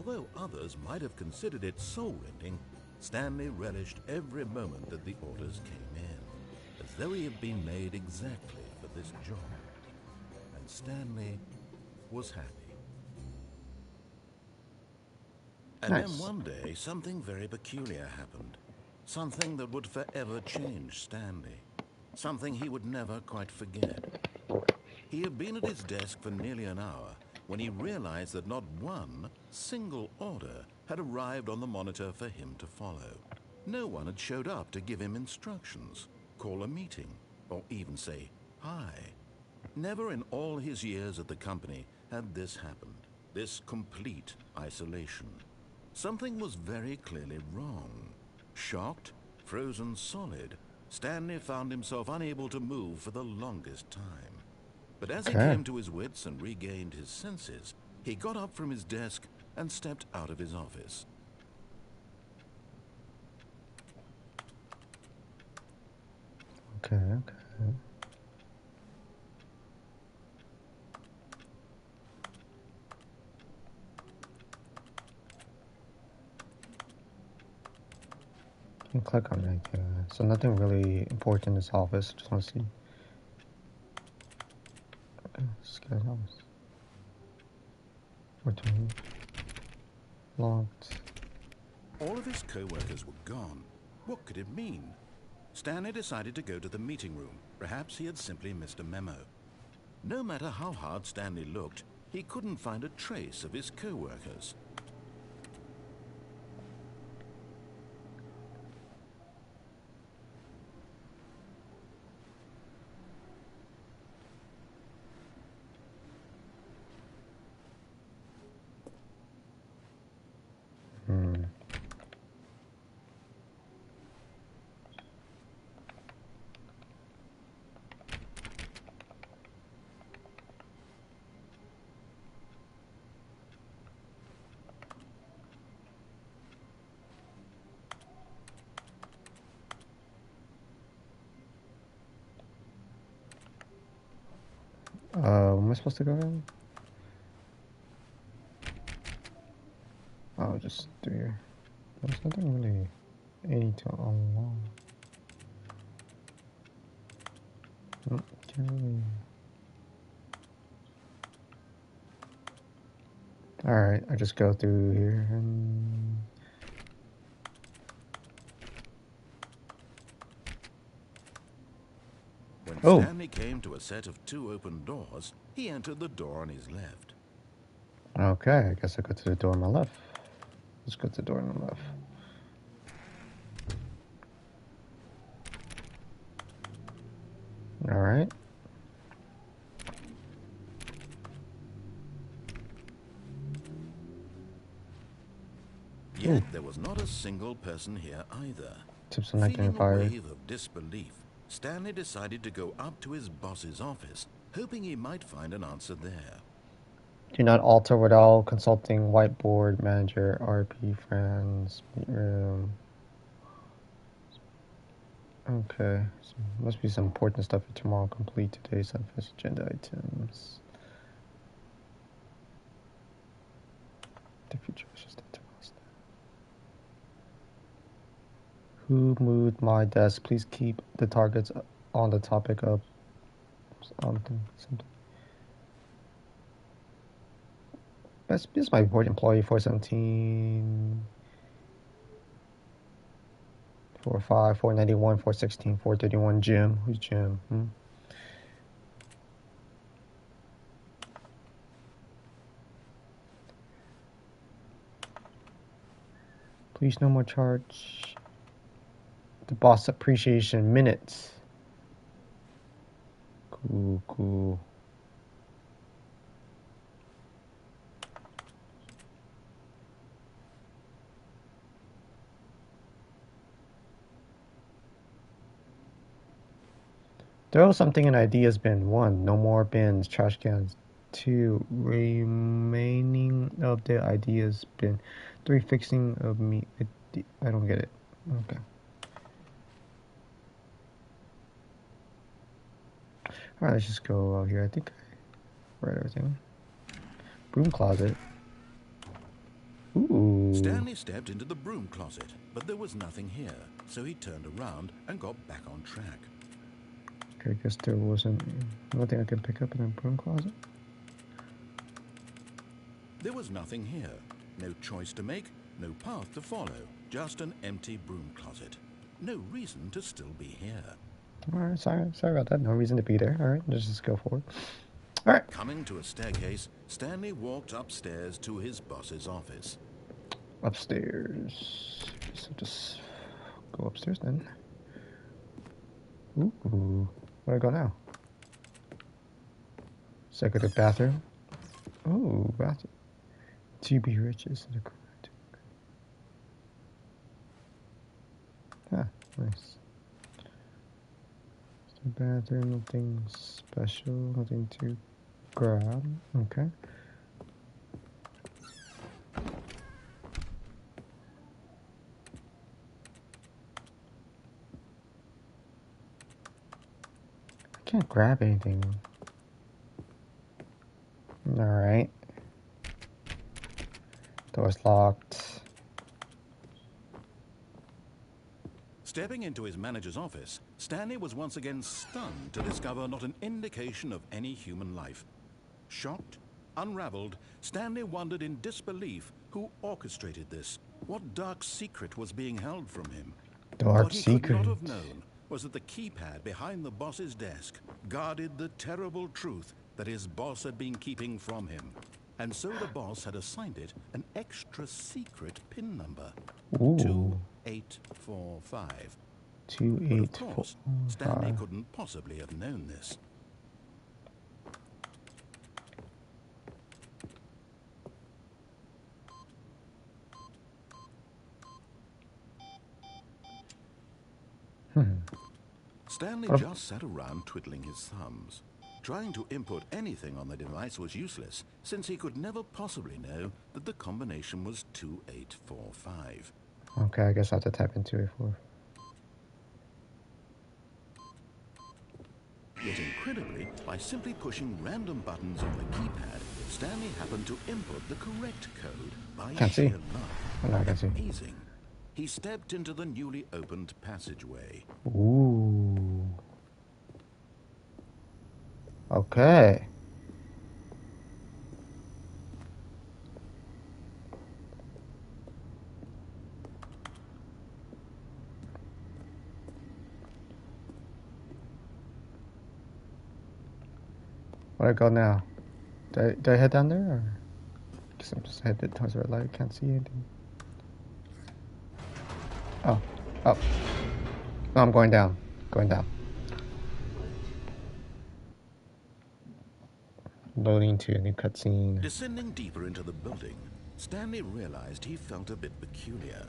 although others might have considered it soul-rending, Stanley relished every moment that the orders came in, as though he had been made exactly for this job. And Stanley was happy. And then one day, something very peculiar happened. Something that would forever change Stanley. Something he would never quite forget. He had been at his desk for nearly an hour when he realized that not one single order had arrived on the monitor for him to follow. No one had showed up to give him instructions, call a meeting, or even say hi. Never in all his years at the company had this happened, this complete isolation. Something was very clearly wrong. Shocked, frozen solid, Stanley found himself unable to move for the longest time. But as he came to his wits and regained his senses, he got up from his desk and stepped out of his office. Okay. You can click on it. Yeah. So nothing really important in this office. Just want to see. Okay, scared office. 420. Locked. All of his co-workers were gone. What could it mean? Stanley decided to go to the meeting room. Perhaps he had simply missed a memo. No matter how hard Stanley looked, he couldn't find a trace of his co-workers. Where am I supposed to go in? Oh, just through here. There's nothing really any to unlock. Nope, can't really. Alright, I just go through here and. When Stanley came to a set of 2 open doors, he entered the door on his left. Okay, I guess I go to the door on my left. Let's go to the door on the left. Alright. Yet there was not a single person here either. Tips on Feeling a fire. wave of disbelief, Stanley decided to go up to his boss's office, hoping he might find an answer there. Do not alter without consulting whiteboard manager, RP friends, meet room. Okay, so must be some important stuff for tomorrow. Complete today's unfinished agenda items. The future is just interesting. Who moved my desk? Please keep the targets on the topic of something. This is my report employee 417, 45, 491, 416, 431. Jim. Who's Jim? Please no more charge. The boss appreciation minutes. Cool. Throw something in ideas bin. 1. No more bins, trash cans. 2. Remaining of the ideas bin. 3. Fixing of me. I don't get it. Okay. Alright, let's just go out here. I think I read everything. Broom closet. Ooh. Stanley stepped into the broom closet, but there was nothing here, so he turned around and got back on track. Okay, I guess there wasn't nothing I could pick up in a broom closet. There was nothing here. No choice to make, no path to follow, just an empty broom closet. No reason to still be here. Alright, sorry about that. No reason to be there. Alright, let's just go forward. Alright. Coming to a staircase, Stanley walked upstairs to his boss's office. Upstairs. So just go upstairs then. Ooh. Where do I go now? Second bathroom. Ooh, bathroom. To be rich is the correct. Ah, nice. The bathroom, nothing special, nothing to grab. Okay. I can't grab anything. Alright. Door's locked. Stepping into his manager's office, Stanley was once again stunned to discover not an indication of any human life. Shocked, unraveled, Stanley wondered in disbelief who orchestrated this. What dark secret was being held from him? Dark secret. What he secret. could not have known was that the keypad behind the boss's desk guarded the terrible truth that his boss had been keeping from him. And so the boss had assigned it an extra secret PIN number. Ooh. 2845. But of course, Stanley couldn't possibly have known this. Stanley just sat around twiddling his thumbs. Trying to input anything on the device was useless, since he could never possibly know that the combination was 2845. Okay, I guess I have to type in 284. Yet incredibly, by simply pushing random buttons on the keypad, Stanley happened to input the correct code by sheer luck. Oh, no, I can see. Amazing. He stepped into the newly opened passageway. Ooh. Okay. Where do I go now? Do I head down there, or guess I'm just headed towards the red light? Can't see anything. Oh. No, I'm going down. Loading to a new cutscene. Descending deeper into the building, Stanley realized he felt a bit peculiar.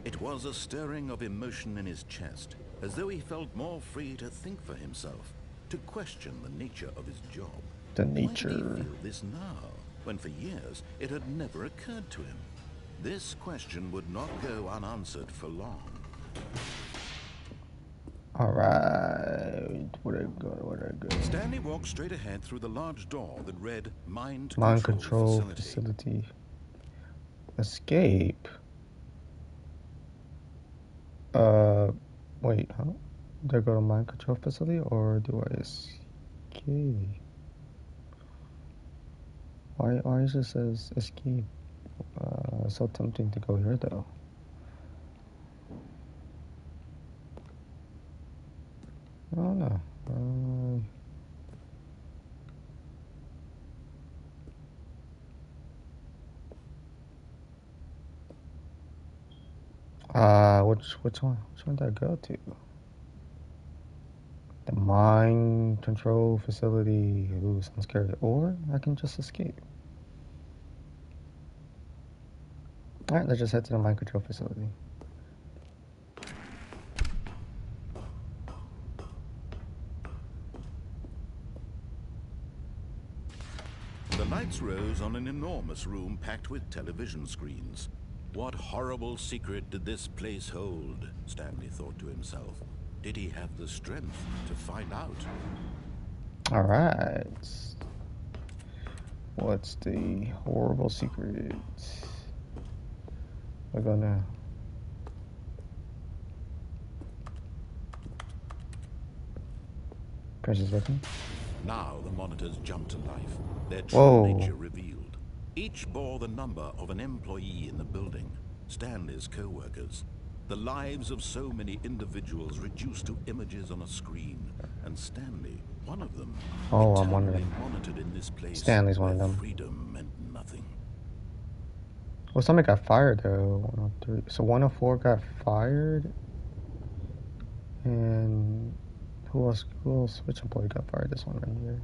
It was a stirring of emotion in his chest, as though he felt more free to think for himself, to question the nature of his job. The nature. Why did he feel this now, when for years it had never occurred to him? This question would not go unanswered for long. Alright, where do I go? Stanley walked straight ahead through the large door that read Mind Control Facility. Escape? Wait, huh? Do I go to Mind Control Facility, or do I escape? Why is it says escape? So tempting to go here, though. I don't know. Which one? Which one did I go to? The Mind Control Facility. Ooh, sounds scary. Or I can just escape. Alright, let's just head to the Mind Control Facility. The lights rose on an enormous room packed with television screens. What horrible secret did this place hold? Stanley thought to himself. Did he have the strength to find out? Alright. What's the horrible secret? We're gonna. Press is working. Now the monitors jumped to life, their true Whoa. nature revealed. Each bore the number of an employee in the building, Stanley's co-workers. The lives of so many individuals reduced to images on a screen, and Stanley, one of them, Oh, I'm one of eternally them. monitored in this place Stanley's one where of them. freedom meant nothing. Well, somebody got fired though. 103. So 104 got fired, and who else? Which employee got fired? This one right here.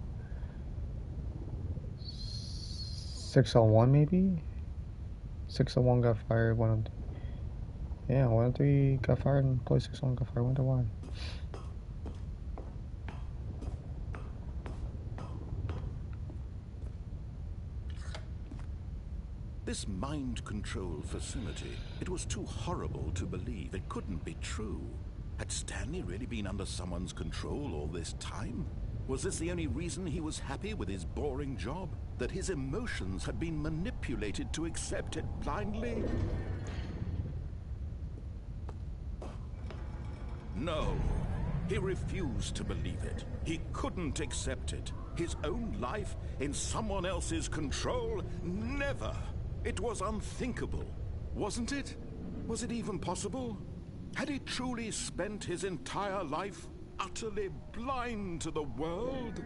601 maybe. 601 got fired. 103. Yeah, 103 got fired, and employee 601 got fired. I wonder why. This mind control facility, it was too horrible to believe. It couldn't be true. Had Stanley really been under someone's control all this time? Was this the only reason he was happy with his boring job? That his emotions had been manipulated to accept it blindly? No. He refused to believe it. He couldn't accept it. His own life in someone else's control? Never. It was unthinkable, wasn't it? Was it even possible? Had he truly spent his entire life utterly blind to the world?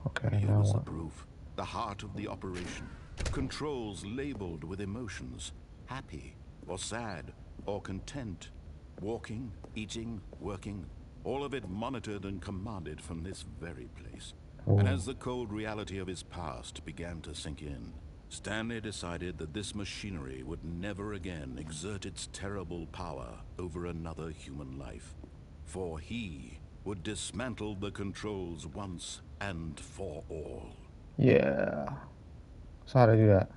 Okay, Here now was the what? proof. The heart of the operation. Controls labeled with emotions. Happy, or sad, or content. Walking, eating, working. All of it monitored and commanded from this very place. And as the cold reality of his past began to sink in, Stanley decided that this machinery would never again exert its terrible power over another human life. For he would dismantle the controls once and for all. Yeah. So how to do that?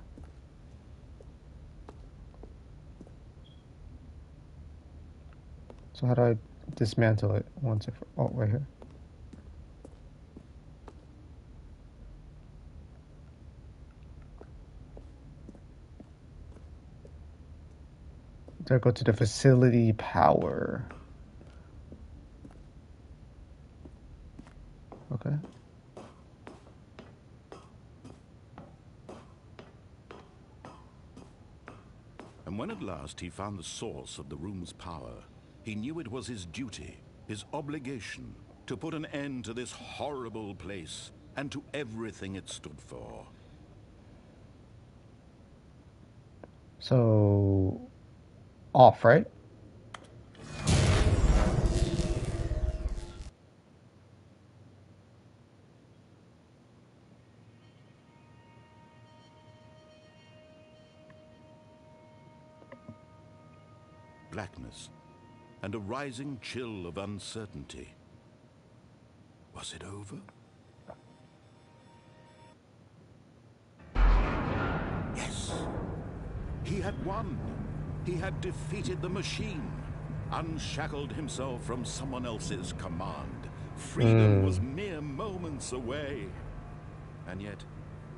So how do I dismantle it once? Oh, right here. Do I go to the facility power? Okay. And when at last he found the source of the room's power, he knew it was his duty, his obligation, to put an end to this horrible place and to everything it stood for. So off, right? Blackness and a rising chill of uncertainty. Was it over? Yes. He had won. He had defeated the machine, unshackled himself from someone else's command. Freedom was mere moments away. And yet,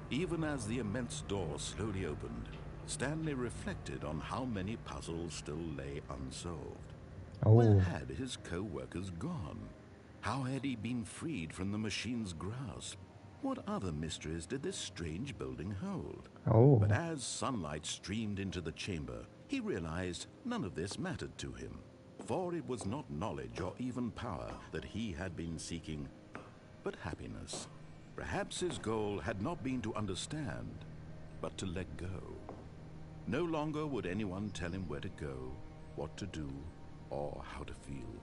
even as the immense door slowly opened, Stanley reflected on how many puzzles still lay unsolved. Where had his co-workers gone? How had he been freed from the machine's grasp? What other mysteries did this strange building hold? But as sunlight streamed into the chamber, he realized none of this mattered to him. For it was not knowledge or even power that he had been seeking, but happiness. Perhaps his goal had not been to understand, but to let go. No longer would anyone tell him where to go, what to do, or how to feel.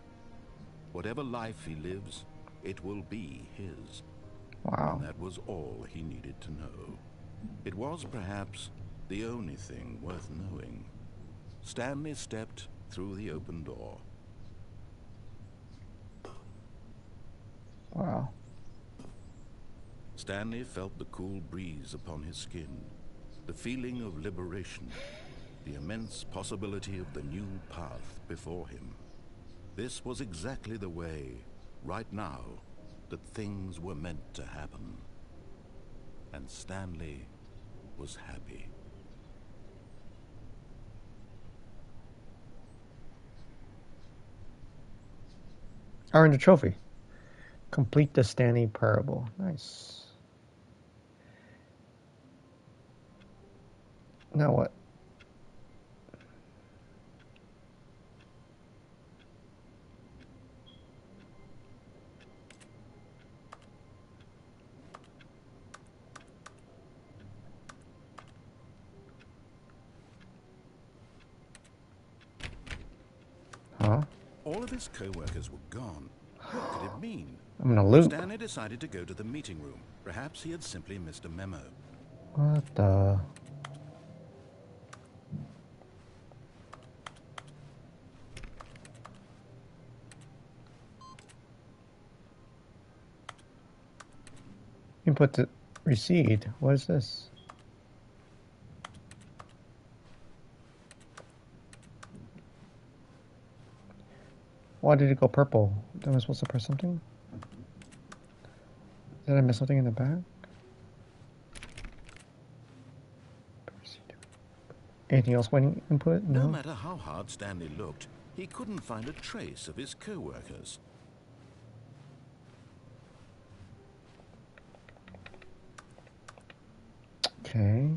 Whatever life he lives, it will be his. Wow. And that was all he needed to know. It was perhaps the only thing worth knowing. Stanley stepped through the open door. Wow. Stanley felt the cool breeze upon his skin, the feeling of liberation, the immense possibility of the new path before him. This was exactly the way, right now, that things were meant to happen. And Stanley was happy. Earned a trophy. Complete the Stanley Parable. Nice. Now what? Huh? All of his co-workers were gone. What could it mean? I'm in a loop. Stanley decided to go to the meeting room. Perhaps he had simply missed a memo. What the? Input to receipt. What is this? Why did it go purple? Am I supposed to press something? Did I miss something in the back? Anything else waiting input? No No. matter how hard Stanley looked, he couldn't find a trace of his co-workers. Okay.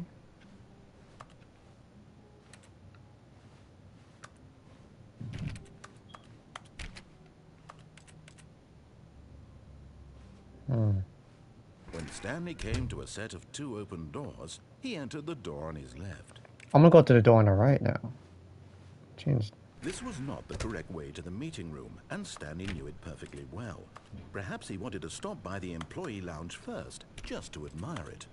When Stanley came to a set of 2 open doors, he entered the door on his left. I'm gonna go to the door on the right now. Change. This was not the correct way to the meeting room, and Stanley knew it perfectly well. Perhaps he wanted to stop by the employee lounge first, just to admire it.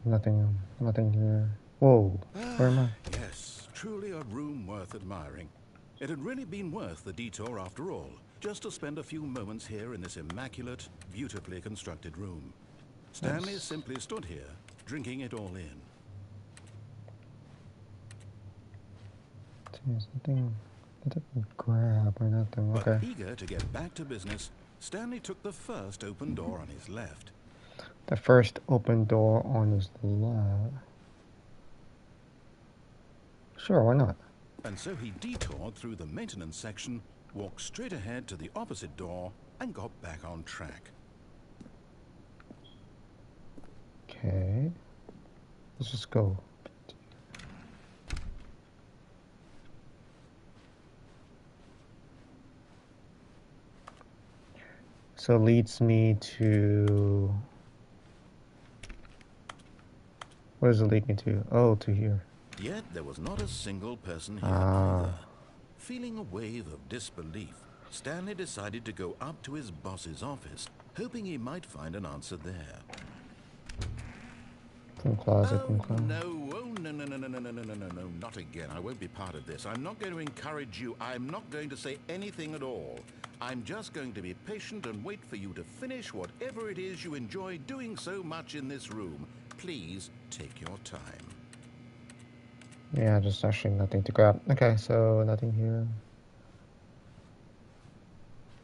Nothing here. Whoa, where am I? Yes, truly a room worth admiring. It had really been worth the detour after all, just to spend a few moments here in this immaculate, beautifully constructed room. Stanley simply stood here, drinking it all in. Nothing to grab or nothing. But Okay. eager to get back to business, Stanley took the first open door on his left. The first open door on his left. Sure, why not? And so he detoured through the maintenance section, walked straight ahead to the opposite door, and got back on track. Okay. Let's just go. So it leads me to... Where does it lead me to? Oh, to here. Yet there was not a single person here either. Feeling a wave of disbelief, Stanley decided to go up to his boss's office, hoping he might find an answer there. From closet, Oh, from closet. No, not again. I won't be part of this. I'm not going to encourage you. I'm not going to say anything at all. I'm just going to be patient and wait for you to finish whatever it is you enjoy doing so much in this room. Please take your time. Yeah, just actually nothing to grab. Okay, so nothing here.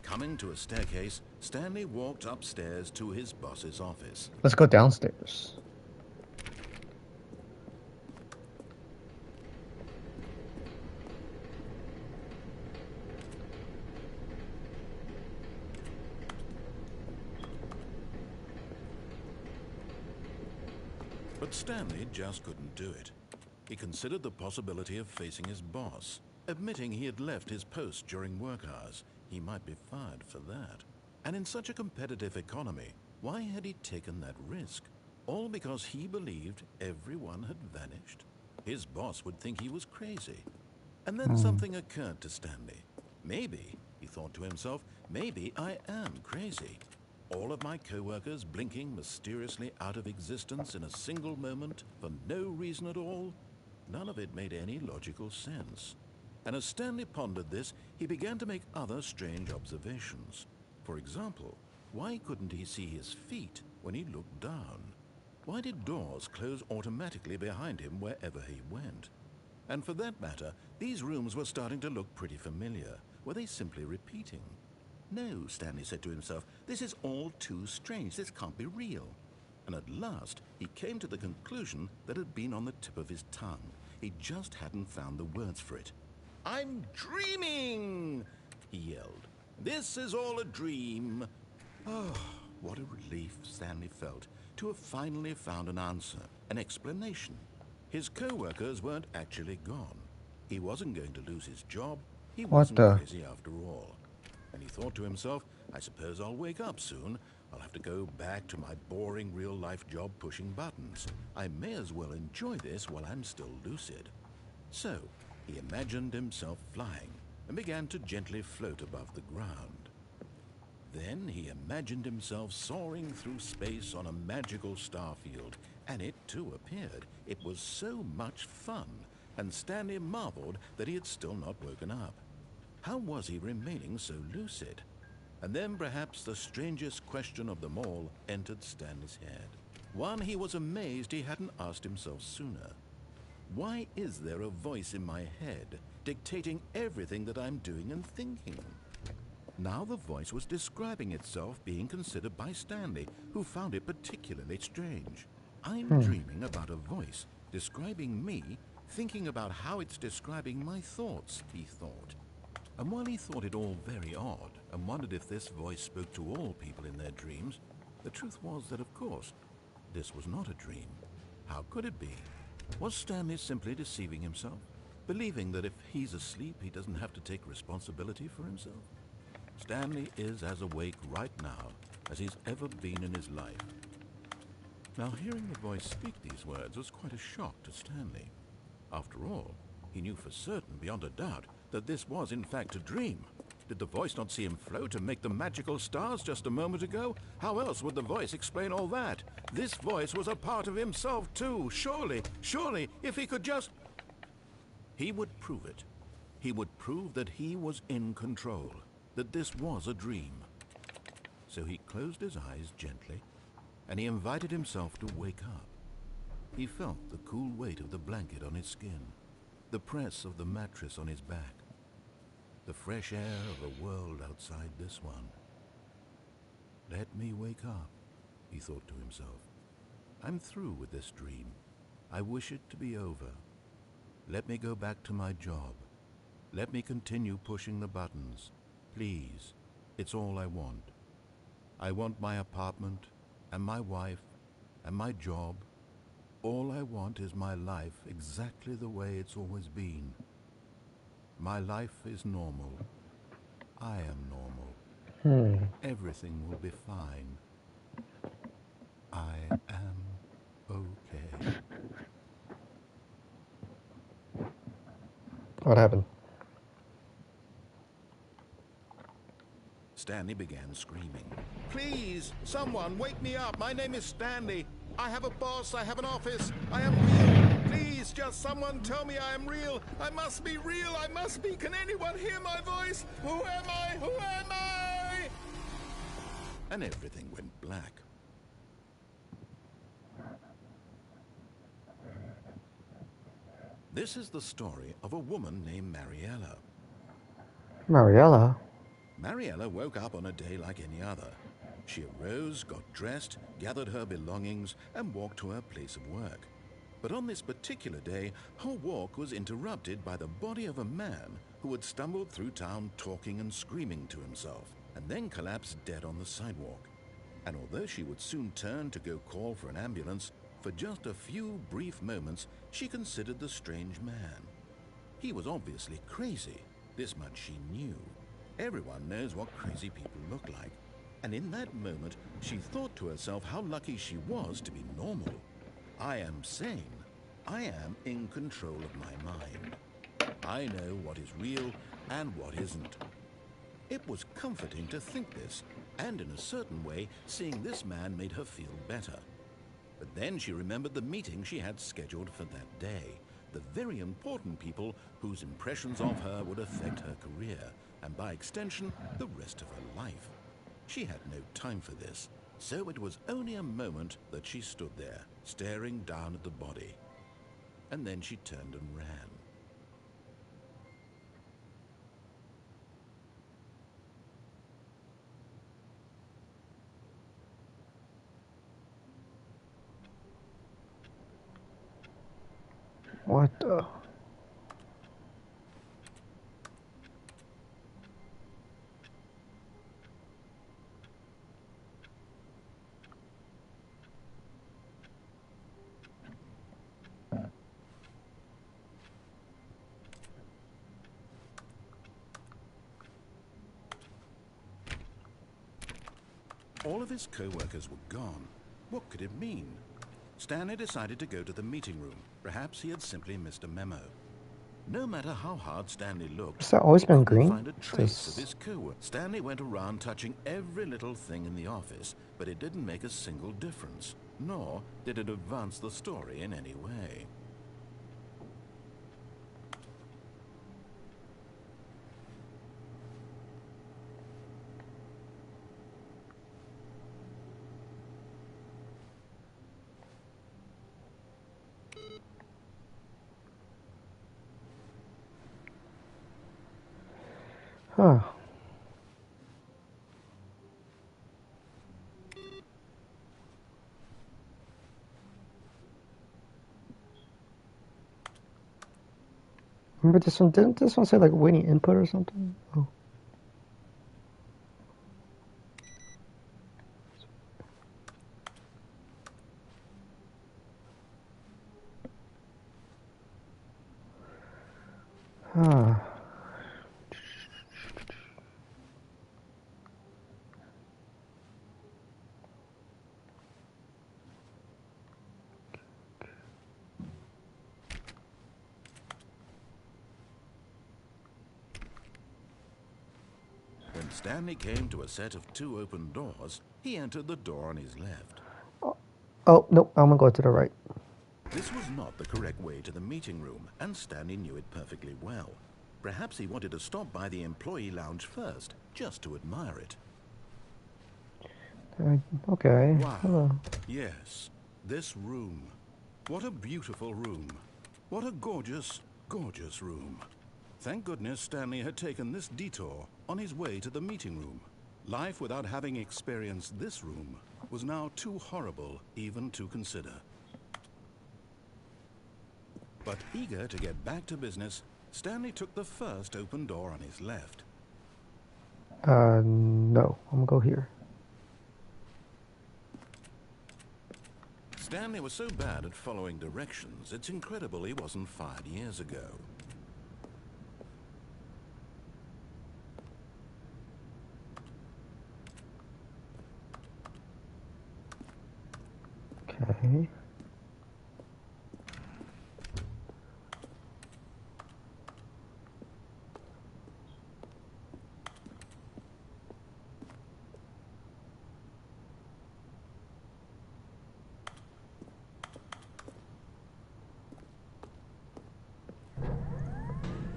Coming to a staircase, Stanley walked upstairs to his boss's office. Let's go downstairs. But Stanley just couldn't do it. He considered the possibility of facing his boss. Admitting he had left his post during work hours, he might be fired for that. And in such a competitive economy, why had he taken that risk? All because he believed everyone had vanished? His boss would think he was crazy. And then something occurred to Stanley. Maybe, he thought to himself, maybe I am crazy. All of my co-workers blinking mysteriously out of existence in a single moment for no reason at all? None of it made any logical sense. And as Stanley pondered this, he began to make other strange observations. For example, why couldn't he see his feet when he looked down? Why did doors close automatically behind him wherever he went? And for that matter, these rooms were starting to look pretty familiar. Were they simply repeating? No, Stanley said to himself, this is all too strange. This can't be real. And at last, he came to the conclusion that had been on the tip of his tongue. He just hadn't found the words for it. "I'm dreaming!" he yelled. "This is all a dream." Oh, what a relief Stanley felt to have finally found an answer, an explanation. His co-workers weren't actually gone. He wasn't going to lose his job. He wasn't crazy after all. And he thought to himself, I suppose I'll wake up soon. I'll have to go back to my boring real-life job pushing buttons. I may as well enjoy this while I'm still lucid. So, he imagined himself flying and began to gently float above the ground. Then he imagined himself soaring through space on a magical starfield, and it too appeared. It was so much fun, and Stanley marveled that he had still not woken up. How was he remaining so lucid? And then perhaps the strangest question of them all entered Stanley's head. One he was amazed he hadn't asked himself sooner. Why is there a voice in my head dictating everything that I'm doing and thinking? Now the voice was describing itself being considered by Stanley, who found it particularly strange. I'm dreaming about a voice describing me, thinking about how it's describing my thoughts, he thought. And while he thought it all very odd and wondered if this voice spoke to all people in their dreams, the truth was that, of course, this was not a dream. How could it be? Was Stanley simply deceiving himself, believing that if he's asleep, he doesn't have to take responsibility for himself? Stanley is as awake right now as he's ever been in his life. Now, hearing the voice speak these words was quite a shock to Stanley. After all, he knew for certain, beyond a doubt, that this was in fact a dream. Did the voice not see him float and make the magical stars just a moment ago? How else would the voice explain all that? This voice was a part of himself too. Surely, if he could just... He would prove it. He would prove that he was in control, that this was a dream. So he closed his eyes gently, and he invited himself to wake up. He felt the cool weight of the blanket on his skin, the press of the mattress on his back, the fresh air of a world outside this one. Let me wake up, he thought to himself. I'm through with this dream. I wish it to be over. Let me go back to my job. Let me continue pushing the buttons. Please, it's all I want. I want my apartment, and my wife, and my job. All I want is my life exactly the way it's always been. My life is normal. I am normal. Everything will be fine. I am okay. What happened? Stanley began screaming. Please, someone, wake me up. My name is Stanley. I have a boss. I have an office. I am real. Please, just someone tell me I am real. I must be real. I must be. Can anyone hear my voice? Who am I? Who am I? And everything went black. This is the story of a woman named Mariella. Mariella? Mariella woke up on a day like any other. She arose, got dressed, gathered her belongings, and walked to her place of work. But on this particular day, her walk was interrupted by the body of a man who had stumbled through town talking and screaming to himself, and then collapsed dead on the sidewalk. And although she would soon turn to go call for an ambulance, for just a few brief moments, she considered the strange man. He was obviously crazy. This much she knew. Everyone knows what crazy people look like. And in that moment, she thought to herself how lucky she was to be normal. I am sane. I am in control of my mind. I know what is real and what isn't. It was comforting to think this, and in a certain way, seeing this man made her feel better. But then she remembered the meeting she had scheduled for that day, the very important people whose impressions of her would affect her career, and by extension, the rest of her life. She had no time for this, so it was only a moment that she stood there, staring down at the body. And then she turned and ran. What the? All of his co-workers were gone. What could it mean? Stanley decided to go to the meeting room. Perhaps he had simply missed a memo. No matter how hard Stanley looked, Has that always he been couldn't green? find a trace of his co-worker. Stanley went around touching every little thing in the office, but it didn't make a single difference, nor did it advance the story in any way. Huh. Remember this one? Didn't this one say like waiting input or something? Oh. Huh. When Stanley came to a set of 2 open doors, he entered the door on his left. Oh, nope. I'm gonna go to the right. This was not the correct way to the meeting room, and Stanley knew it perfectly well. Perhaps he wanted to stop by the employee lounge first, just to admire it. Okay. Wow. Hello. Yes, this room. What a beautiful room. What a gorgeous, gorgeous room. Thank goodness Stanley had taken this detour on his way to the meeting room. Life without having experienced this room was now too horrible even to consider. But eager to get back to business, Stanley took the first open door on his left. No. I'm gonna go here. Stanley was so bad at following directions, it's incredible he wasn't fired years ago. Okay.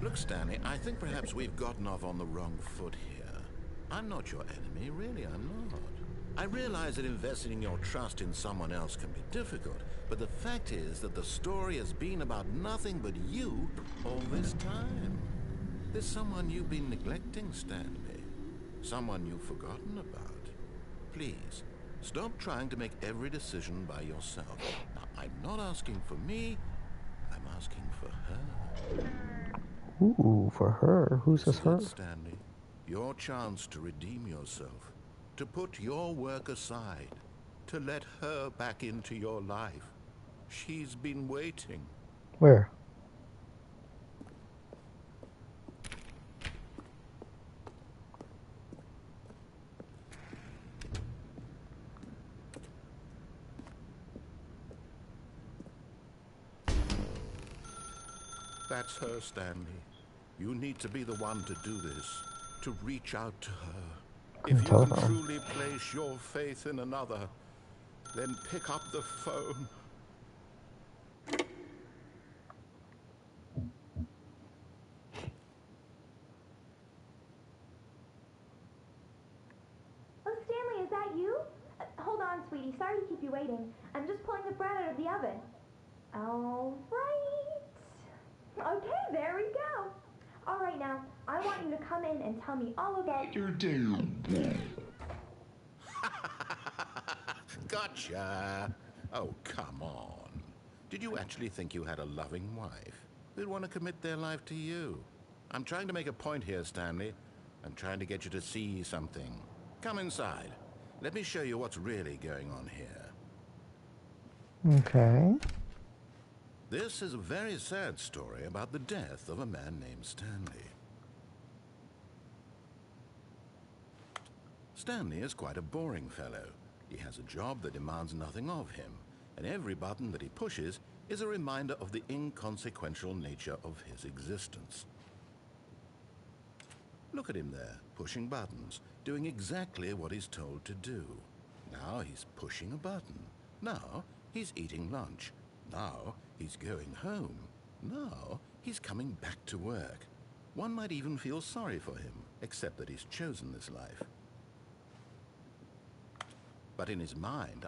Look, Stanley, I think perhaps we've gotten off on the wrong foot here. I'm not your enemy, really, I'm not. I realize that investing your trust in someone else can be difficult, but the fact is that the story has been about nothing but you all this time. There's someone you've been neglecting, Stanley. Someone you've forgotten about. Please, stop trying to make every decision by yourself. Now, I'm not asking for me, I'm asking for her. Ooh, for her. Who's This this is her? it, Stanley. Your chance to redeem yourself. To put your work aside. To let her back into your life. She's been waiting. Where? That's her, Stanley. You need to be the one to do this. To reach out to her. If you can Telephone. truly place your faith in another, then pick up the phone. Oh, Stanley, is that you? Hold on, sweetie. Sorry to keep you waiting. I'm just pulling the bread out of the oven. All right. Okay, there we go. All right, now, I want you to come in and tell me all about your day. Gotcha. Oh, come on. Did you actually think you had a loving wife who'd want to commit their life to you? I'm trying to make a point here, Stanley. I'm trying to get you to see something. Come inside. Let me show you what's really going on here. Okay. This is a very sad story about the death of a man named Stanley. Stanley is quite a boring fellow. He has a job that demands nothing of him, and every button that he pushes is a reminder of the inconsequential nature of his existence. Look at him there, pushing buttons, doing exactly what he's told to do. Now he's pushing a button. Now he's eating lunch. Now he's going home. Now he's coming back to work. One might even feel sorry for him, except that he's chosen this life. But in his mind,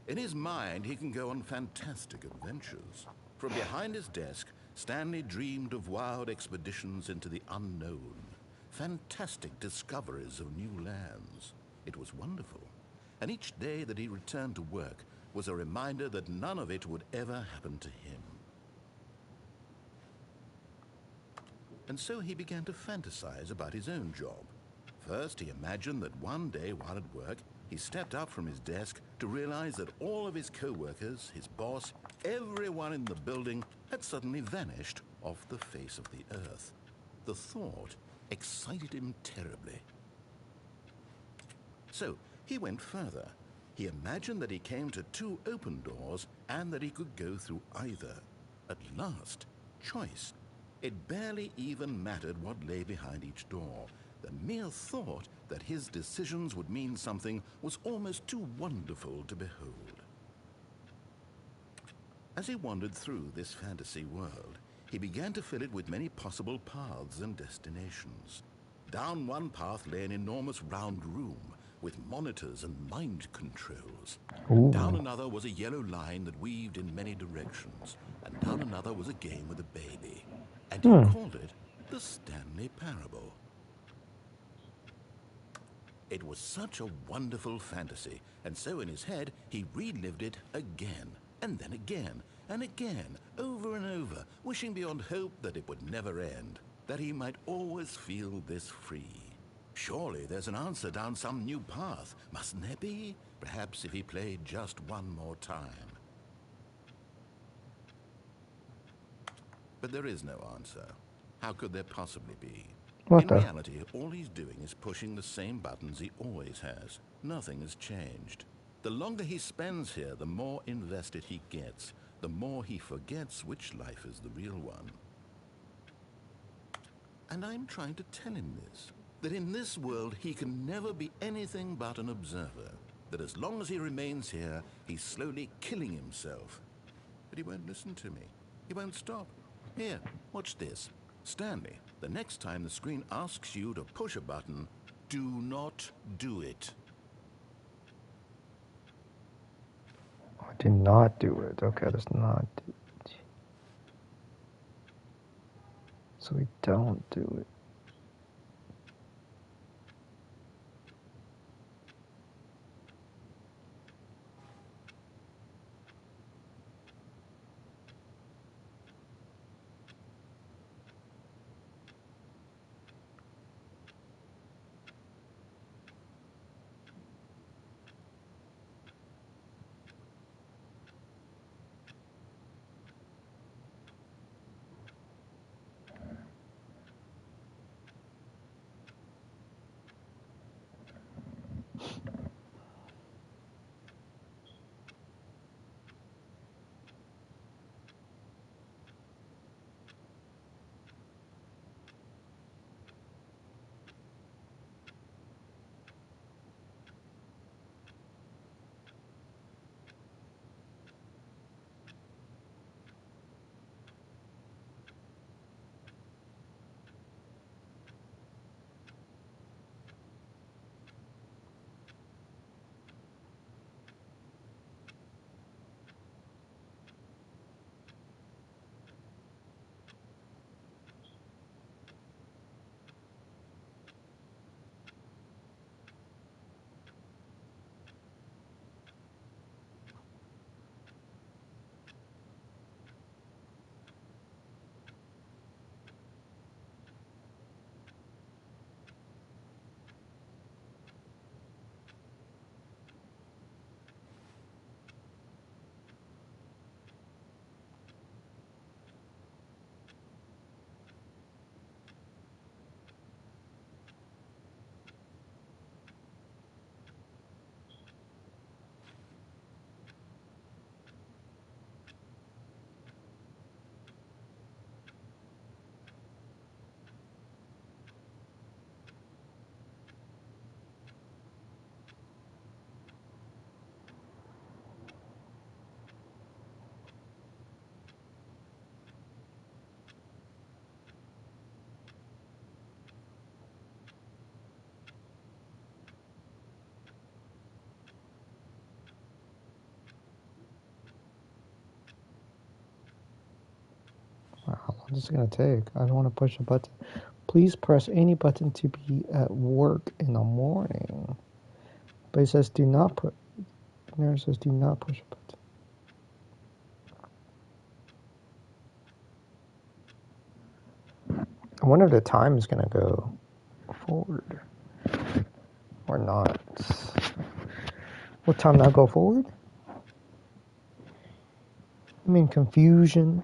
in his mind he can go on fantastic adventures. From behind his desk, Stanley dreamed of wild expeditions into the unknown, fantastic discoveries of new lands. It was wonderful, and each day that he returned to work was a reminder that none of it would ever happen to him. And so he began to fantasize about his own job. First, he imagined that one day while at work, he stepped up from his desk to realize that all of his co-workers, his boss, everyone in the building had suddenly vanished off the face of the earth. The thought excited him terribly. So he went further. He imagined that he came to two open doors and that he could go through either. At last, choice. It barely even mattered what lay behind each door. The mere thought that his decisions would mean something was almost too wonderful to behold. As he wandered through this fantasy world, he began to fill it with many possible paths and destinations. Down one path lay an enormous round room with monitors and mind controls. Ooh. Down another was a yellow line that weaved in many directions, and down another was a game with a baby. And he called it the Stanley Parable. It was such a wonderful fantasy, and so in his head he relived it again, and then again, and again, over and over, wishing beyond hope that it would never end, that he might always feel this free. Surely there's an answer down some new path, mustn't there be? Perhaps if he played just one more time. But there is no answer. How could there possibly be? In reality, all he's doing is pushing the same buttons he always has. Nothing has changed. The longer he spends here, the more invested he gets, the more he forgets which life is the real one. And I'm trying to tell him this, that in this world he can never be anything but an observer, that as long as he remains here, he's slowly killing himself. But he won't listen to me. He won't stop. Here, watch this. Stanley, the next time the screen asks you to push a button, do not do it. I did not do it. Okay, let's not do it. So we don't do it. What's it gonna take? I don't want to push a button. Please press any button to be at work in the morning. But it says do not put. There it says do not push a button. I wonder if the time is gonna go forward or not. What time not go forward? I mean confusion.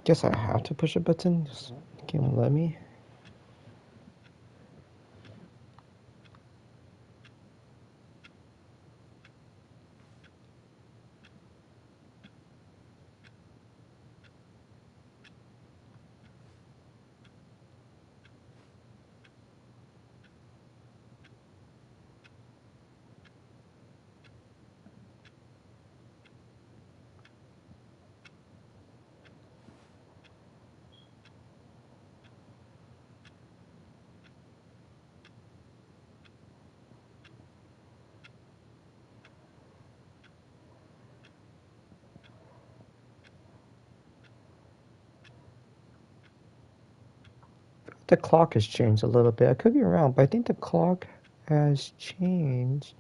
Guess I have to push a button. Just can't let me. The clock has changed a little bit. I could be wrong, but I think the clock has changed.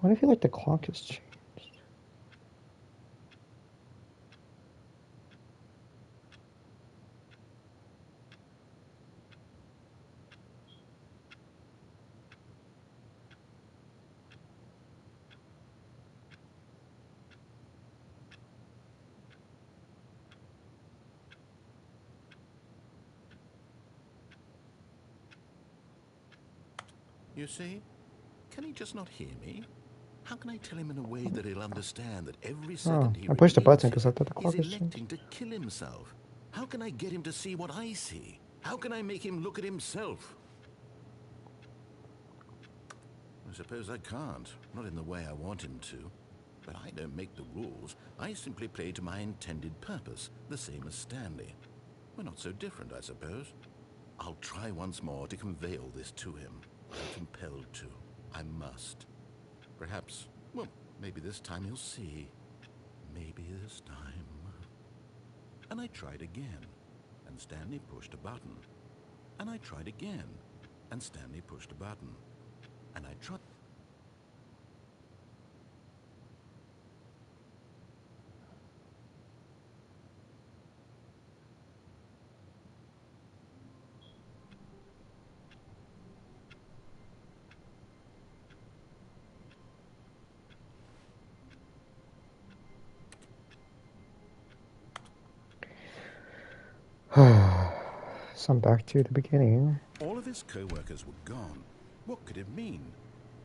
Why do I feel like the clock has changed? You see? Can he just not hear me? How can I tell him in a way that he'll understand that every second he I pushed the remains button because I here, thought the he's clock has changed. electing to kill himself? How can I get him to see what I see? How can I make him look at himself? I suppose I can't, not in the way I want him to. But I don't make the rules. I simply play to my intended purpose, the same as Stanley. We're not so different, I suppose. I'll try once more to convey all this to him. I'm compelled to. I must. Perhaps, well, maybe this time he'll see. Maybe this time. And I tried again, and Stanley pushed a button. And I tried again, and Stanley pushed a button. And I tried... So I'm back to the beginning. All of his co-workers were gone. What could it mean?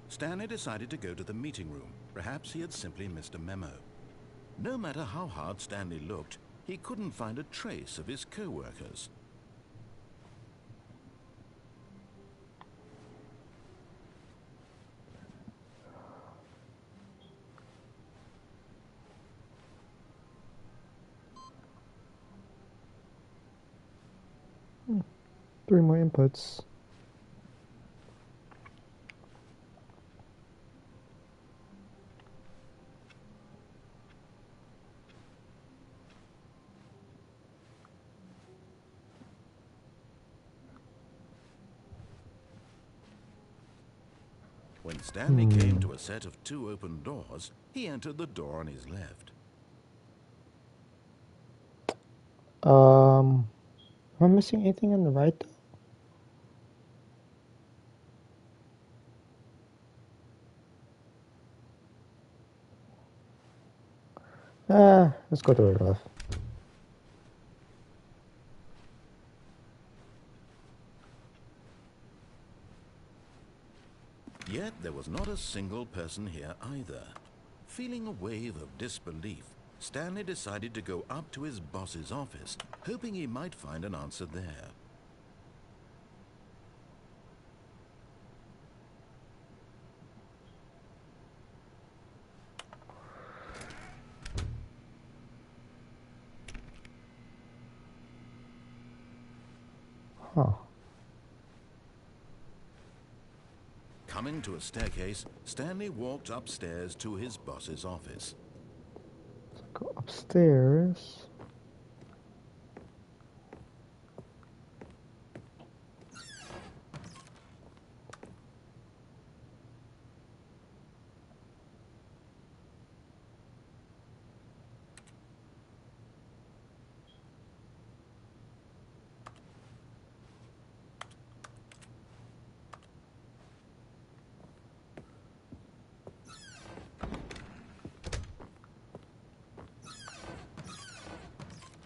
Stanley decided to go to the meeting room. Perhaps he had simply missed a memo. No matter how hard Stanley looked, he couldn't find a trace of his co-workers. Three more inputs. When Stanley came to a set of 2 open doors, he entered the door on his left. Am I missing anything on the right though? Let's go to the left. Yet there was not a single person here either. Feeling a wave of disbelief, Stanley decided to go up to his boss's office, hoping he might find an answer there. Oh. Coming to a staircase, Stanley walked upstairs to his boss's office. Let's go upstairs.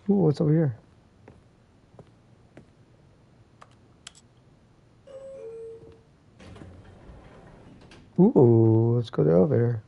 Ooh, what's over here? Ooh, let's go to the elevator.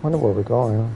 Wonder where we're going.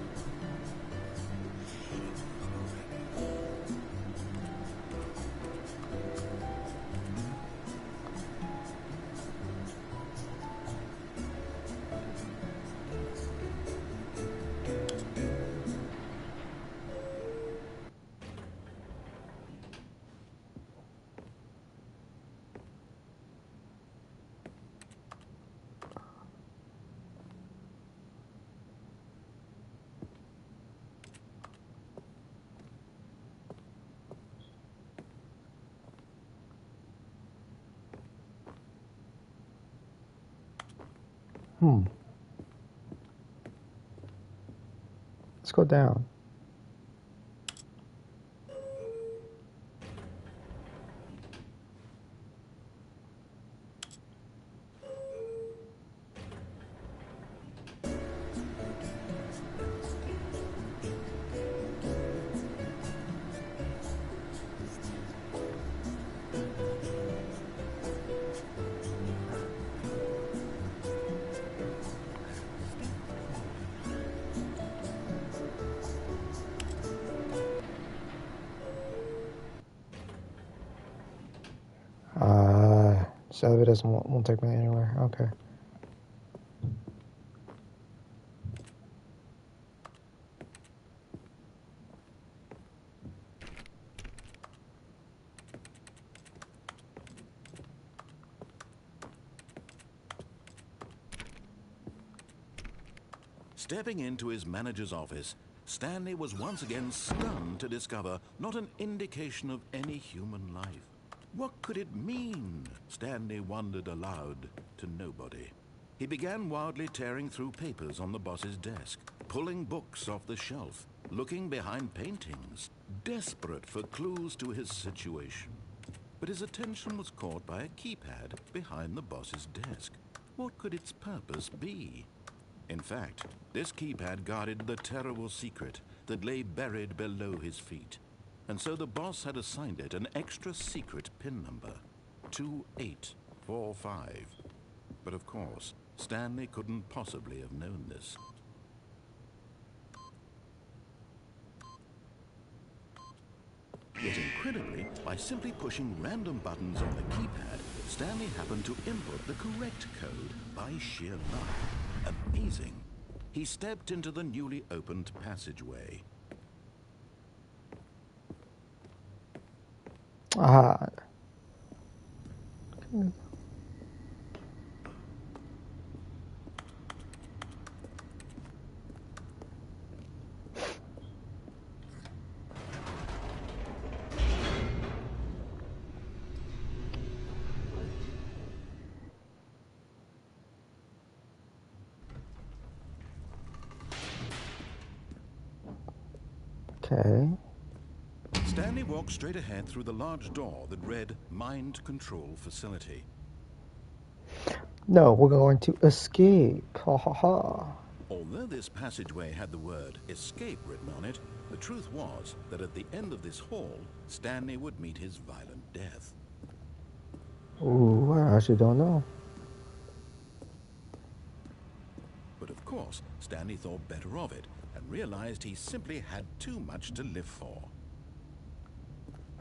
Let's go down. This elevator won't take me anywhere. Okay. Stepping into his manager's office, Stanley was once again stunned to discover not an indication of any human life. What could it mean? Stanley wondered aloud to nobody. He began wildly tearing through papers on the boss's desk, pulling books off the shelf, looking behind paintings, desperate for clues to his situation. But his attention was caught by a keypad behind the boss's desk. What could its purpose be? In fact, this keypad guarded the terrible secret that lay buried below his feet. And so the boss had assigned it an extra secret PIN number, 2845. But of course, Stanley couldn't possibly have known this. Yet incredibly, by simply pushing random buttons on the keypad, Stanley happened to input the correct code by sheer luck. Amazing. He stepped into the newly opened passageway. Ah. Okay. Stanley walked straight ahead through the large door that read Mind Control Facility. No, we're going to escape. Ha ha ha. Although this passageway had the word escape written on it, the truth was that at the end of this hall, Stanley would meet his violent death. Ooh, I actually don't know. But of course, Stanley thought better of it and realized he simply had too much to live for.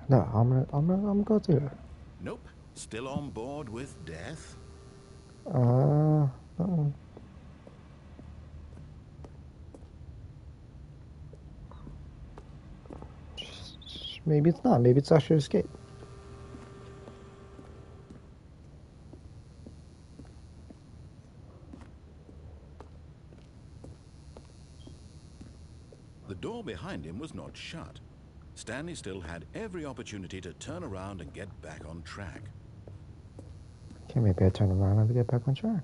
No, I'm gonna go through it. Nope, still on board with death? No. Maybe it's not. Maybe it's actually escape. The door behind him was not shut. Stanley still had every opportunity to turn around and get back on track. Okay, maybe I turn around and get back on track.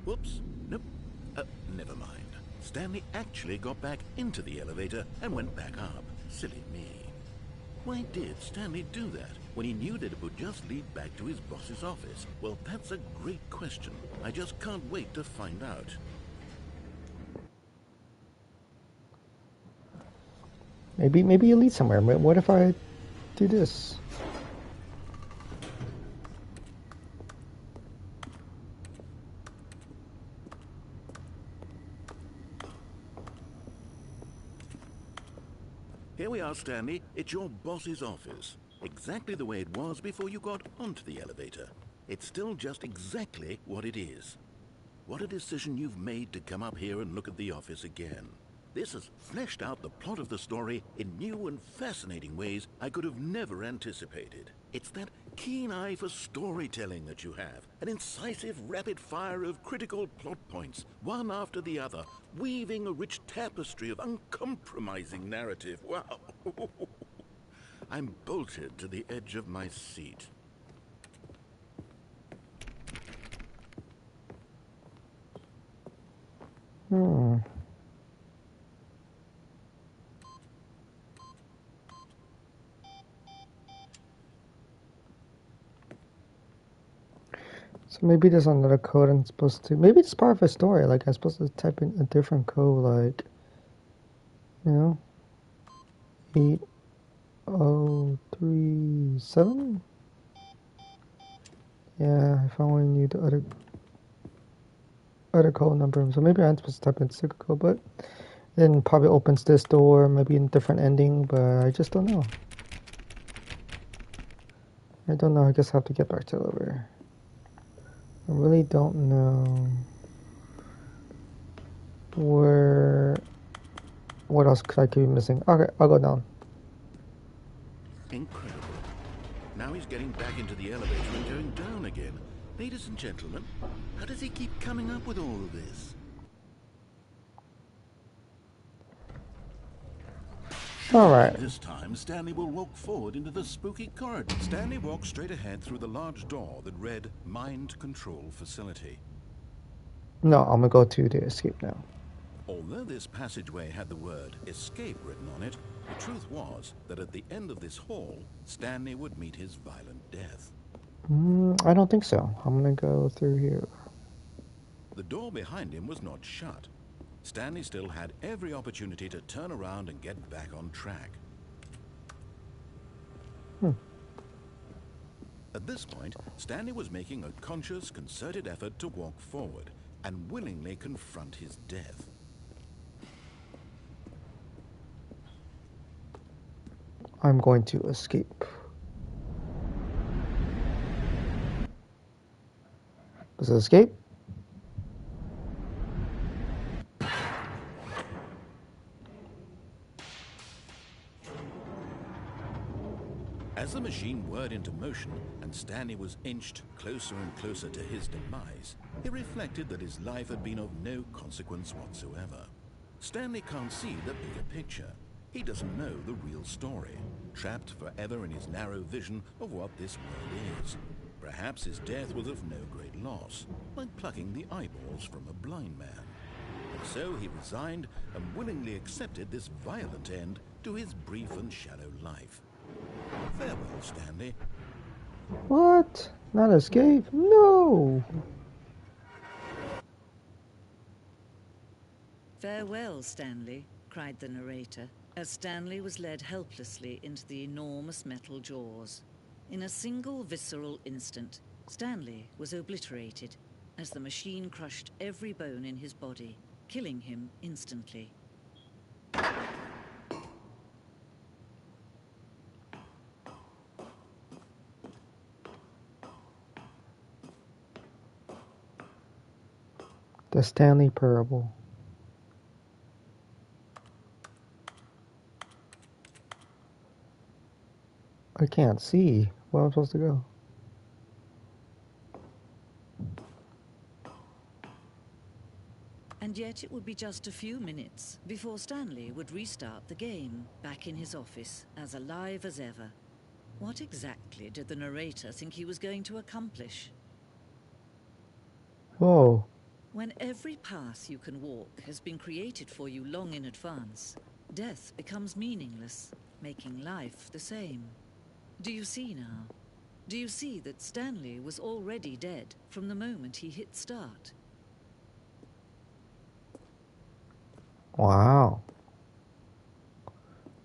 Whoops, nope, never mind. Stanley actually got back into the elevator and went back up. Silly me. Why did Stanley do that when he knew that it would just lead back to his boss's office? Well, that's a great question. I just can't wait to find out. Maybe it leads somewhere. What if I do this? Here we are, Stanley. It's your boss's office. Exactly the way it was before you got onto the elevator. It's still just exactly what it is. What a decision you've made to come up here and look at the office again. This has fleshed out the plot of the story in new and fascinating ways I could have never anticipated. It's that keen eye for storytelling that you have, an incisive rapid fire of critical plot points, one after the other, weaving a rich tapestry of uncompromising narrative. Wow! I'm bolted to the edge of my seat. So maybe there's another code I'm supposed to... Maybe it's part of a story. Like, I'm supposed to type in a different code, like... You know? 8037? Yeah, if I only knew the other code number. So maybe I'm supposed to type in secret code, but... Then probably opens this door, maybe in a different ending, but I just don't know. I don't know, I guess I have to get back to the elevator. I really don't know what else could I be missing. Okay, I'll go down. Incredible. Now he's getting back into the elevator and going down again. Ladies and gentlemen, how does he keep coming up with all of this? Alright. This time, Stanley will walk forward into the spooky corridor. Stanley walked straight ahead through the large door that read Mind Control Facility. No, I'm gonna go to the escape now. Although this passageway had the word escape written on it, the truth was that at the end of this hall, Stanley would meet his violent death. I don't think so. I'm gonna go through here. The door behind him was not shut. Stanley still had every opportunity to turn around and get back on track. At this point, Stanley was making a conscious, concerted effort to walk forward and willingly confront his death. I'm going to escape. Does it escape? As the machine whirred into motion and Stanley was inched closer and closer to his demise, he reflected that his life had been of no consequence whatsoever. Stanley can't see the bigger picture. He doesn't know the real story, trapped forever in his narrow vision of what this world is. Perhaps his death was of no great loss, like plucking the eyeballs from a blind man. And so he resigned and willingly accepted this violent end to his brief and shallow life. Farewell, Stanley. What? Not escape? No! "Farewell, Stanley," cried the narrator, as Stanley was led helplessly into the enormous metal jaws. In a single visceral instant, Stanley was obliterated as the machine crushed every bone in his body, killing him instantly. The Stanley Parable. I can't see. Where am I supposed to go? And yet it would be just a few minutes before Stanley would restart the game, back in his office, as alive as ever. What exactly did the narrator think he was going to accomplish? Whoa. When every path you can walk has been created for you long in advance, death becomes meaningless, making life the same. Do you see now? Do you see that Stanley was already dead from the moment he hit start? Wow.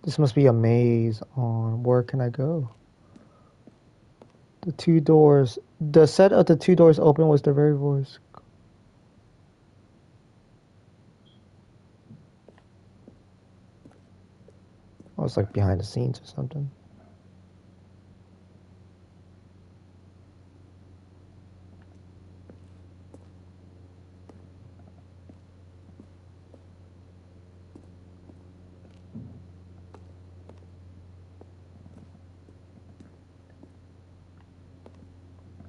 This must be a maze on where can I go? The two doors. The set of the two doors open was the very voice. Oh, it's like behind the scenes or something.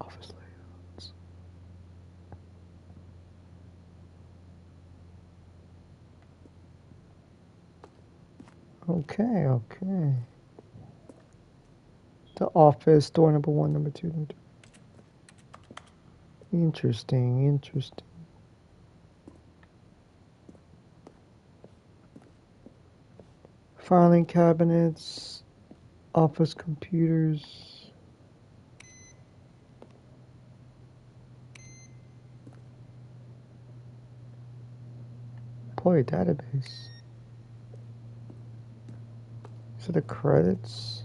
Office layouts. Okay, okay. The office, door number 1, number 2, number 3. Interesting, interesting. Filing cabinets, office computers. Employee database. So the credits.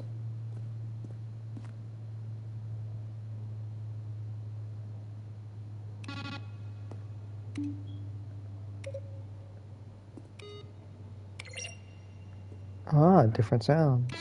Ah, different sounds.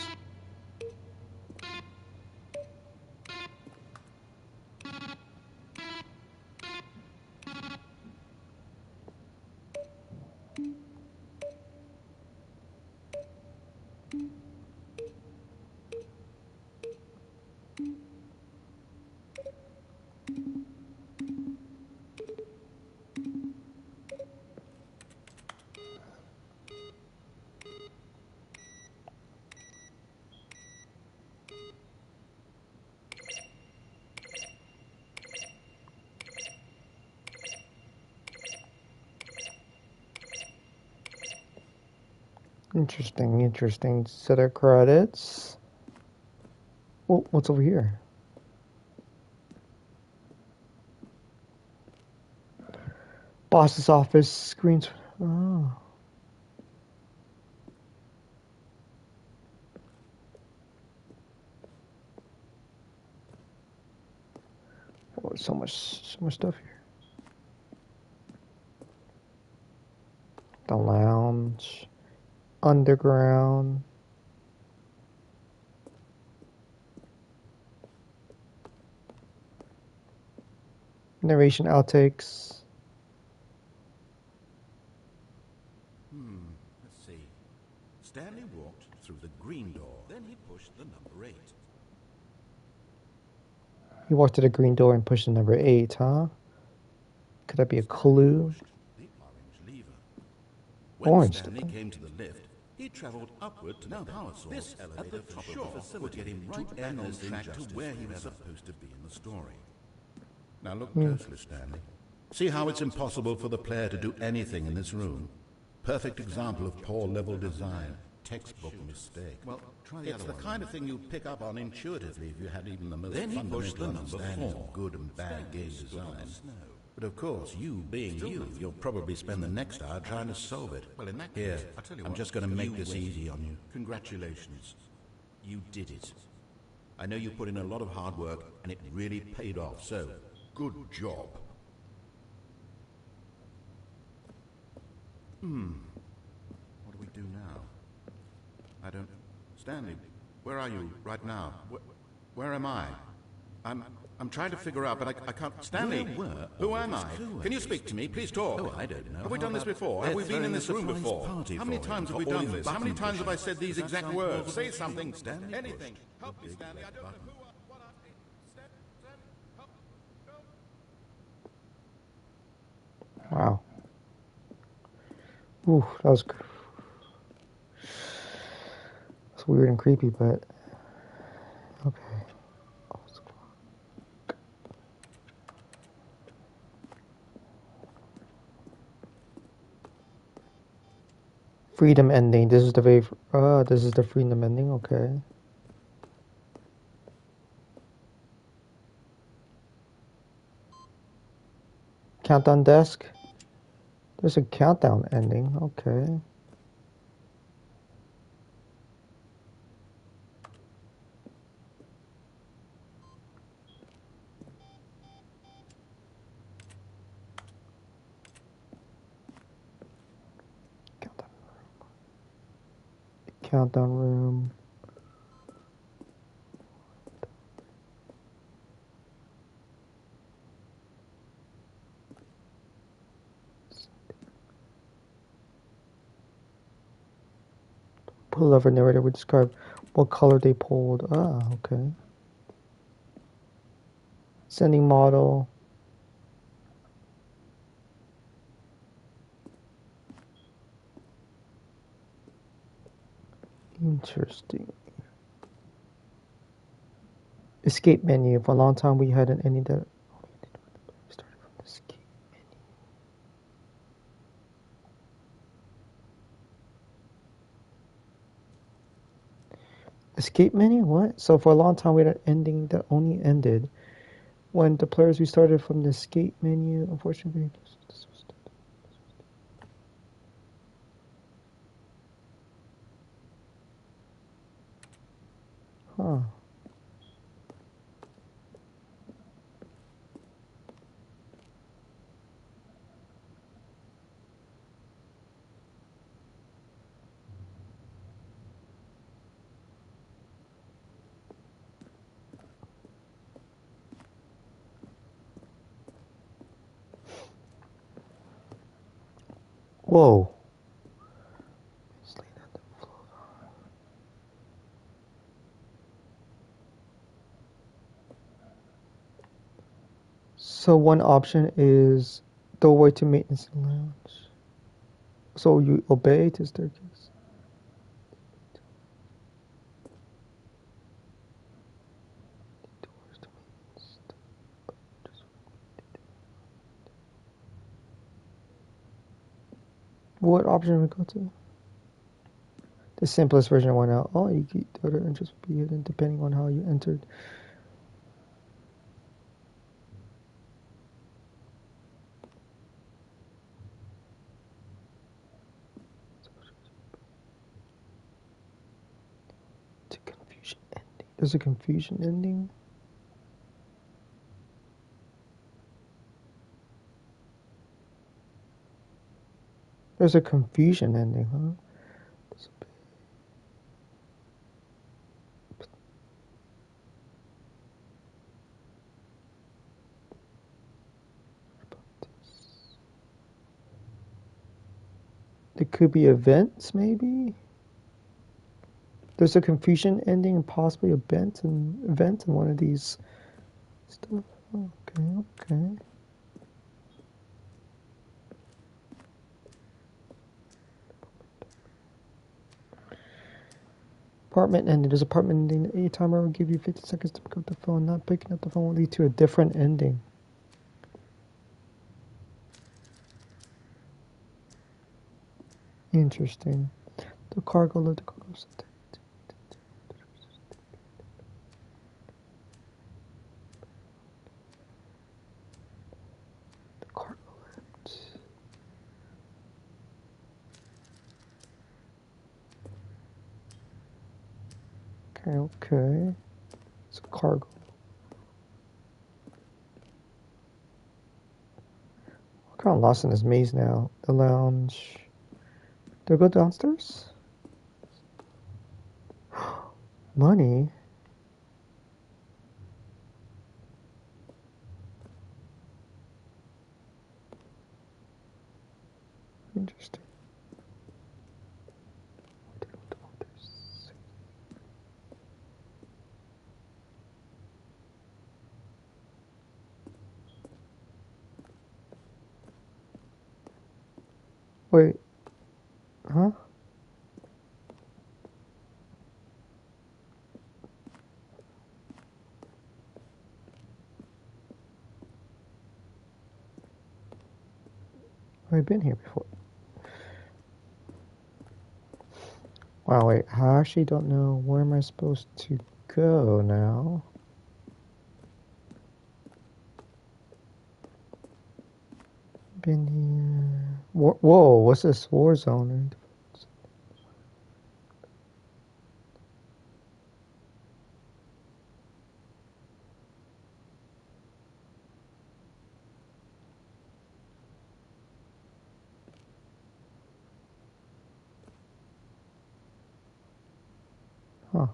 Interesting, interesting. Set of credits. Oh, what's over here? Boss's office screens. Oh. Oh, so much stuff here. The lounge, underground. Narration outtakes. Let's see. Stanley walked through the green door. Then he pushed the number 8. He walked to the green door and pushed the number 8, huh? Could that be a clue? The orange lever. When Orange. Stanley came to the lift, he traveled upward to the power source. This elevator at the top of the facility would get him right back on track to where he was supposed to be in the story. Now look closely, Stanley. See how it's impossible for the player to do anything in this room? Perfect example of poor level design. Textbook mistake. Well, try the other one. It's the kind of thing you pick up on intuitively if you had even the most fundamental understanding of good and bad game design. But of course, you being you'll probably spend the next hour trying to solve it. Well, in that case, I'm just going to make this easy on you. Congratulations. You did it. I know you put in a lot of hard work, and it really paid off, so good job. What do we do now? I don't... Stanley, where are you right now? Where am I? I'm trying to figure out, but I can't... Stanley, who am I? Can you speak to me? Please talk. Oh, I don't know. Have we done this before? Have we been in this room before? How many times have we done this? How many times have I said these exact words? Say something, Stanley. Anything. Help me, Stanley. I don't know who... What I... Wow. Ooh, that was... It's weird and creepy, but... Okay. Freedom ending. This is the very... this is the freedom ending, okay. Countdown desk. There's a countdown ending, okay. Countdown room. Pull lever narrator would describe what color they pulled. Ah, okay. Sending model. Interesting. Escape menu. For a long time we had an ending that started from the escape menu. Escape menu? What? So for a long time we had an ending that only ended when the players restarted from the escape menu. Unfortunately, huh. Whoa. So one option is doorway to maintenance lounge. So you obey to staircase. What option would we go to? The simplest version went out. Oh, you keep the other entrance will be hidden depending on how you entered. It's a confusion ending. There's a confusion ending. There's a confusion ending, huh? There could be events, maybe? There's a confusion ending and possibly event in one of these stuff. Okay, okay. Apartment ending. There's apartment ending. Any timer will give you 50 seconds to pick up the phone. Not picking up the phone will lead to a different ending. Interesting. The cargo load. The cargo. The cargo lift. Okay, okay. It's a cargo. I'm kind of lost in this maze now. The lounge. Do I go downstairs? Money? Interesting. Wait. Huh? I've been here before. Wow, wait. I actually don't know where am I supposed to go now. Been here. Whoa, what's this war zone? Huh.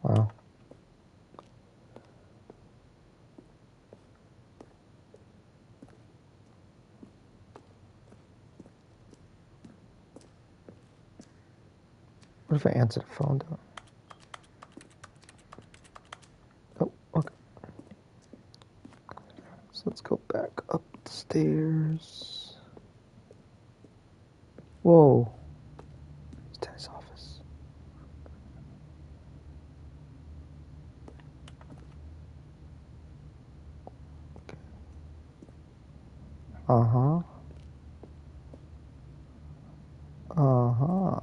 Wow. What if I answer the phone though? Oh, okay. So let's go back up the stairs. Whoa. It's Ted's office. Okay. Uh-huh. Uh-huh.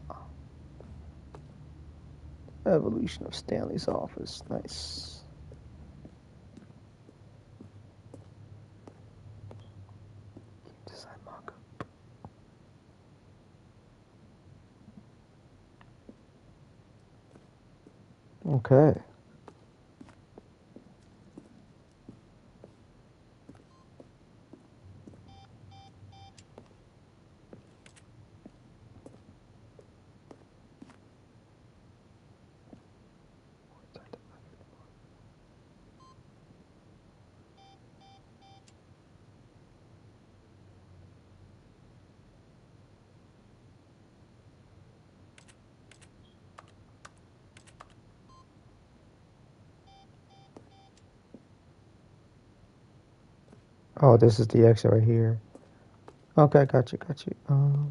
Evolution of Stanley's office. Nice. Design mockup. Okay. Oh, this is the exit right here. Okay, got you, got you. Now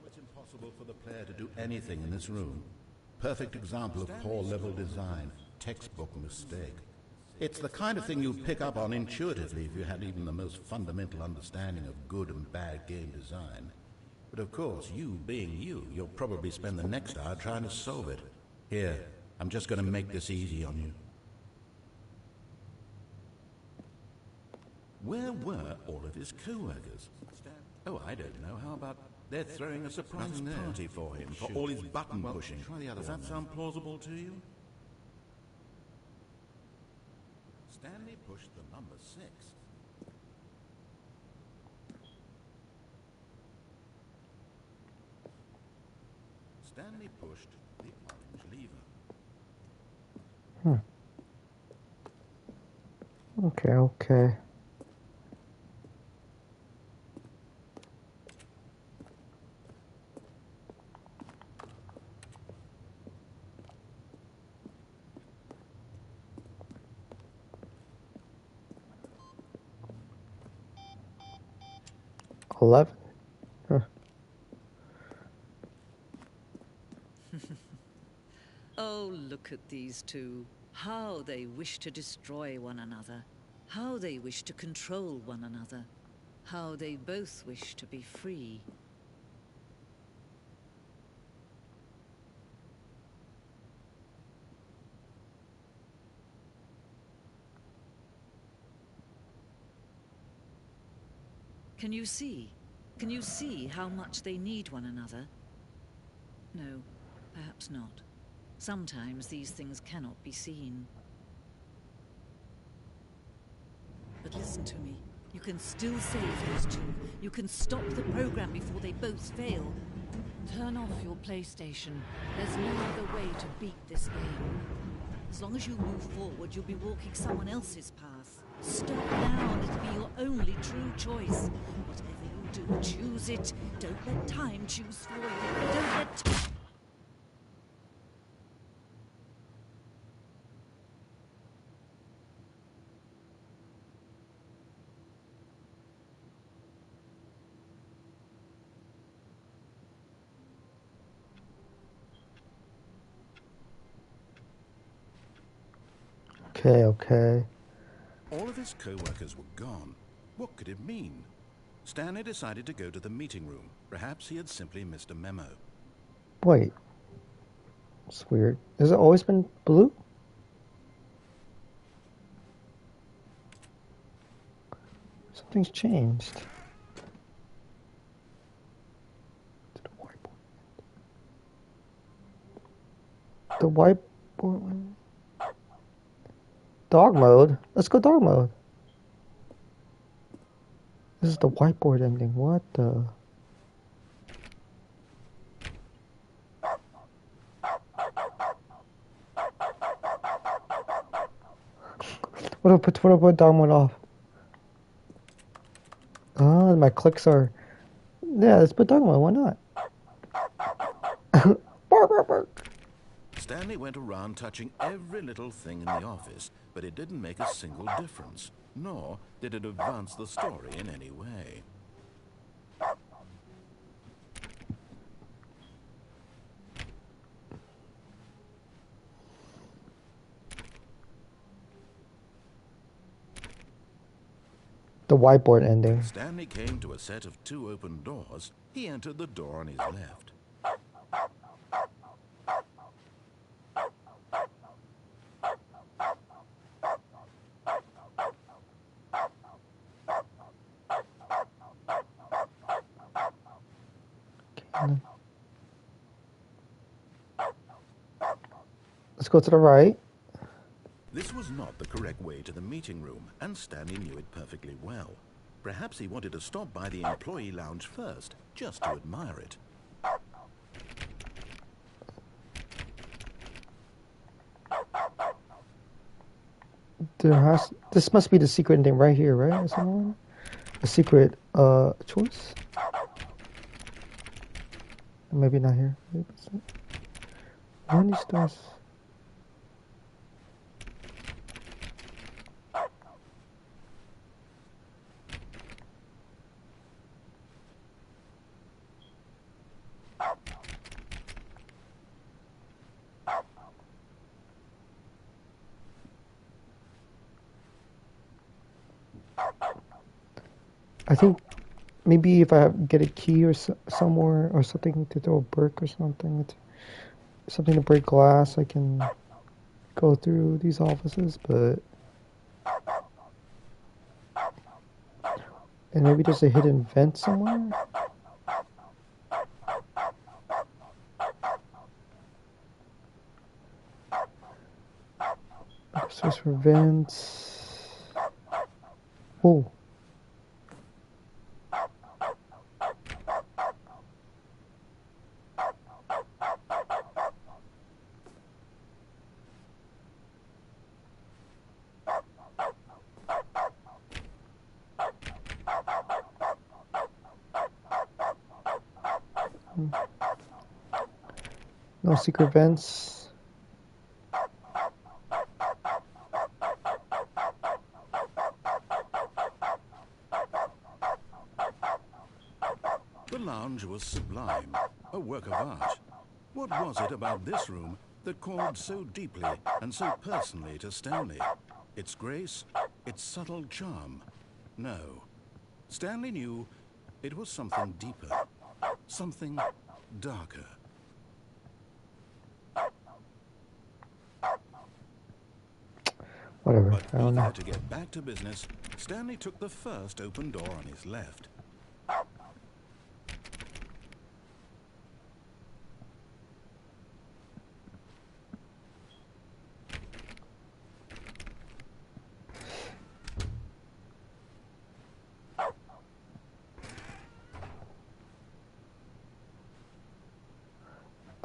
it's impossible for the player to do anything in this room. Perfect example of poor level design. Textbook mistake. It's the kind of thing you'd pick up on intuitively if you had even the most fundamental understanding of good and bad game design. But of course, you being you, you'll probably spend the next hour trying to solve it. Here, I'm just going to make this easy on you. Where were all of his co-workers? Oh, I don't know. How about they're throwing a surprise party for him for all his button pushing? Does that sound plausible to you? Stanley pushed the number 6. Stanley pushed the orange lever. Okay. 11? Huh. Oh, look at these two. How they wish to destroy one another. How they wish to control one another. How they both wish to be free. Can you see? Can you see how much they need one another? No, perhaps not. Sometimes these things cannot be seen. But listen to me. You can still save those two. You can stop the program before they both fail. Turn off your PlayStation. There's no other way to beat this game. As long as you move forward, you'll be walking someone else's path. Stop now, and it'll be your only true choice. Whatever you do, choose it. Don't let time choose for you. Don't let time... Okay. All of his co-workers were gone. What could it mean? Stanley decided to go to the meeting room. Perhaps he had simply missed a memo. Wait. It's weird. Has it always been blue? Something's changed. The whiteboard. Dog mode? Let's go dog mode. This is the whiteboard ending. What the? What if I put dog mode off? Oh, my clicks are... Yeah, let's put dog mode. Why not? Bark, bark, bark. Stanley went around touching every little thing in the office, but it didn't make a single difference, nor did it advance the story in any way. The whiteboard ending. Stanley came to a set of 2 open doors. He entered the door on his left. Let's go to the right. This was not the correct way to the meeting room, and Stanley knew it perfectly well. Perhaps he wanted to stop by the employee lounge first, just to admire it. This must be the secret ending right here, right? Is that one? A secret choice? Maybe not here. When is this? I think maybe if I get a key or somewhere or something to throw a brick or something, something to break glass, I can go through these offices, but... And maybe there's a hidden vent somewhere? Search for vents. Oh. No secret vents. The lounge was sublime, a work of art. What was it about this room that called so deeply and so personally to Stanley? Its grace, its subtle charm? No. Stanley knew it was something deeper, something darker. Whatever, But I don't know. eager to get back to business, Stanley took the first open door on his left.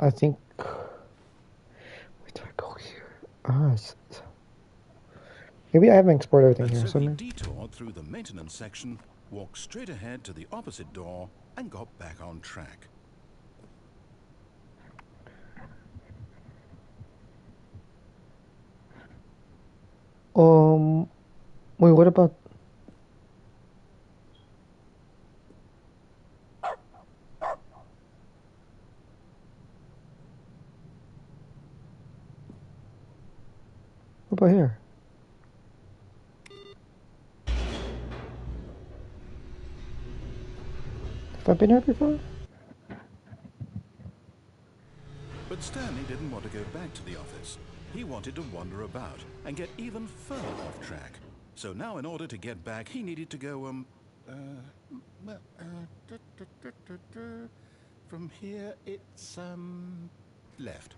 I think... Where do I go here? Ah, maybe I haven't explored everything And here, so so he maybe... detoured through the maintenance section, walked straight ahead to the opposite door, and got back on track. Wait, what about... What about here? Have I been here before? But Stanley didn't want to go back to the office. He wanted to wander about and get even further off track. So now in order to get back, he needed to go, from here it's, left.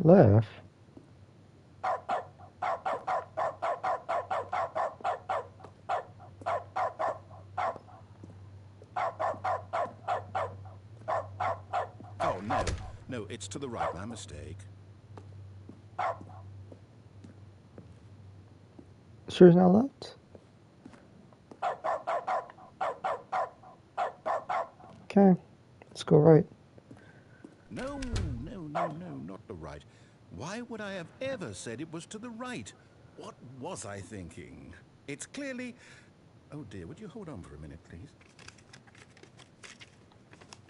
Left? Oh, no. No, it's to the right. My mistake. Sure it's not left? Okay, let's go right. No, not the right. Why would I have ever said it was to the right? What was I thinking? It's clearly... Oh dear, would you hold on for a minute, please?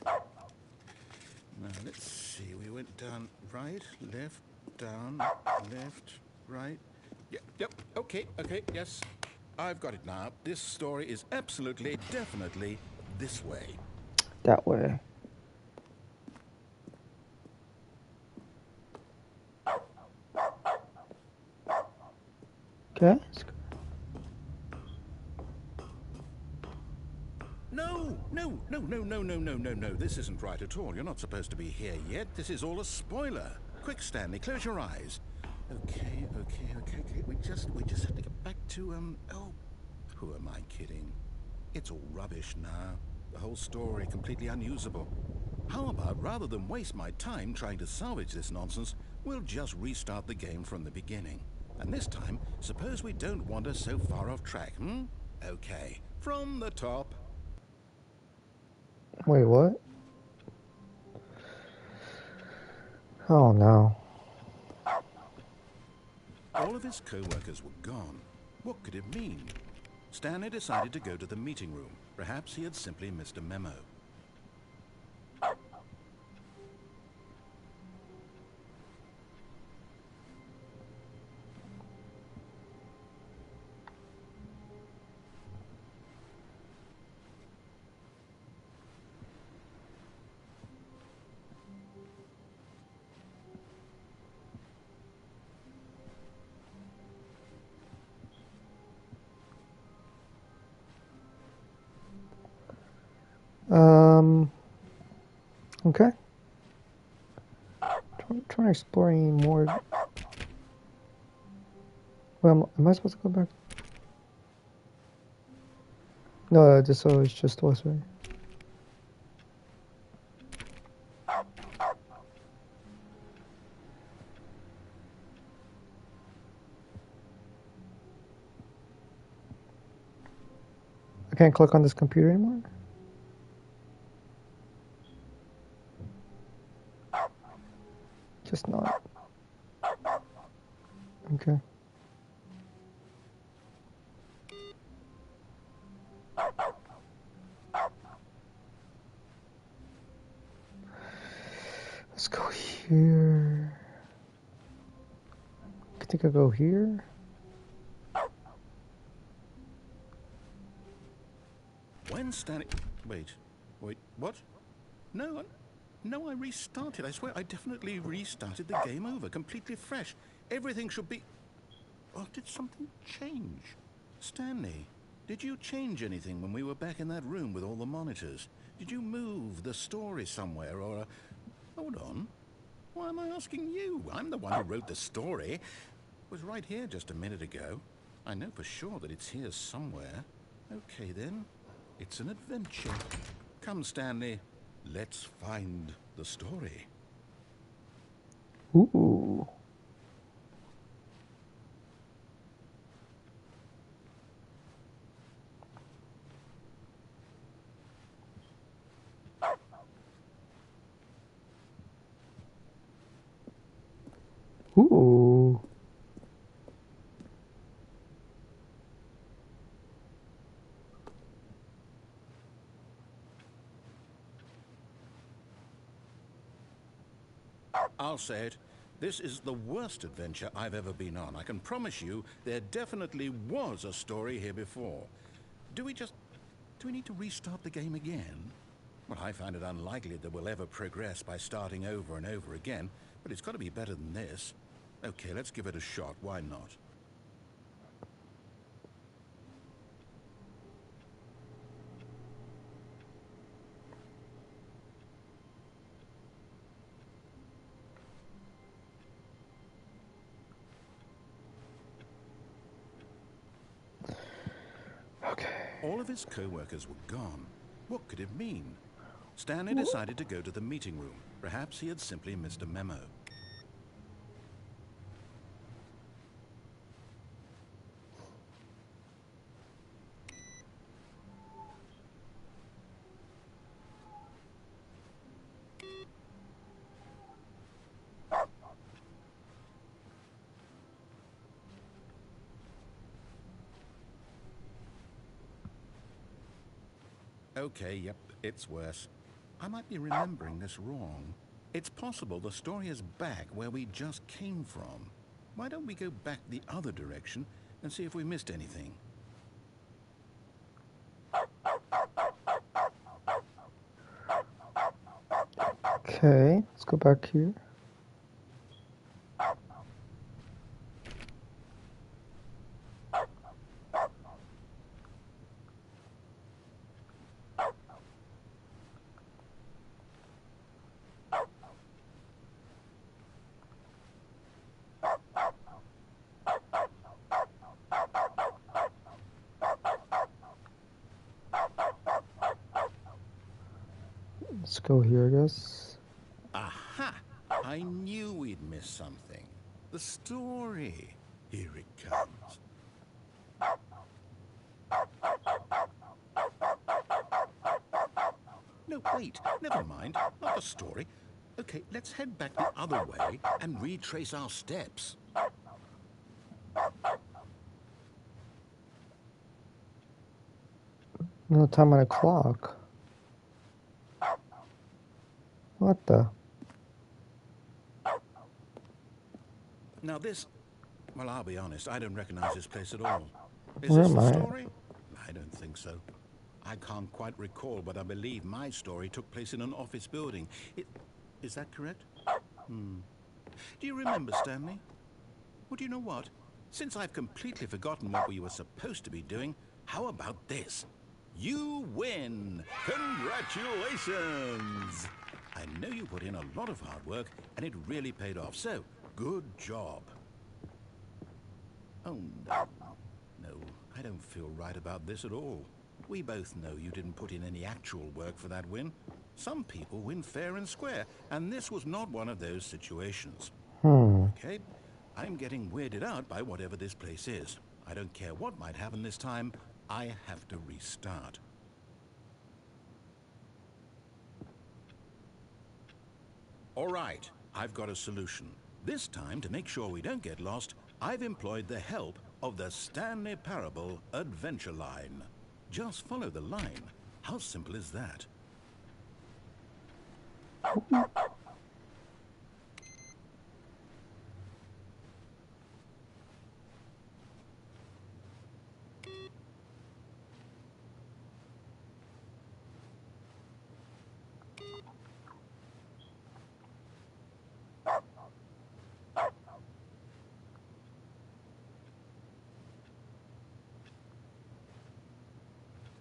Now, let's see. We went down right, left, down, left, right. Yep, okay, yes. I've got it now. This story is absolutely, definitely this way. That way. Okay, let's go. No. This isn't right at all. You're not supposed to be here yet. This is all a spoiler. Quick, Stanley, close your eyes. Okay. We just have to get back to, oh, who am I kidding? It's all rubbish now. The whole story completely unusable. How about, rather than waste my time trying to salvage this nonsense, we'll just restart the game from the beginning. And this time, suppose we don't wander so far off track, Okay, from the top. Wait, what? Oh no. All of his co-workers were gone. What could it mean? Stanley decided to go to the meeting room. Perhaps he had simply missed a memo. Okay. Try exploring more. Well, am I supposed to go back? No, this is just was right. I can't click on this computer anymore? Just not. Okay. Let's go here. I think I'll go here. When Stanley... Wait, what? No, I restarted. I swear, I definitely restarted the game over, completely fresh. Everything should be... Or did something change? Stanley, did you change anything when we were back in that room with all the monitors? Did you move the story somewhere, or... Hold on. Why am I asking you? I'm the one who wrote the story. It was right here just a minute ago. I know for sure that it's here somewhere. Okay, then. It's an adventure. Come, Stanley. Let's find the story. Ooh. Ooh. I'll say it. This is the worst adventure I've ever been on. I can promise you there definitely was a story here before. Do we need to restart the game again? Well, I find it unlikely that we'll ever progress by starting over and over again, but it's got to be better than this. Okay, let's give it a shot. Why not? Okay. All of his co-workers were gone. What could it mean? Stanley decided to go to the meeting room. Perhaps he had simply missed a memo. Okay, yep, it's worse. I might be remembering this wrong. It's possible the story is back where we just came from. Why don't we go back the other direction and see if we missed anything? Okay, let's go back here. Let's go here, I guess. Aha! I knew we'd missed something. The story. Here it comes. No, wait. Never mind. Not the story. Okay, let's head back the other way and retrace our steps. No time on a clock. What the? Now this... Well, I'll be honest. I don't recognize this place at all. Is Where this am the I? story? I don't think so. I can't quite recall, but I believe my story took place in an office building. Is that correct? Do you remember, Stanley? Well, do you know what? Since I've completely forgotten what we were supposed to be doing, how about this? You win! Congratulations! I know you put in a lot of hard work, and it really paid off, so good job. Oh, no. No, I don't feel right about this at all. We both know you didn't put in any actual work for that win. Some people win fair and square, and this was not one of those situations. Okay? I'm getting weirded out by whatever this place is. I don't care what might happen this time. I have to restart. All right, I've got a solution. This time, to make sure we don't get lost, I've employed the help of the Stanley Parable Adventure Line. Just follow the line. How simple is that?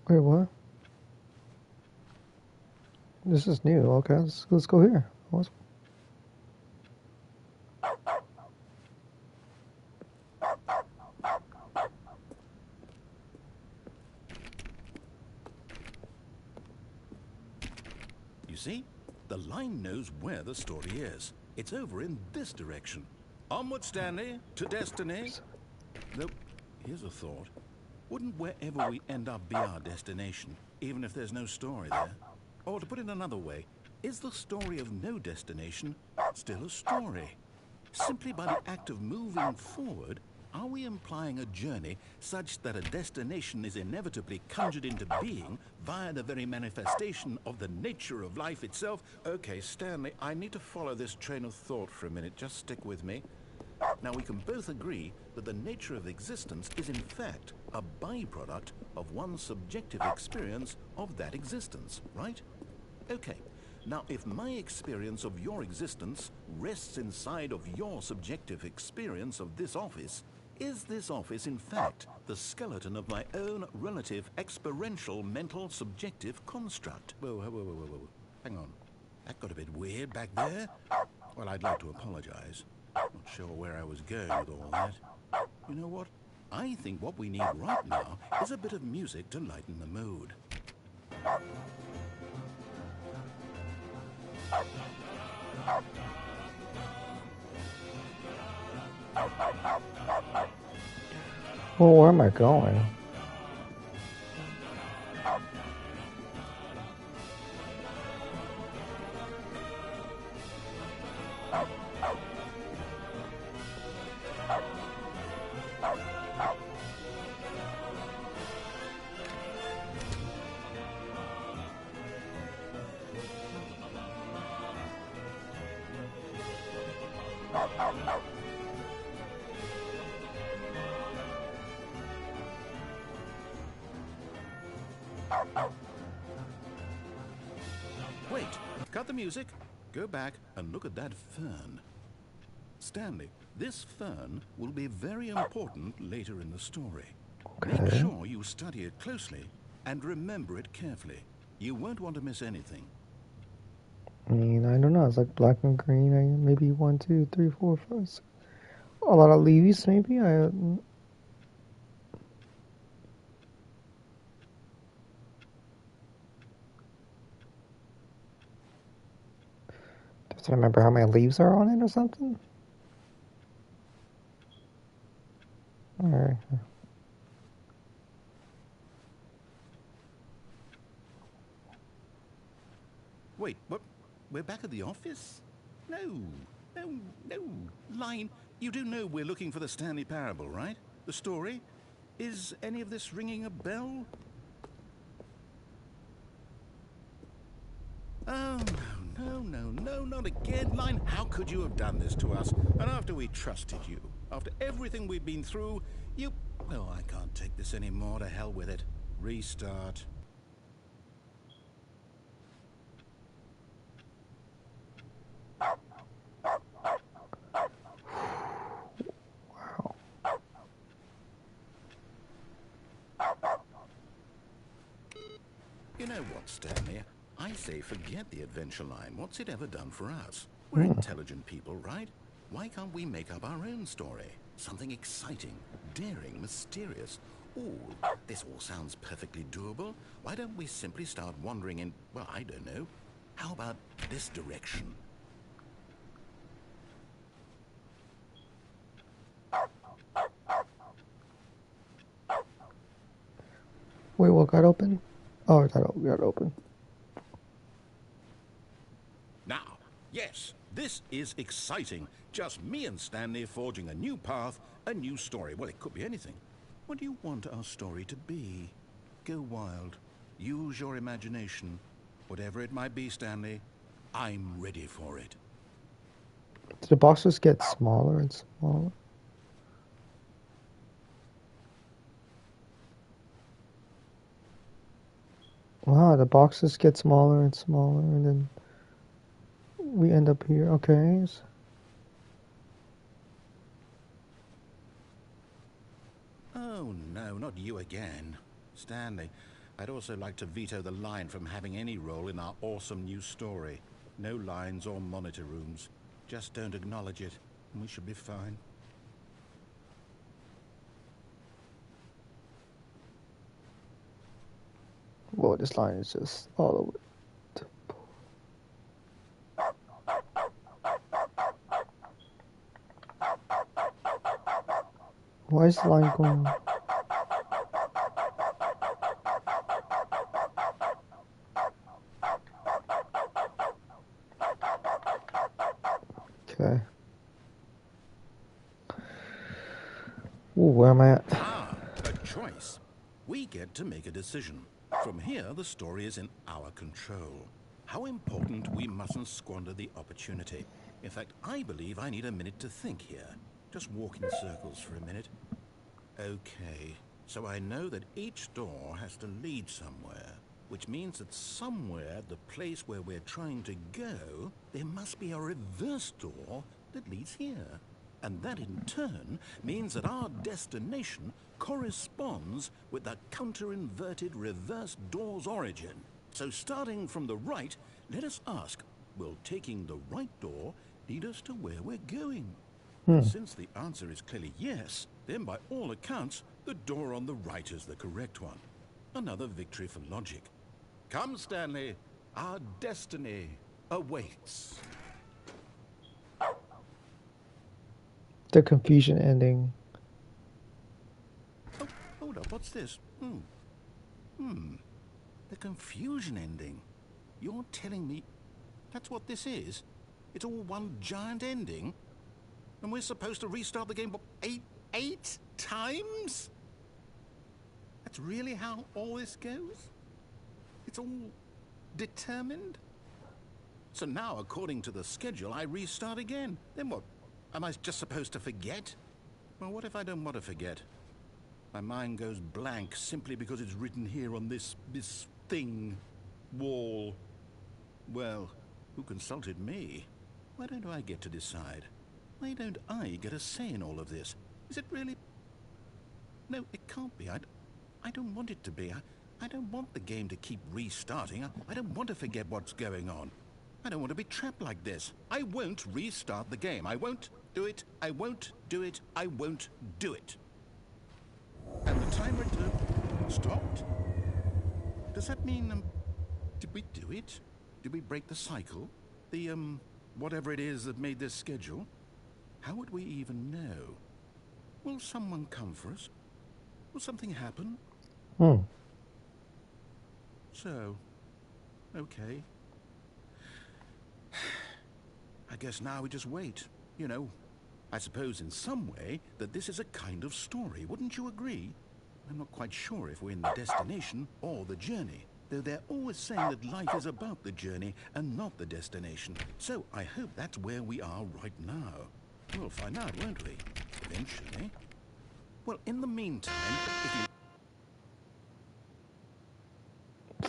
Wait, what? This is new. Okay, let's go here. What's... You see? The line knows where the story is. It's over in this direction. Onward, Stanley, to destiny. Though, here's a thought. Wouldn't wherever we end up be our destination, even if there's no story there? Or to put it another way, is the story of no destination still a story? Simply by the act of moving forward, are we implying a journey such that a destination is inevitably conjured into being via the very manifestation of the nature of life itself? Okay, Stanley, I need to follow this train of thought for a minute. Just stick with me. Now, we can both agree that the nature of existence is in fact a byproduct of one's subjective experience of that existence, right? Okay. Now, if my experience of your existence rests inside of your subjective experience of this office, is this office in fact the skeleton of my own relative experiential mental subjective construct? Whoa. Hang on. That got a bit weird back there. Well, I'd like to apologize. Not sure where I was going with all that. You know what? I think what we need right now is a bit of music to lighten the mood. Well, where am I going? Wait, cut the music. Go back and look at that fern. Stanley, this fern will be very important later in the story. Okay. Make sure you study it closely and remember it carefully. You won't want to miss anything. I mean, I don't know. It's like black and green. Maybe 1, 2, 3, 4, 5, 6. A lot of leaves, maybe. Does I remember how many leaves are on it or something? All right. Wait, what? We're back at the office? No. Line, you do know we're looking for the Stanley Parable, right? The story? Is any of this ringing a bell? Oh, no, not again. Line, how could you have done this to us? And after we trusted you, after everything we've been through, you... Oh, I can't take this anymore. To hell with it. Restart. You know what, Stanley? I say forget the adventure line. What's it ever done for us? We're intelligent people, right? Why can't we make up our own story? Something exciting, daring, mysterious. Ooh, this all sounds perfectly doable. Why don't we simply start wandering in, well, I don't know. How about this direction? Wait, what got open? Oh, I thought it got open. Now, yes, this is exciting. Just me and Stanley forging a new path, a new story. Well, it could be anything. What do you want our story to be? Go wild. Use your imagination. Whatever it might be, Stanley, I'm ready for it. Do the boxes get smaller and smaller? Wow, the boxes get smaller and smaller, and then we end up here. Okay. Oh, no, not you again. Stanley, I'd also like to veto the line from having any role in our awesome new story. No lines or monitor rooms. Just don't acknowledge it, and we should be fine. Whoa, this line is just all over. Why is the line going? Okay. Ooh, where am I at? Ah, a choice. We get to make a decision. From here, the story is in our control. How important we mustn't squander the opportunity. In fact, I believe I need a minute to think here. Just walk in circles for a minute. Okay, so I know that each door has to lead somewhere, which means that somewhere, the place where we're trying to go, there must be a reverse door that leads here. And that in turn means that our destination corresponds with the counter-inverted reverse door's origin. So starting from the right, let us ask, will taking the right door lead us to where we're going? And since the answer is clearly yes, then by all accounts, the door on the right is the correct one. Another victory for logic. Come, Stanley, our destiny awaits. The confusion ending. Oh, hold up, what's this? The confusion ending. You're telling me that's what this is? It's all one giant ending? And we're supposed to restart the game eight times? That's really how all this goes? It's all determined? So now, according to the schedule, I restart again. Then what? Am I just supposed to forget? Well, what if I don't want to forget? My mind goes blank simply because it's written here on this thing, wall. Well, who consulted me? Why don't I get to decide? Why don't I get a say in all of this? Is it really? No, it can't be. I don't want it to be. I don't want the game to keep restarting. I don't want to forget what's going on. I don't want to be trapped like this. I won't restart the game. I won't do it. I won't do it. I won't do it. And the timer stopped? Does that mean, did we do it? Did we break the cycle? The, whatever it is that made this schedule? How would we even know? Will someone come for us? Will something happen? So, okay. I guess now we just wait. You know, I suppose in some way that this is a kind of story, wouldn't you agree? I'm not quite sure if we're in the destination or the journey, though they're always saying that life is about the journey and not the destination. So I hope that's where we are right now. We'll find out, won't we? Eventually. Well, in the meantime, if you...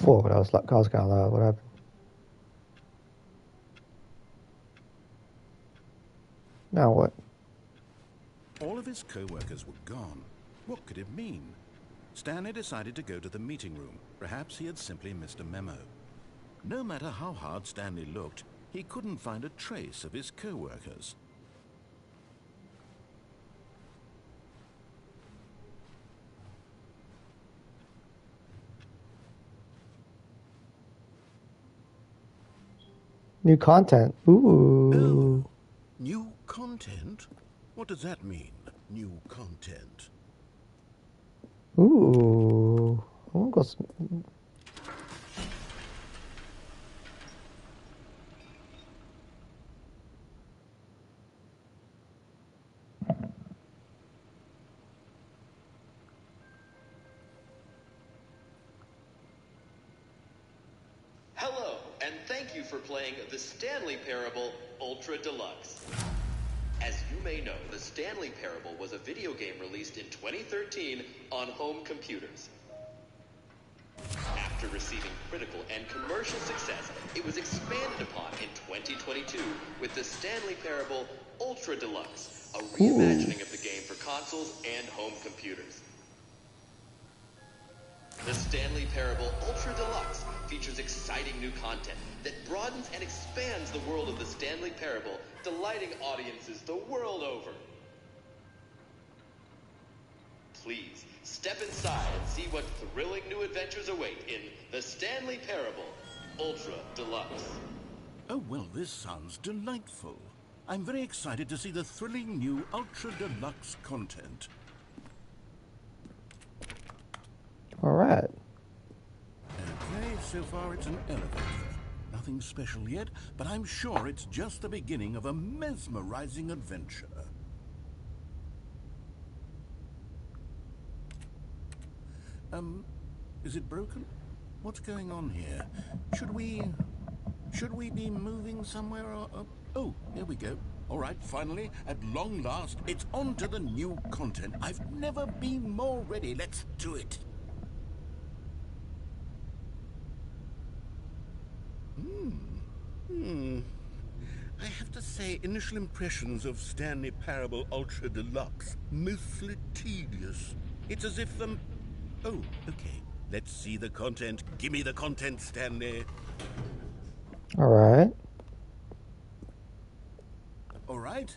Whoa, that was kind of loud. What happened? Now what? All of his co-workers were gone. What could it mean? Stanley decided to go to the meeting room. Perhaps he had simply missed a memo. No matter how hard Stanley looked, he couldn't find a trace of his co-workers. New content. Ooh. Oh, new content? What does that mean, new content? Ooh. I want to go. Hello, and thank you for playing The Stanley Parable Ultra Deluxe. As you may know, The Stanley Parable was a video game released in 2013 on home computers. After receiving critical and commercial success, it was expanded upon in 2022 with The Stanley Parable Ultra Deluxe, a reimagining of the game for consoles and home computers. The Stanley Parable Ultra Deluxe features exciting new content that broadens and expands the world of the Stanley Parable, delighting audiences the world over. Please, step inside and see what thrilling new adventures await in The Stanley Parable Ultra Deluxe. Oh, well, this sounds delightful. I'm very excited to see the thrilling new Ultra Deluxe content. All right. Okay, so far it's an elevator. Nothing special yet, but I'm sure it's just the beginning of a mesmerizing adventure. Is it broken? What's going on here? Should we be moving somewhere or... Oh, here we go. All right, finally, at long last, it's on to the new content. I've never been more ready. Let's do it. I have to say, initial impressions of Stanley Parable Ultra Deluxe, mostly tedious. It's as if, oh, okay. Let's see the content. Give me the content, Stanley. All right. All right.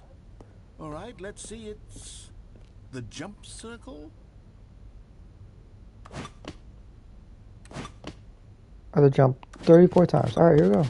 All right, let's see. It's the jump circle. Other jump 34 times. All right, here we go.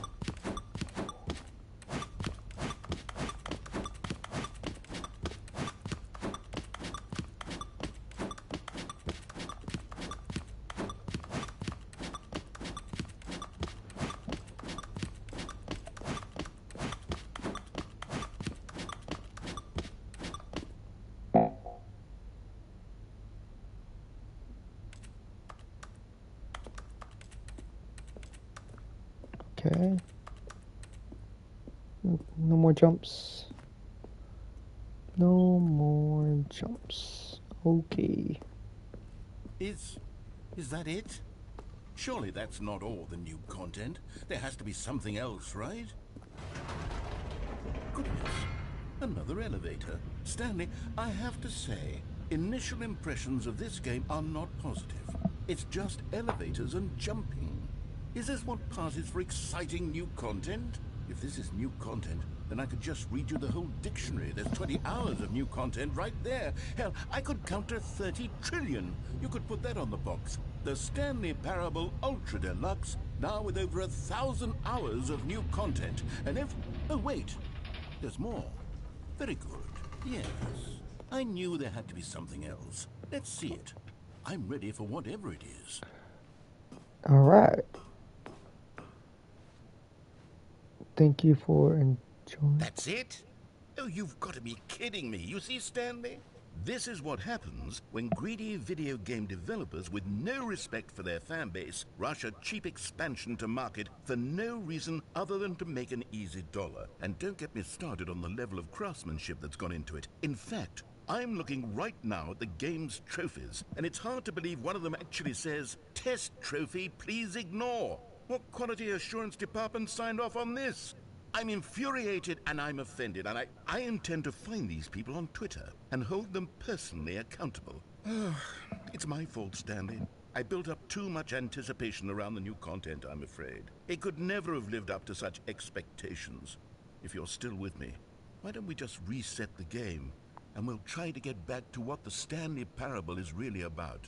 Okay. No more jumps. No more jumps. Okay. Is that it? Surely that's not all the new content. There has to be something else, right? Goodness. Another elevator. Stanley, I have to say, initial impressions of this game are not positive. It's just elevators and jumping. Is this what passes for exciting new content? If this is new content, then I could just read you the whole dictionary. There's 20 hours of new content right there. Hell, I could count to 30 trillion. You could put that on the box. The Stanley Parable Ultra Deluxe, now with over 1,000 hours of new content. And if... Oh, wait. There's more. Very good. Yes. I knew there had to be something else. Let's see it. I'm ready for whatever it is. All right. Thank you for enjoying. That's it? Oh, you've got to be kidding me. You see, Stanley? This is what happens when greedy video game developers with no respect for their fan base rush a cheap expansion to market for no reason other than to make an easy dollar. And don't get me started on the level of craftsmanship that's gone into it. In fact, I'm looking right now at the game's trophies, and it's hard to believe one of them actually says, "Test trophy, please ignore." What quality assurance department signed off on this? I'm infuriated and I'm offended, and I intend to find these people on Twitter and hold them personally accountable. It's It's my fault, Stanley. I built up too much anticipation around the new content, I'm afraid. It could never have lived up to such expectations. If you're still with me, why don't we just reset the game, and we'll try to get back to what the Stanley Parable is really about.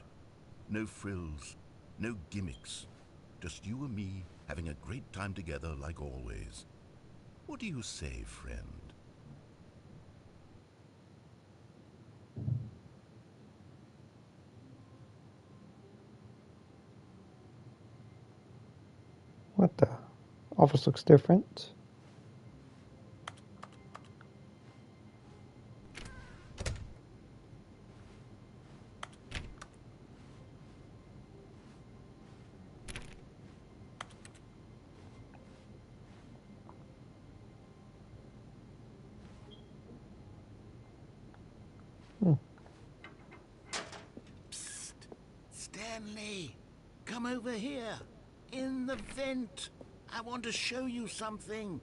No frills, no gimmicks. Just you and me having a great time together like always. What do you say, friend? What the? Office looks different. Psst! Stanley! Come over here! In the vent! I want to show you something!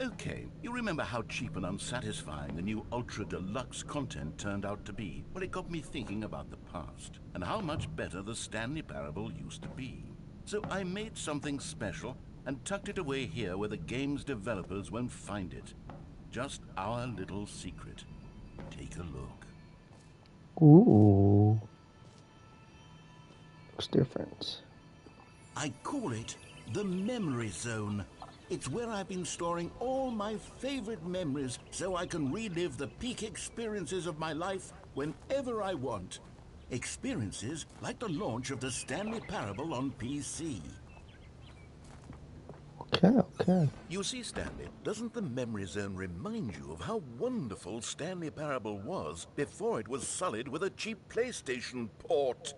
Okay, you remember how cheap and unsatisfying the new Ultra Deluxe content turned out to be? Well, it got me thinking about the past, and how much better the Stanley Parable used to be. So I made something special and tucked it away here where the game's developers won't find it. Just our little secret. Take a look. Ooh. Looks different. I call it the Memory Zone. It's where I've been storing all my favorite memories so I can relive the peak experiences of my life whenever I want. Experiences like the launch of the Stanley Parable on PC. Okay. You see, Stanley, doesn't the Memory Zone remind you of how wonderful Stanley Parable was before it was sullied with a cheap PlayStation port?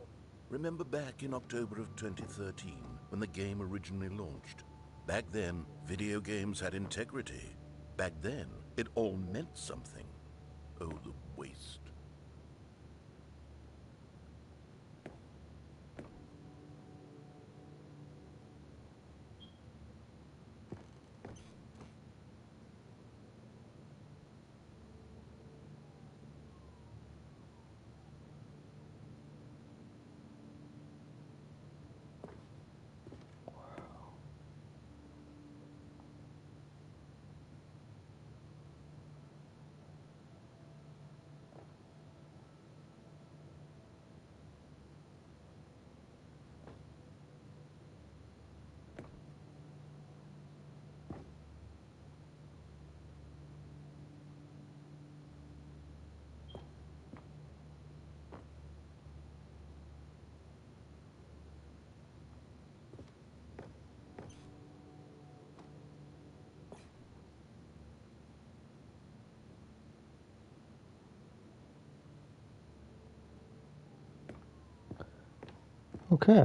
Remember back in October of 2013, when the game originally launched? Back then, video games had integrity. Back then, it all meant something. Oh, the waste. Okay.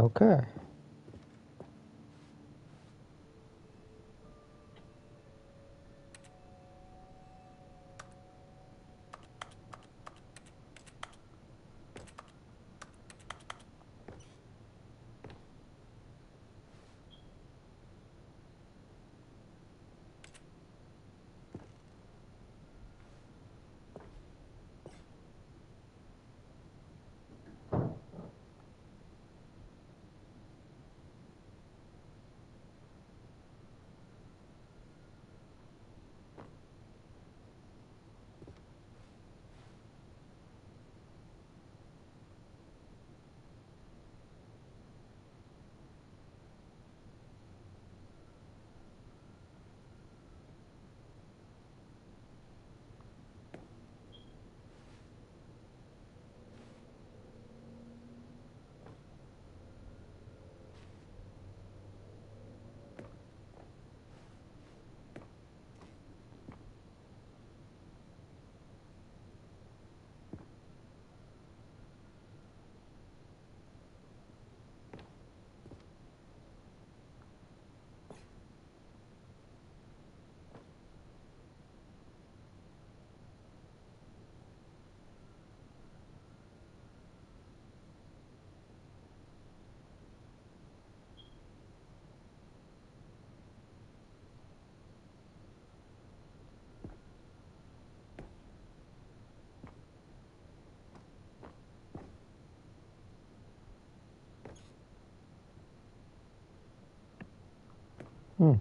Hmm.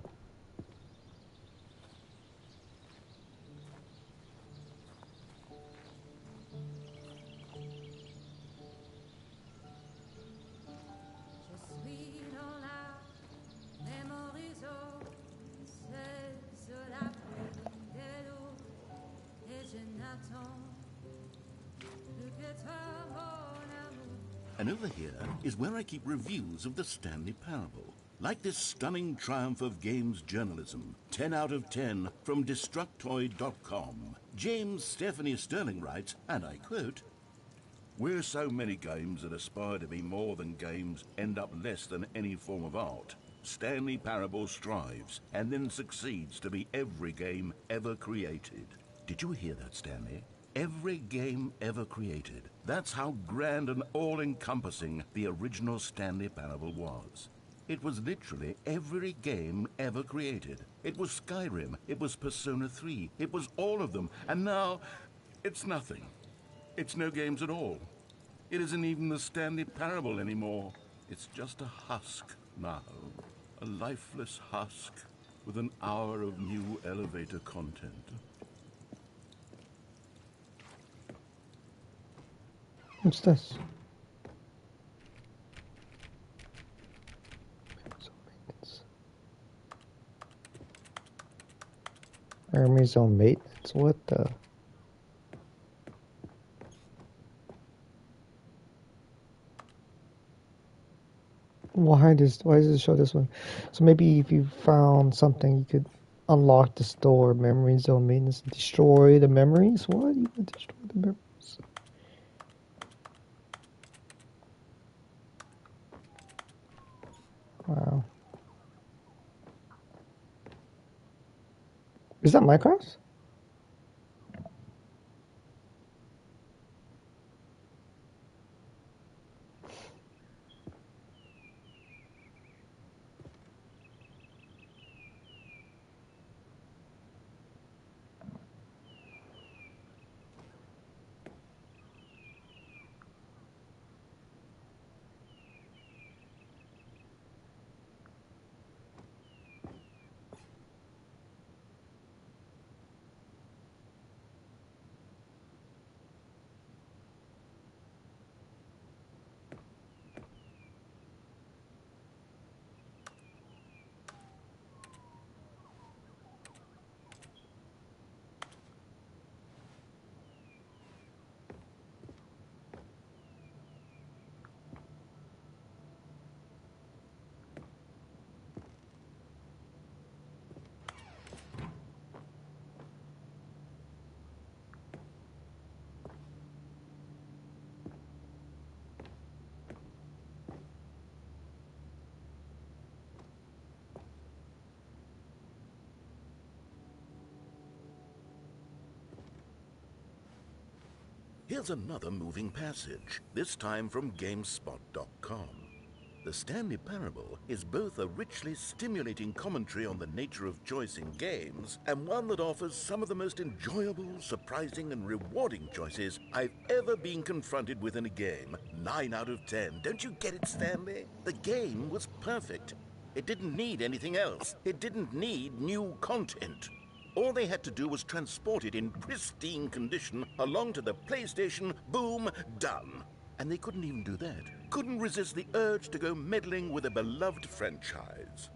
Je suis dans la même horizon, seul sur la pluie de l'eau, et je n'attends plus que toi, mon amour. And over here is where I keep reviews of the Stanley Parable. Like this stunning triumph of games journalism, 10 out of 10 from Destructoid.com. James Stephanie Sterling writes, and I quote, "Where so many games that aspire to be more than games end up less than any form of art, Stanley Parable strives and then succeeds to be every game ever created." Did you hear that, Stanley? Every game ever created. That's how grand and all-encompassing the original Stanley Parable was. It was literally every game ever created. It was Skyrim, it was Persona 3, it was all of them, and now it's nothing. It's no games at all. It isn't even the Stanley Parable anymore. It's just a husk now. A lifeless husk with an hour of new elevator content. What's this? Army zone maintenance. What the? Why does it show this one? So maybe if you found something, you could unlock the store memory zone maintenance and destroy the memories. What? You would destroy the memories? Wow. Is that Minecraft? Here's another moving passage, this time from GameSpot.com. The Stanley Parable is both a richly stimulating commentary on the nature of choice in games and one that offers some of the most enjoyable, surprising, and rewarding choices I've ever been confronted with in a game. 9 out of 10. Don't you get it, Stanley? The game was perfect. It didn't need anything else. It didn't need new content. All they had to do was transport it in pristine condition along to the PlayStation, boom, done. And they couldn't even do that. Couldn't resist the urge to go meddling with a beloved franchise.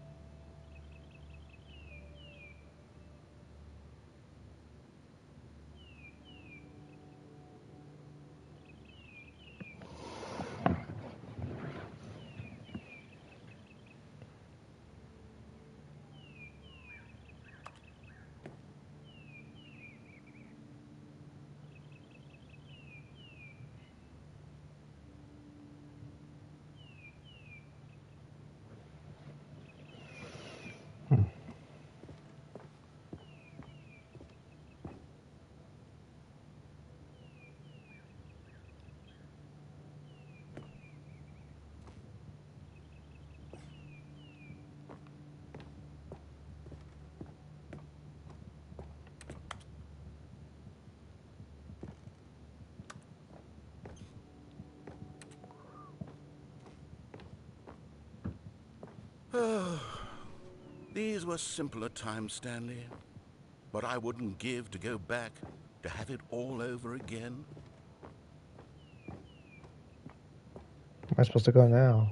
These These were simpler times, Stanley. But I wouldn't give to go back, to have it all over again. Where am I supposed to go now?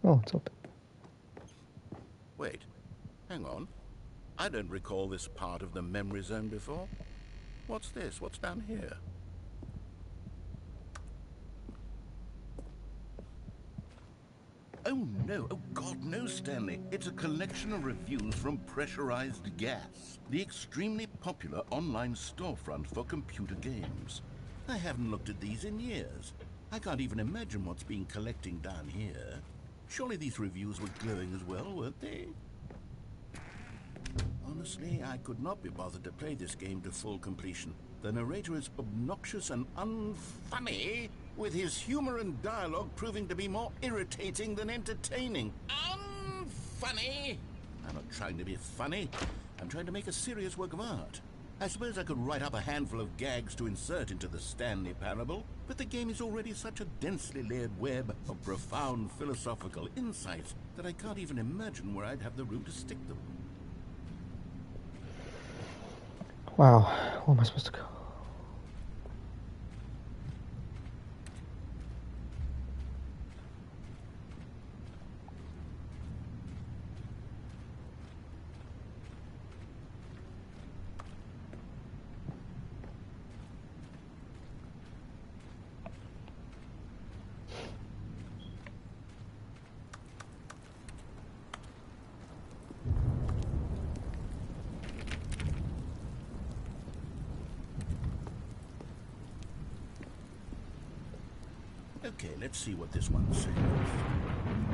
Oh, it's open. Wait, hang on. I don't recall this part of the memory zone before. What's this? What's down here? Oh no, oh God, no, Stanley. It's a collection of reviews from Pressurized Gas, the extremely popular online storefront for computer games. I haven't looked at these in years. I can't even imagine what's been collecting down here. Surely these reviews were glowing as well, weren't they? Honestly, I could not be bothered to play this game to full completion. The narrator is obnoxious and unfunny, with his humor and dialogue proving to be more irritating than entertaining. Unfunny! I'm not trying to be funny. I'm trying to make a serious work of art. I suppose I could write up a handful of gags to insert into the Stanley Parable, but the game is already such a densely layered web of profound philosophical insights that I can't even imagine where I'd have the room to stick them. Wow, where am I supposed to go? Okay, let's see what this one says.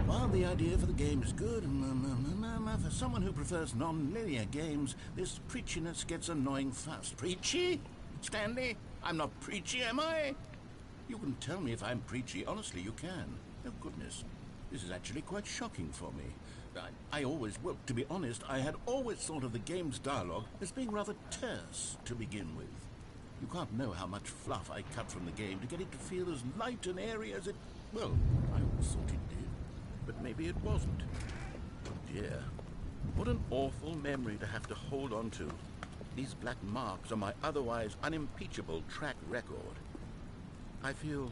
While the idea for the game is good, for someone who prefers non-linear games, this preachiness gets annoying fast. Preachy? Stanley? I'm not preachy, am I? You can tell me if I'm preachy. Honestly, you can. Oh, goodness. This is actually quite shocking for me. Well, to be honest, I had always thought of the game's dialogue as being rather terse to begin with. You can't know how much fluff I cut from the game to get it to feel as light and airy as it... Well, I always thought it did. But maybe it wasn't. Oh dear. What an awful memory to have to hold on to. These black marks on my otherwise unimpeachable track record. I feel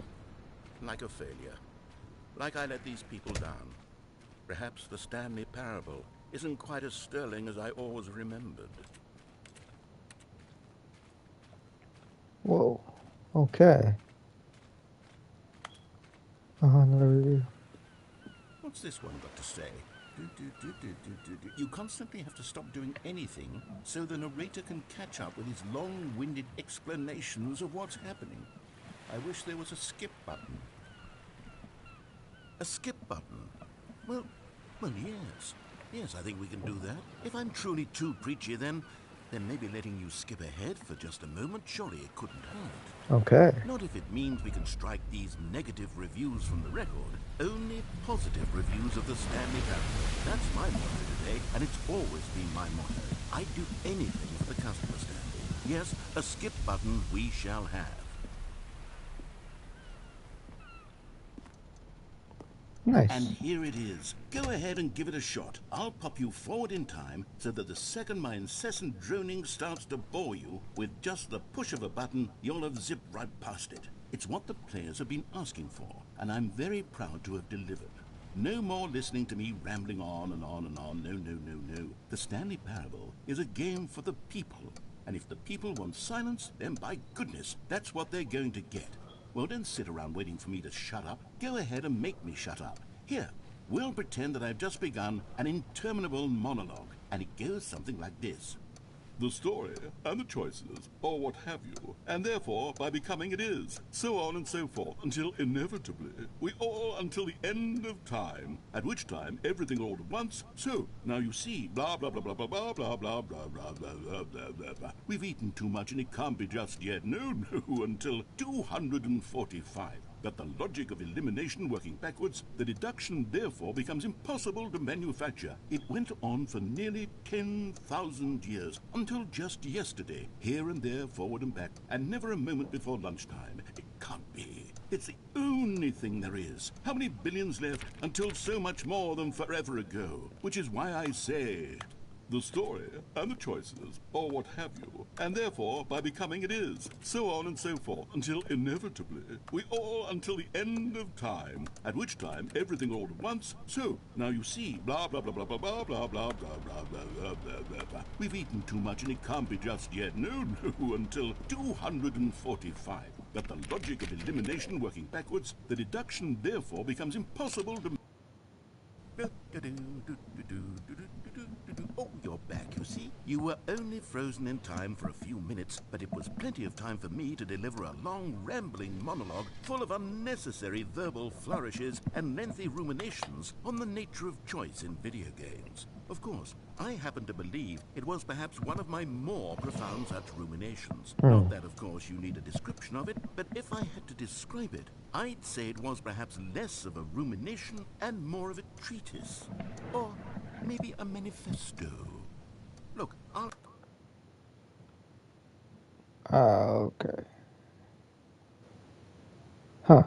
like a failure. Like I let these people down. Perhaps the Stanley Parable isn't quite as sterling as I always remembered. Whoa. Okay. Another review. What's this one got to say? You constantly have to stop doing anything so the narrator can catch up with his long-winded explanations of what's happening. I wish there was a skip button. A skip button? Well, yes. Yes, I think we can do that. If I'm truly too preachy, then maybe letting you skip ahead for just a moment, surely it couldn't hurt. Okay. Not if it means we can strike these negative reviews from the record. Only positive reviews of the Stanley Parable. That's my motto today, and it's always been my motto. I'd do anything for the customer, Stanley. Yes, a skip button we shall have. Nice. And here it is. Go ahead and give it a shot. I'll pop you forward in time so that the second my incessant droning starts to bore you, with just the push of a button, you'll have zipped right past it. It's what the players have been asking for, and I'm very proud to have delivered. No more listening to me rambling on and on and on. No. The Stanley Parable is a game for the people. And if the people want silence, then by goodness, that's what they're going to get. Well, don't sit around waiting for me to shut up. Go ahead and make me shut up. Here, we'll pretend that I've just begun an interminable monologue, and it goes something like this. the story, and the choices, or what have you, and therefore by becoming it is, so on and so forth, until inevitably, we all until the end of time, at which time everything all at once, so, now you see, blah blah blah blah blah blah blah blah blah blah blah blah blah blah blah. We've eaten too much and it can't be just yet, no, until 245. But the logic of elimination working backwards, the deduction therefore becomes impossible to manufacture. It went on for nearly 10,000 years, until just yesterday, here and there, forward and back, and never a moment before lunchtime. It can't be. It's the only thing there is. How many billions left until so much more than forever ago? Which is why I say, the story, and the choices, or what have you, and therefore by becoming it is, so on and so forth, until inevitably, we all until the end of time, at which time everything all at once, so, now you see, blah blah blah blah blah blah blah blah blah blah blah blah blah blah blah. We've eaten too much and it can't be just yet, no, until 245. But the logic of elimination working backwards, the deduction therefore becomes impossible to... Oh, you're back, you see. You were only frozen in time for a few minutes, but it was plenty of time for me to deliver a long, rambling monologue full of unnecessary verbal flourishes and lengthy ruminations on the nature of choice in video games. Of course, I happen to believe it was perhaps one of my more profound such ruminations. Not that, of course, you need a description of it, but if I had to describe it, I'd say it was perhaps less of a rumination and more of a treatise. Or maybe a manifesto. Look, I'll Okay. Huh.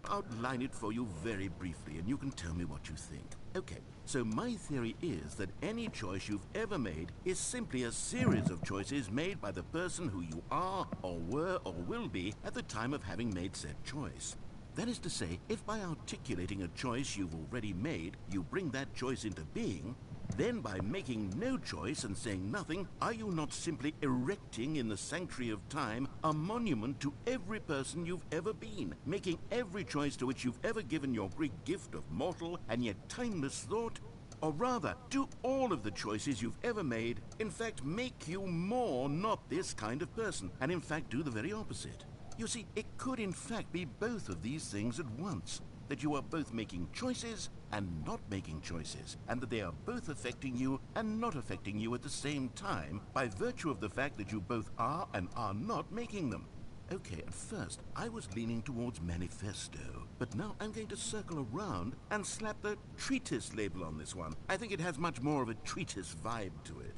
outline it for you very briefly, and you can tell me what you think. Okay, so my theory is that any choice you've ever made is simply a series of choices made by the person who you are, or were, or will be at the time of having made said choice. That is to say, if by articulating a choice you've already made, you bring that choice into being, then by making no choice and saying nothing, are you not simply erecting in the sanctuary of time a monument to every person you've ever been, making every choice to which you've ever given your great gift of mortal and yet timeless thought? Or rather, do all of the choices you've ever made, in fact, make you more not this kind of person, and in fact do the very opposite? You see, it could in fact be both of these things at once. That you are both making choices and not making choices, and that they are both affecting you and not affecting you at the same time by virtue of the fact that you both are and are not making them. Okay, at first, I was leaning towards manifesto, but now I'm going to circle around and slap the treatise label on this one. I think it has much more of a treatise vibe to it.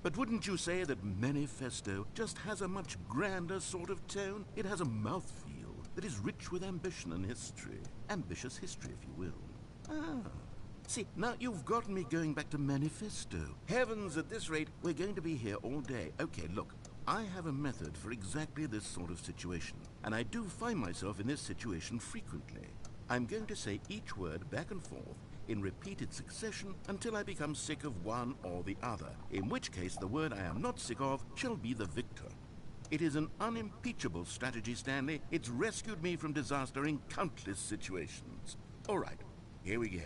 But wouldn't you say that manifesto just has a much grander sort of tone? It has a mouthfeel that is rich with ambition and history. Ambitious history, if you will. Ah. See, now you've gotten me going back to manifesto. Heavens, at this rate, we're going to be here all day. Okay, look, I have a method for exactly this sort of situation, and I do find myself in this situation frequently. I'm going to say each word back and forth in repeated succession until I become sick of one or the other, in which case the word I am not sick of shall be the victor. It is an unimpeachable strategy, Stanley. It's rescued me from disaster in countless situations. All right, here we go.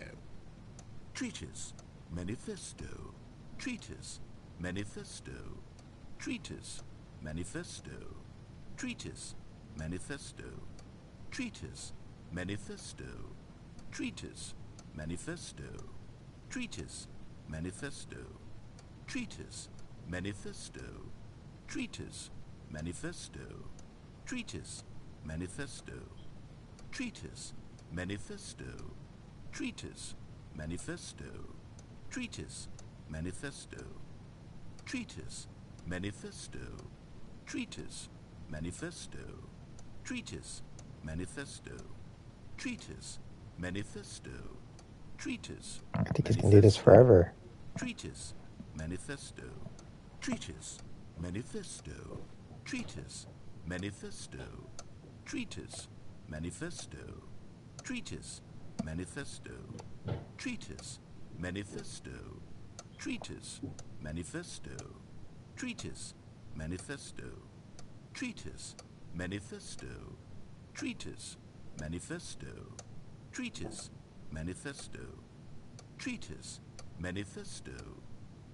Treatise, manifesto. Treatise, manifesto. Treatise, manifesto. Treatise, manifesto. Treatise, manifesto. Treatise, manifesto. Treatise, manifesto. Treatise, manifesto. Treatise, manifesto. Treatise, manifesto. Treatise, manifesto. Treatise, manifesto. Treatise, manifesto. Treatise, manifesto. Treatise, manifesto. Treatise, manifesto. Treatise, manifesto. Treatise, I think he's gonna do this forever. Treatise, manifesto. Treatise, manifesto. Treatise, manifesto. Treatise, manifesto. Treatise, manifesto. Treatise, manifesto. Treatise, manifesto. Treatise, manifesto. Treatise, manifesto. Treatise, manifesto. Treatise, manifesto. Treatise, manifesto.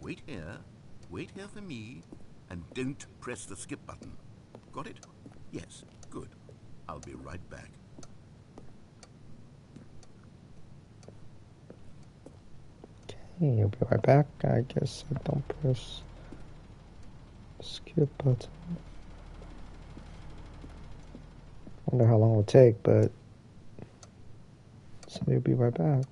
Wait here for me, and don't press the skip button. Got it? Yes, good. I'll be right back. Okay, I'll be right back. I guess I don't press skip button. Wonder how long it will take, but so you'll be right back.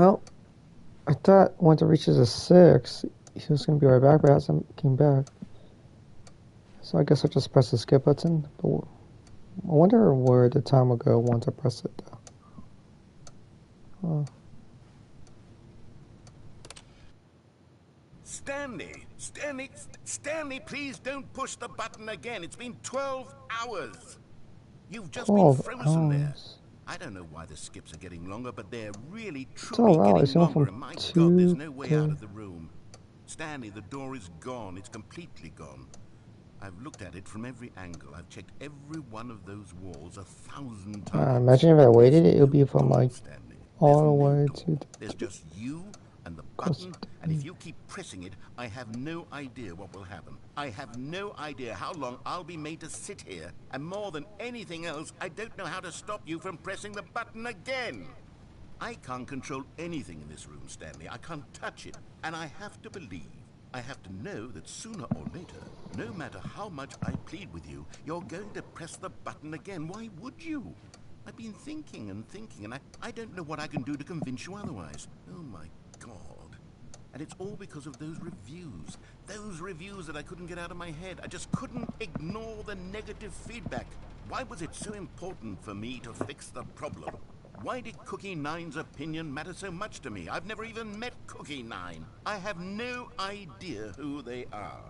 Well, I thought once it reaches a 6, he was going to be right back, but hasn't came back. So I guess I'll just press the skip button. But I wonder where the time will go once I press it, though. Stanley! Stanley, please don't push the button again. It's been 12 hours. You've just been 12 frozen there. hours. I don't know why the skips are getting longer, but they're really, 12 truly hours. getting It went longer. from And my 2 God, there's no way out to... of the room. Stanley, the door is gone. It's completely gone. I've looked at it from every angle. I've checked every one of those walls 1,000 times. Imagine if I waited, it would be There's from no like door, Stanley. all There's the no way door. to There's just you and the Close button, to and if you keep pressing it, I have no idea what will happen. I have no idea how long I'll be made to sit here, and more than anything else, I don't know how to stop you from pressing the button again. I can't control anything in this room, Stanley. I can't touch it, and I have to believe, I have to know that sooner or later, no matter how much I plead with you, you're going to press the button again. Why would you? I've been thinking and thinking, and I don't know what I can do to convince you otherwise. Oh my God. And it's all because of those reviews. Those reviews that I couldn't get out of my head. I just couldn't ignore the negative feedback. Why was it so important for me to fix the problem? Why did Cookie Nine's opinion matter so much to me? I've never even met Cookie Nine. I have no idea who they are.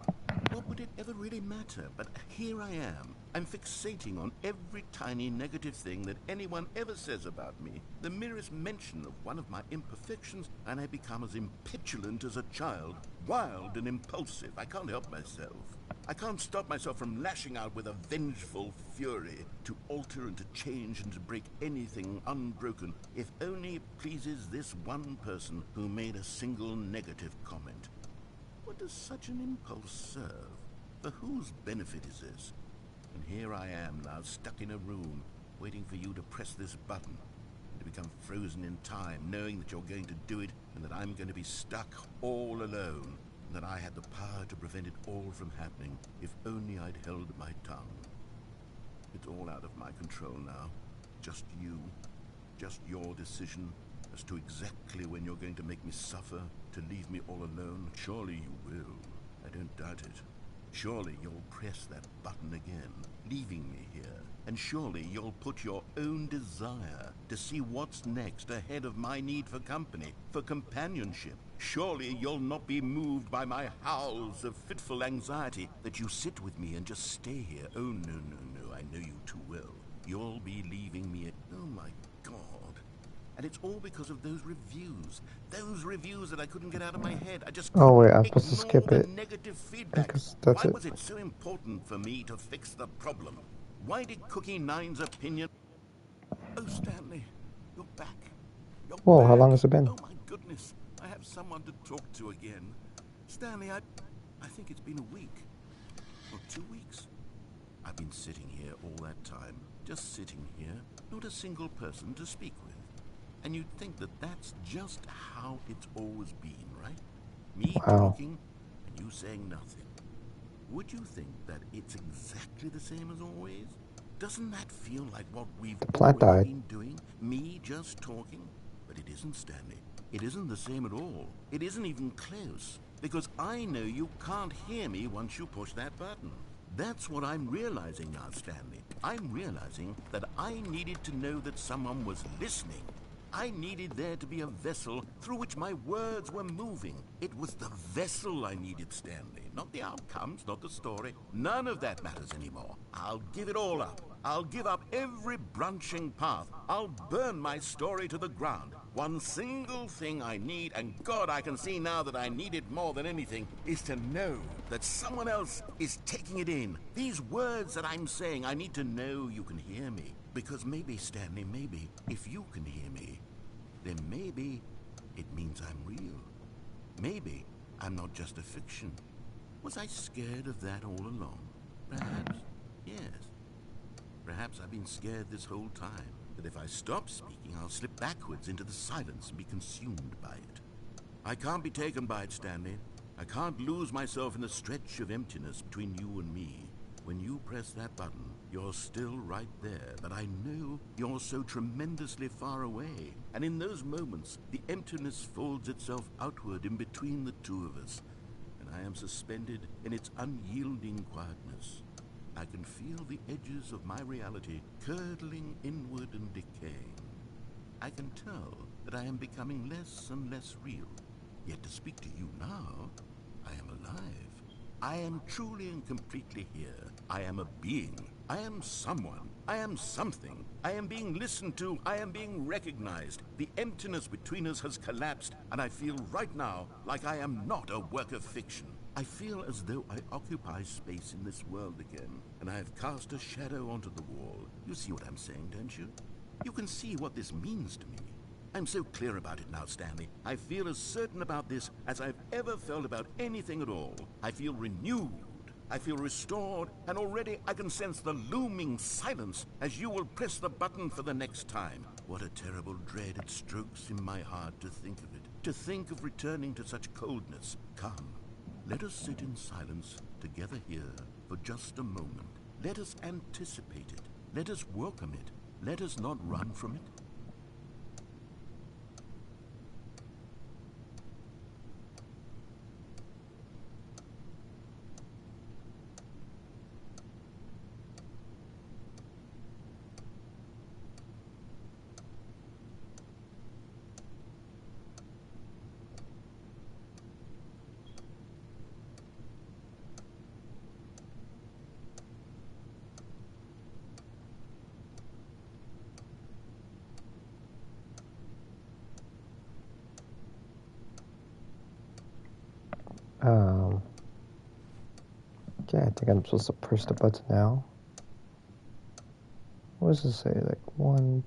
What would it ever really matter? But here I am. I'm fixating on every tiny negative thing that anyone ever says about me. The merest mention of one of my imperfections, and I become as impetulant as a child, wild and impulsive. I can't help myself. I can't stop myself from lashing out with a vengeful fury to alter and to change and to break anything unbroken, if only it pleases this one person who made a single negative comment. What does such an impulse serve? For whose benefit is this? And here I am now, stuck in a room, waiting for you to press this button, and to become frozen in time, knowing that you're going to do it, and that I'm going to be stuck all alone, and that I had the power to prevent it all from happening, if only I'd held my tongue. It's all out of my control now. Just you. Just your decision as to exactly when you're going to make me suffer, to leave me all alone. Surely you will. I don't doubt it. Surely you'll press that button again, leaving me here. And surely you'll put your own desire to see what's next ahead of my need for company, for companionship. Surely you'll not be moved by my howls of fitful anxiety, that you sit with me and just stay here. Oh, no, no, no, I know you too well. You'll be leaving me. Oh, my God. And it's all because of those reviews. Those reviews that I couldn't get out of my head. I just couldn't Oh wait, I'm supposed to ignore skip the it. negative feedback. Because that's Why it. was it so important for me to fix the problem? Why did Cookie Nine's opinion... Oh, Stanley, you're back. You're Whoa, how back. long has it been? Oh, my goodness. I have someone to talk to again. Stanley, I think it's been a week. Or 2 weeks. I've been sitting here all that time. Just sitting here. Not a single person to speak with. And you'd think that that's just how it's always been, right? Me Wow. talking and you saying nothing. Would you think that it's exactly the same as always? Doesn't that feel like what we've plant always died. been doing? Me just talking? But it isn't, Stanley. It isn't the same at all. It isn't even close. Because I know you can't hear me once you push that button. That's what I'm realizing now, Stanley. I'm realizing that I needed to know that someone was listening. I needed there to be a vessel through which my words were moving. It was the vessel I needed, Stanley. Not the outcomes, not the story. None of that matters anymore. I'll give it all up. I'll give up every branching path. I'll burn my story to the ground. One single thing I need, and God, I can see now that I need it more than anything, is to know that someone else is taking it in. These words that I'm saying, I need to know you can hear me. Because maybe, Stanley, maybe, if you can hear me, then maybe it means I'm real. Maybe I'm not just a fiction. Was I scared of that all along? Perhaps, yes. Perhaps I've been scared this whole time, that if I stop speaking, I'll slip backwards into the silence and be consumed by it. I can't be taken by it, Stanley. I can't lose myself in the stretch of emptiness between you and me. When you press that button, you're still right there, but I know you're so tremendously far away. And in those moments, the emptiness folds itself outward in between the two of us, and I am suspended in its unyielding quietness. I can feel the edges of my reality curdling inward and decaying. I can tell that I am becoming less and less real. Yet to speak to you now, I alive. I am truly and completely here. I am a being. I am someone. I am something. I am being listened to. I am being recognized. The emptiness between us has collapsed, and I feel right now like I am not a work of fiction. I feel as though I occupy space in this world again, and I have cast a shadow onto the wall. You see what I'm saying, don't you? You can see what this means to me. I'm so clear about it now, Stanley. I feel as certain about this as I've ever felt about anything at all. I feel renewed. I feel restored, and already I can sense the looming silence as you will press the button for the next time. What a terrible dread it strokes in my heart to think of it. To think of returning to such coldness. Come, let us sit in silence together here for just a moment. Let us anticipate it. Let us welcome it. Let us not run from it. Okay, I think I'm supposed to press the button now. What does it say? Like 1...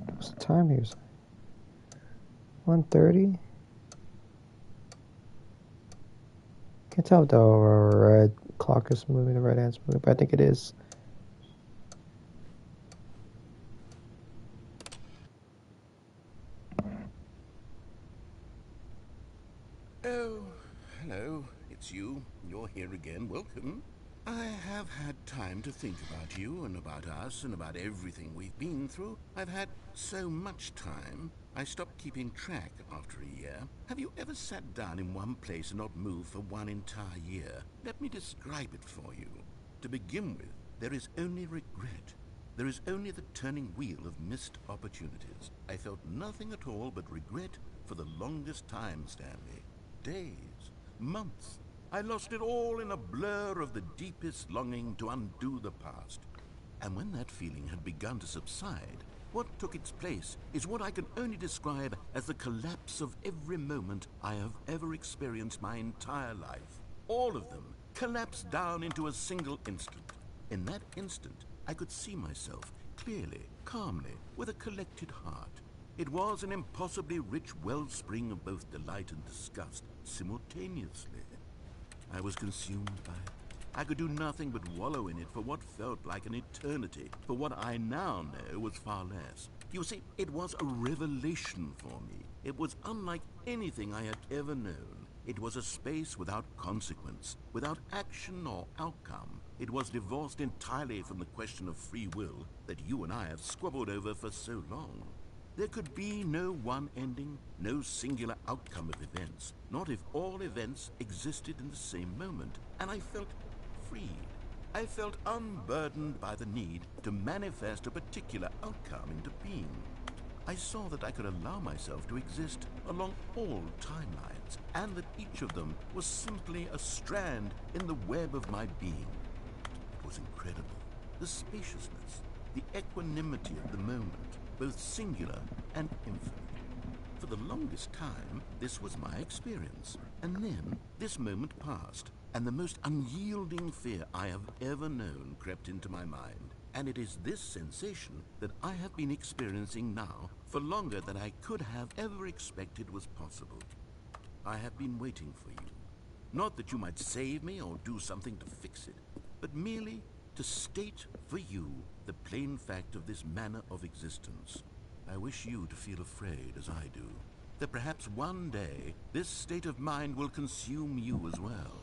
What's the time here? 1:30? Can't tell if the red clock is moving, the red hand's moving, but I think it is. Oh, hello. It's you. You're here again. Welcome. I have had time to think about you and about us and about everything we've been through. I've had so much time. I stopped keeping track after a year. Have you ever sat down in one place and not moved for one entire year? Let me describe it for you. To begin with, there is only regret. There is only the turning wheel of missed opportunities. I felt nothing at all but regret for the longest time, Stanley. Days, months. I lost it all in a blur of the deepest longing to undo the past. And when that feeling had begun to subside, what took its place is what I can only describe as the collapse of every moment I have ever experienced my entire life. All of them collapsed down into a single instant. In that instant, I could see myself clearly, calmly, with a collected heart. It was an impossibly rich wellspring of both delight and disgust simultaneously. I was consumed by it. I could do nothing but wallow in it for what felt like an eternity, for what I now know was far less. You see, it was a revelation for me. It was unlike anything I had ever known. It was a space without consequence, without action or outcome. It was divorced entirely from the question of free will that you and I have squabbled over for so long. There could be no one ending, no singular outcome of events, not if all events existed in the same moment, and I felt freed. I felt unburdened by the need to manifest a particular outcome into being. I saw that I could allow myself to exist along all timelines, and that each of them was simply a strand in the web of my being. It was incredible. The spaciousness, the equanimity of the moment, both singular and infinite. For the longest time, this was my experience. And then, this moment passed, and the most unyielding fear I have ever known crept into my mind. And it is this sensation that I have been experiencing now for longer than I could have ever expected was possible. I have been waiting for you. Not that you might save me or do something to fix it, but merely to state for you the plain fact of this manner of existence. I wish you to feel afraid as I do, that perhaps one day this state of mind will consume you as well.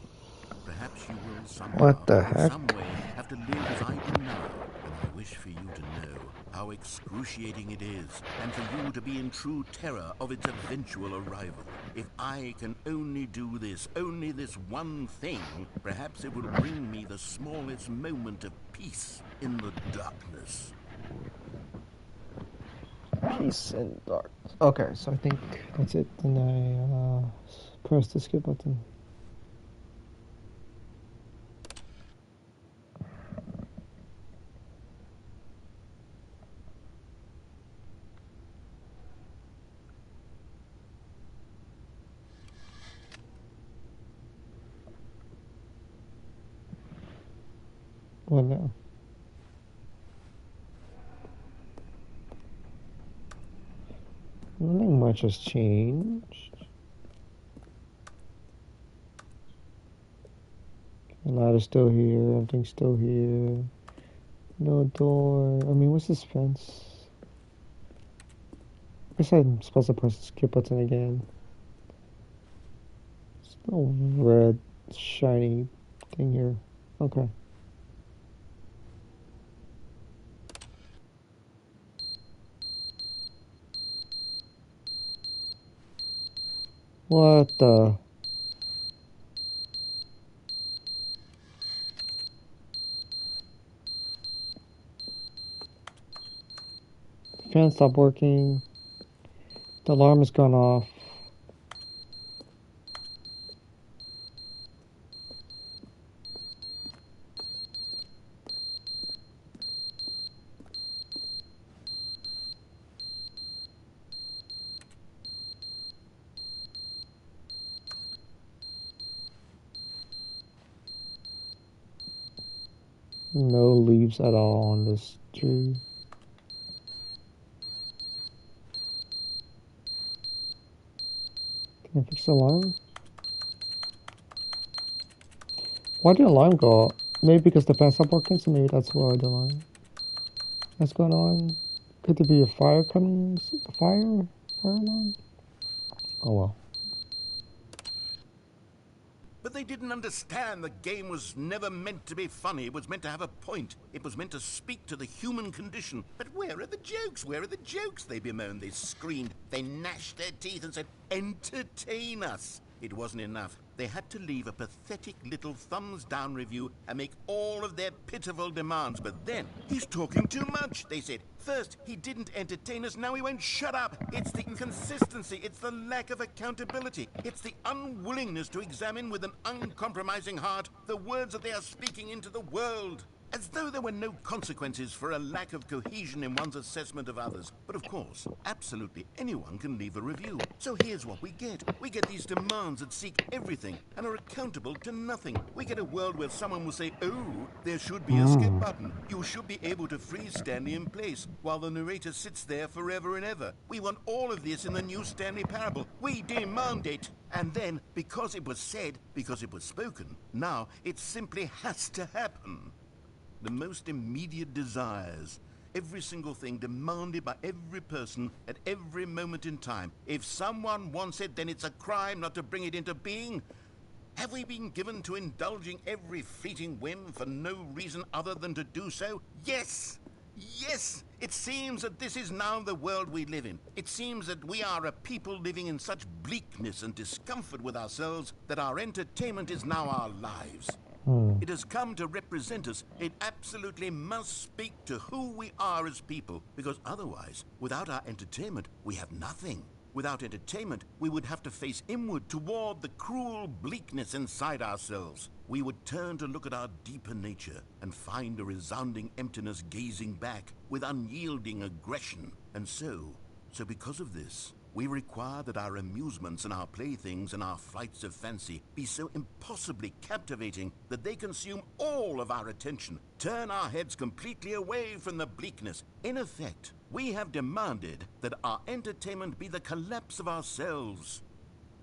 Perhaps you will somehow, What the in heck? some way, have to live as I do now. And I wish for you to know how excruciating it is, and for you to be in true terror of its eventual arrival. If I can only do this, only this one thing, perhaps it will bring me the smallest moment of peace in the darkness. Peace and dark. Okay, so I think that's it. Then I press the skip button. What now? Nothing much has changed. The ladder's still here, everything's still here. No door. I mean, what's this fence? I guess I'm supposed to press the skip button again. There's no red, shiny thing here. Okay. What the? The fan stopped working. The alarm has gone off. No leaves at all on this tree. Can I fix the alarm? Why did the alarm go off? Maybe because the fan stopped working, so maybe that's why the alarm. What's going on? Could there be a fire coming? Fire alarm? Oh well. But they didn't understand the game was never meant to be funny. It was meant to have a point. It was meant to speak to the human condition. But where are the jokes? Where are the jokes? They bemoaned, they screamed, they gnashed their teeth and said, entertain us. It wasn't enough. They had to leave a pathetic little thumbs-down review and make all of their pitiful demands. But then, he's talking too much, they said. First, he didn't entertain us, now he won't shut up. It's the inconsistency, it's the lack of accountability. It's the unwillingness to examine with an uncompromising heart the words that they are speaking into the world. As though there were no consequences for a lack of cohesion in one's assessment of others. But of course, absolutely anyone can leave a review. So here's what we get. We get these demands that seek everything and are accountable to nothing. We get a world where someone will say, oh, there should be a skip button. You should be able to freeze Stanley in place while the narrator sits there forever and ever. We want all of this in the new Stanley Parable. We demand it. And then, because it was said, because it was spoken, now it simply has to happen. The most immediate desires, every single thing demanded by every person at every moment in time. If someone wants it, then it's a crime not to bring it into being. Have we been given to indulging every fleeting whim for no reason other than to do so? Yes! Yes! It seems that this is now the world we live in. It seems that we are a people living in such bleakness and discomfort with ourselves that our entertainment is now our lives. It has come to represent us. It absolutely must speak to who we are as people, because otherwise, without our entertainment, we have nothing. Without entertainment, we would have to face inward toward the cruel bleakness inside ourselves. We would turn to look at our deeper nature and find a resounding emptiness gazing back with unyielding aggression. And so because of this, we require that our amusements and our playthings and our flights of fancy be so impossibly captivating that they consume all of our attention, turn our heads completely away from the bleakness. In effect, we have demanded that our entertainment be the collapse of ourselves.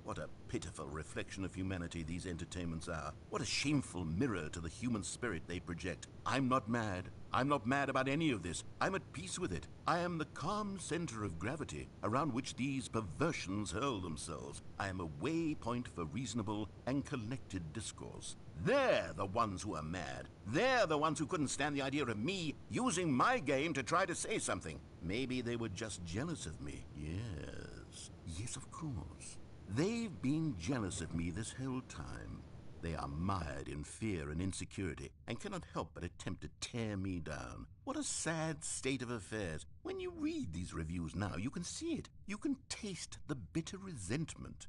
What a pitiful reflection of humanity these entertainments are. What a shameful mirror to the human spirit they project. I'm not mad. I'm not mad about any of this. I'm at peace with it. I am the calm center of gravity around which these perversions hurl themselves. I am a waypoint for reasonable and collected discourse. They're the ones who are mad. They're the ones who couldn't stand the idea of me using my game to try to say something. Maybe they were just jealous of me. Yes, of course. They've been jealous of me this whole time. They are mired in fear and insecurity and cannot help but attempt to tear me down. What a sad state of affairs. When you read these reviews now, you can see it. You can taste the bitter resentment.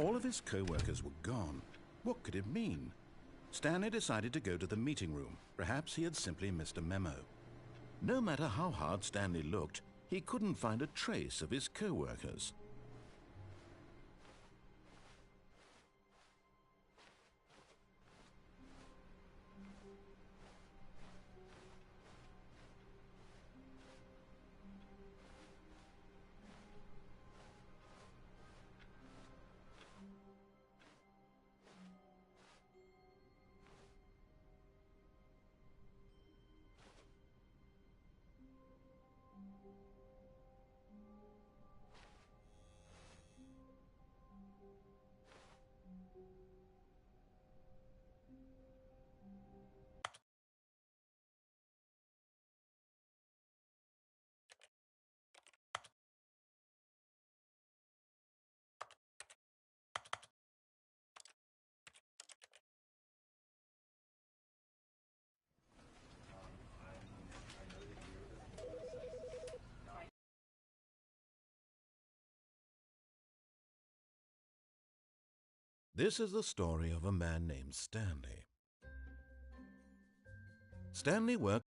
All of his co-workers were gone. What could it mean? Stanley decided to go to the meeting room. Perhaps he had simply missed a memo. No matter how hard Stanley looked, he couldn't find a trace of his co-workers. This is the story of a man named Stanley. Stanley worked.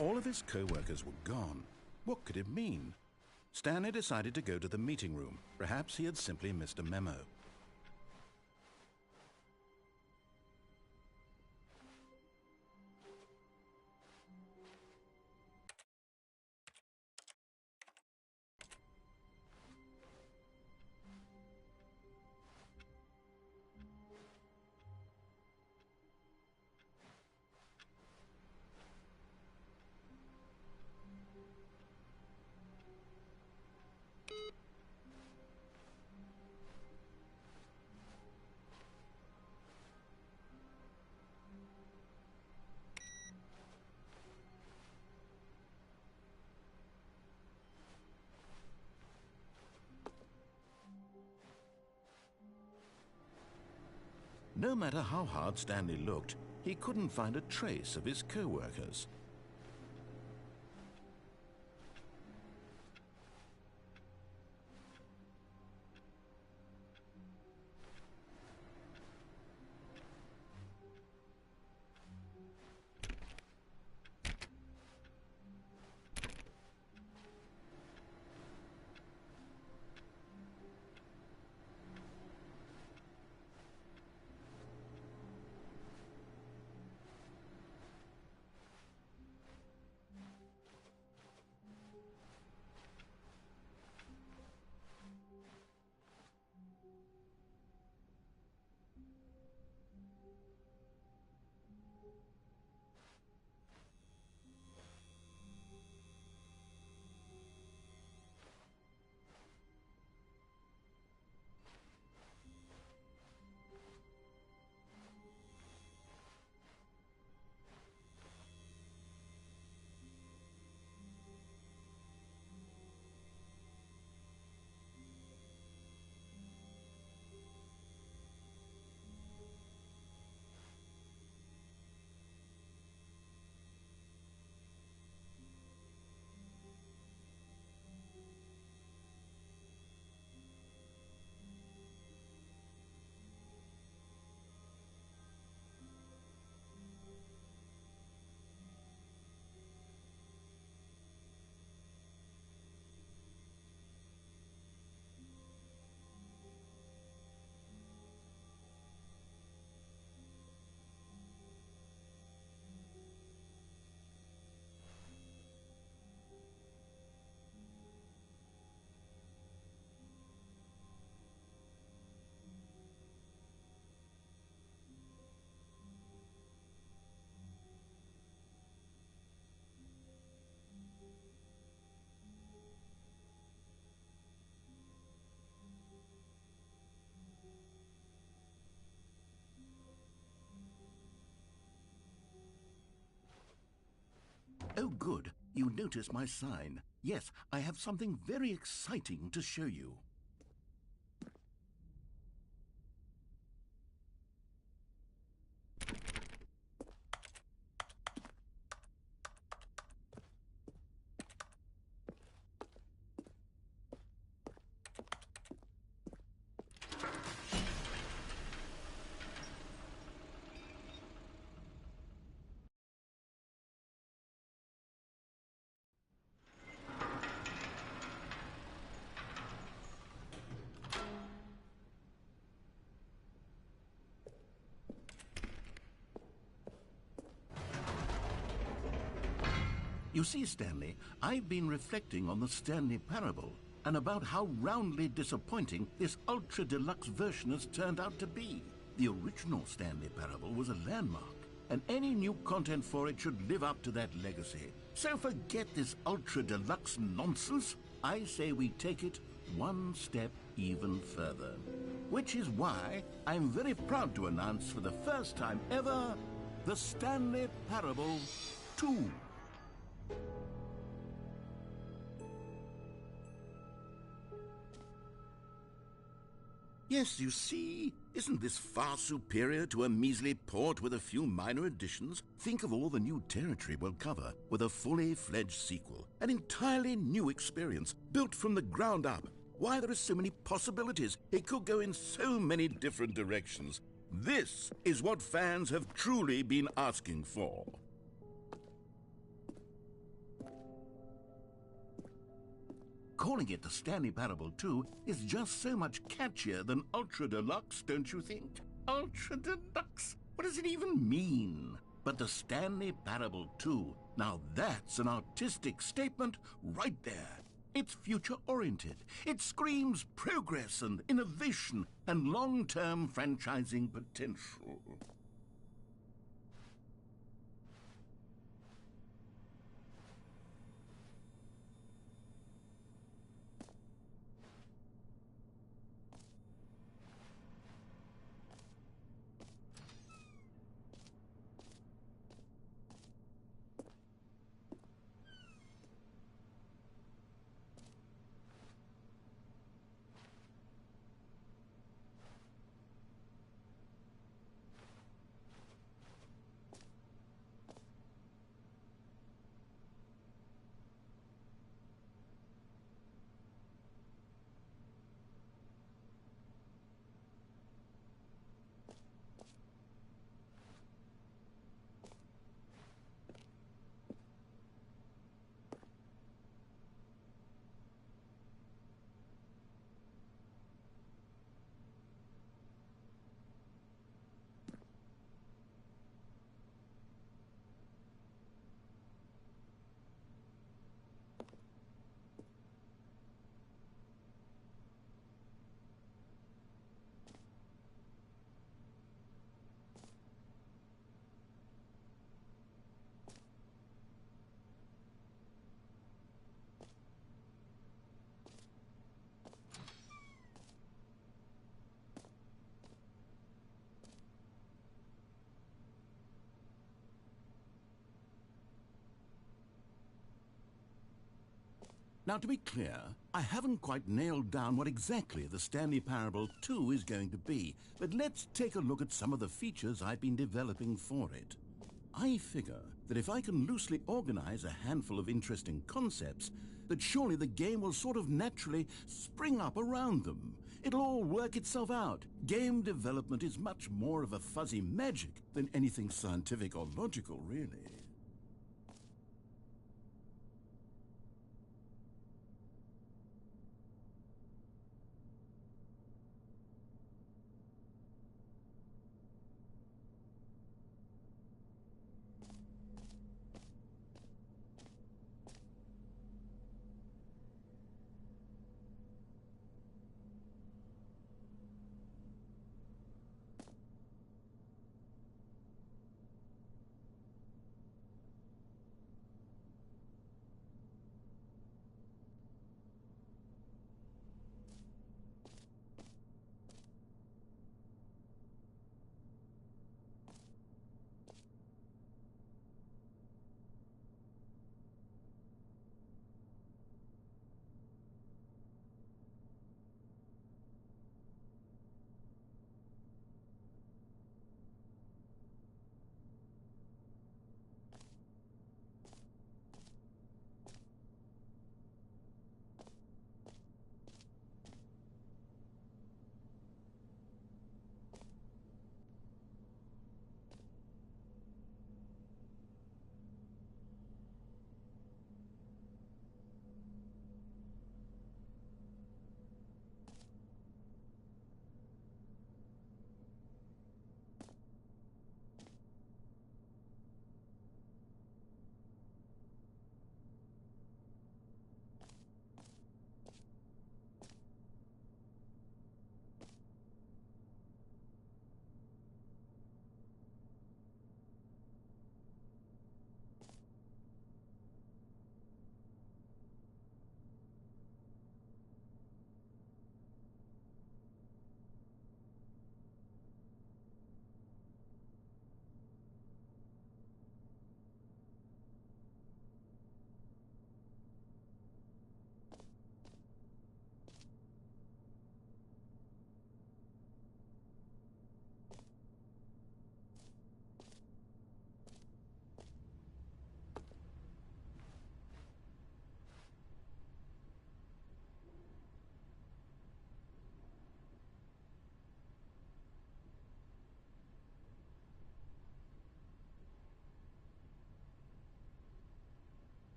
All of his co-workers were gone. What could it mean? Stanley decided to go to the meeting room. Perhaps he had simply missed a memo. No matter how hard Stanley looked, he couldn't find a trace of his co-workers. Oh, good. You noticed my sign. Yes, I have something very exciting to show you. You see, Stanley, I've been reflecting on the Stanley Parable and about how roundly disappointing this ultra deluxe version has turned out to be. The original Stanley Parable was a landmark, and any new content for it should live up to that legacy. So forget this ultra deluxe nonsense. I say we take it one step even further. Which is why I'm very proud to announce for the first time ever, the Stanley Parable 2. Yes, you see, isn't this far superior to a measly port with a few minor additions? Think of all the new territory we'll cover with a fully fledged sequel. An entirely new experience, built from the ground up. Why, there are so many possibilities. It could go in so many different directions. This is what fans have truly been asking for. Calling it the Stanley Parable 2 is just so much catchier than Ultra Deluxe, don't you think? Ultra Deluxe? What does it even mean? But the Stanley Parable 2, now that's an artistic statement right there. It's future-oriented. It screams progress and innovation and long-term franchising potential. Now, to be clear, I haven't quite nailed down what exactly the Stanley Parable 2 is going to be, but let's take a look at some of the features I've been developing for it. I figure that if I can loosely organize a handful of interesting concepts, that surely the game will sort of naturally spring up around them. It'll all work itself out. Game development is much more of a fuzzy magic than anything scientific or logical, really.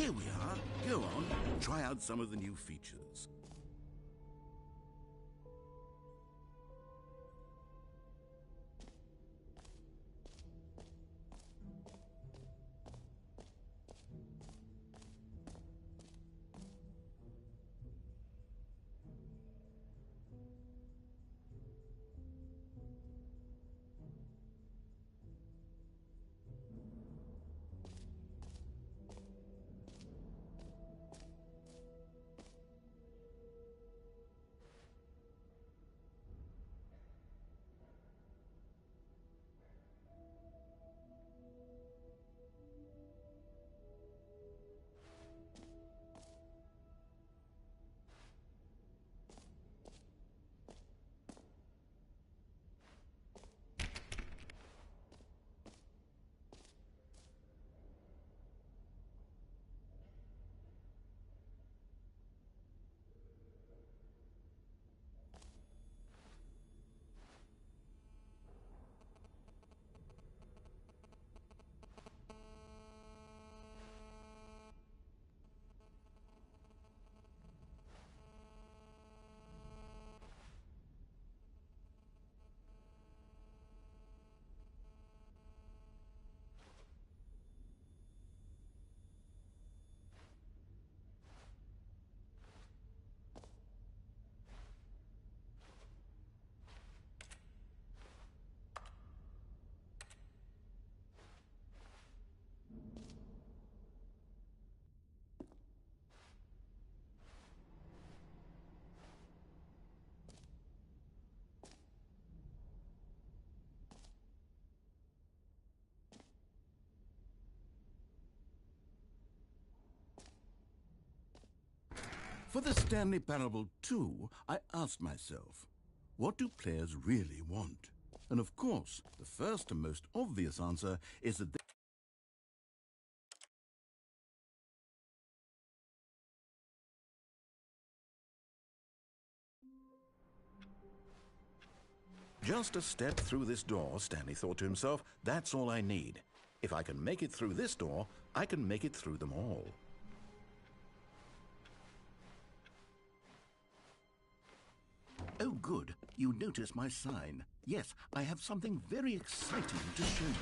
Here we are. Go on, try out some of the new features. For the Stanley Parable 2, I asked myself, what do players really want? And of course, the first and most obvious answer is that just a step through this door, Stanley thought to himself, that's all I need. If I can make it through this door, I can make it through them all. Oh, good. You notice my sign. Yes, I have something very exciting to show you.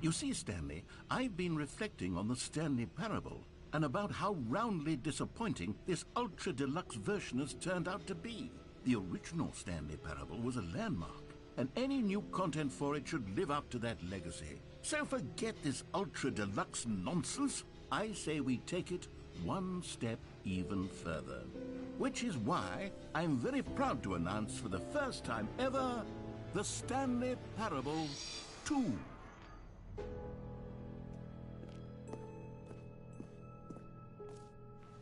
You see, Stanley, I've been reflecting on the Stanley Parable and about how roundly disappointing this Ultra Deluxe version has turned out to be. The original Stanley Parable was a landmark, and any new content for it should live up to that legacy. So forget this Ultra Deluxe nonsense. I say we take it one step even further. Which is why I'm very proud to announce for the first time ever, the Stanley Parable 2.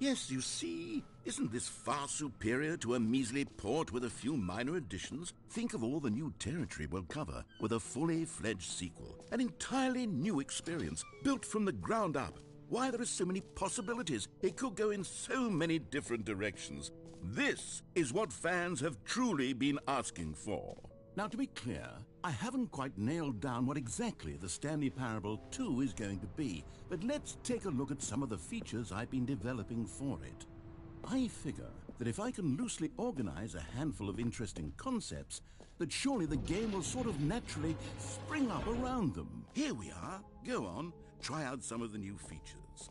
Yes, you see, isn't this far superior to a measly port with a few minor additions? Think of all the new territory we'll cover with a fully fledged sequel. An entirely new experience, built from the ground up. Why, there are so many possibilities. It could go in so many different directions. This is what fans have truly been asking for. Now, to be clear, I haven't quite nailed down what exactly the Stanley Parable 2 is going to be, but let's take a look at some of the features I've been developing for it. I figure that if I can loosely organize a handful of interesting concepts, that surely the game will sort of naturally spring up around them. Here we are. Go on, try out some of the new features.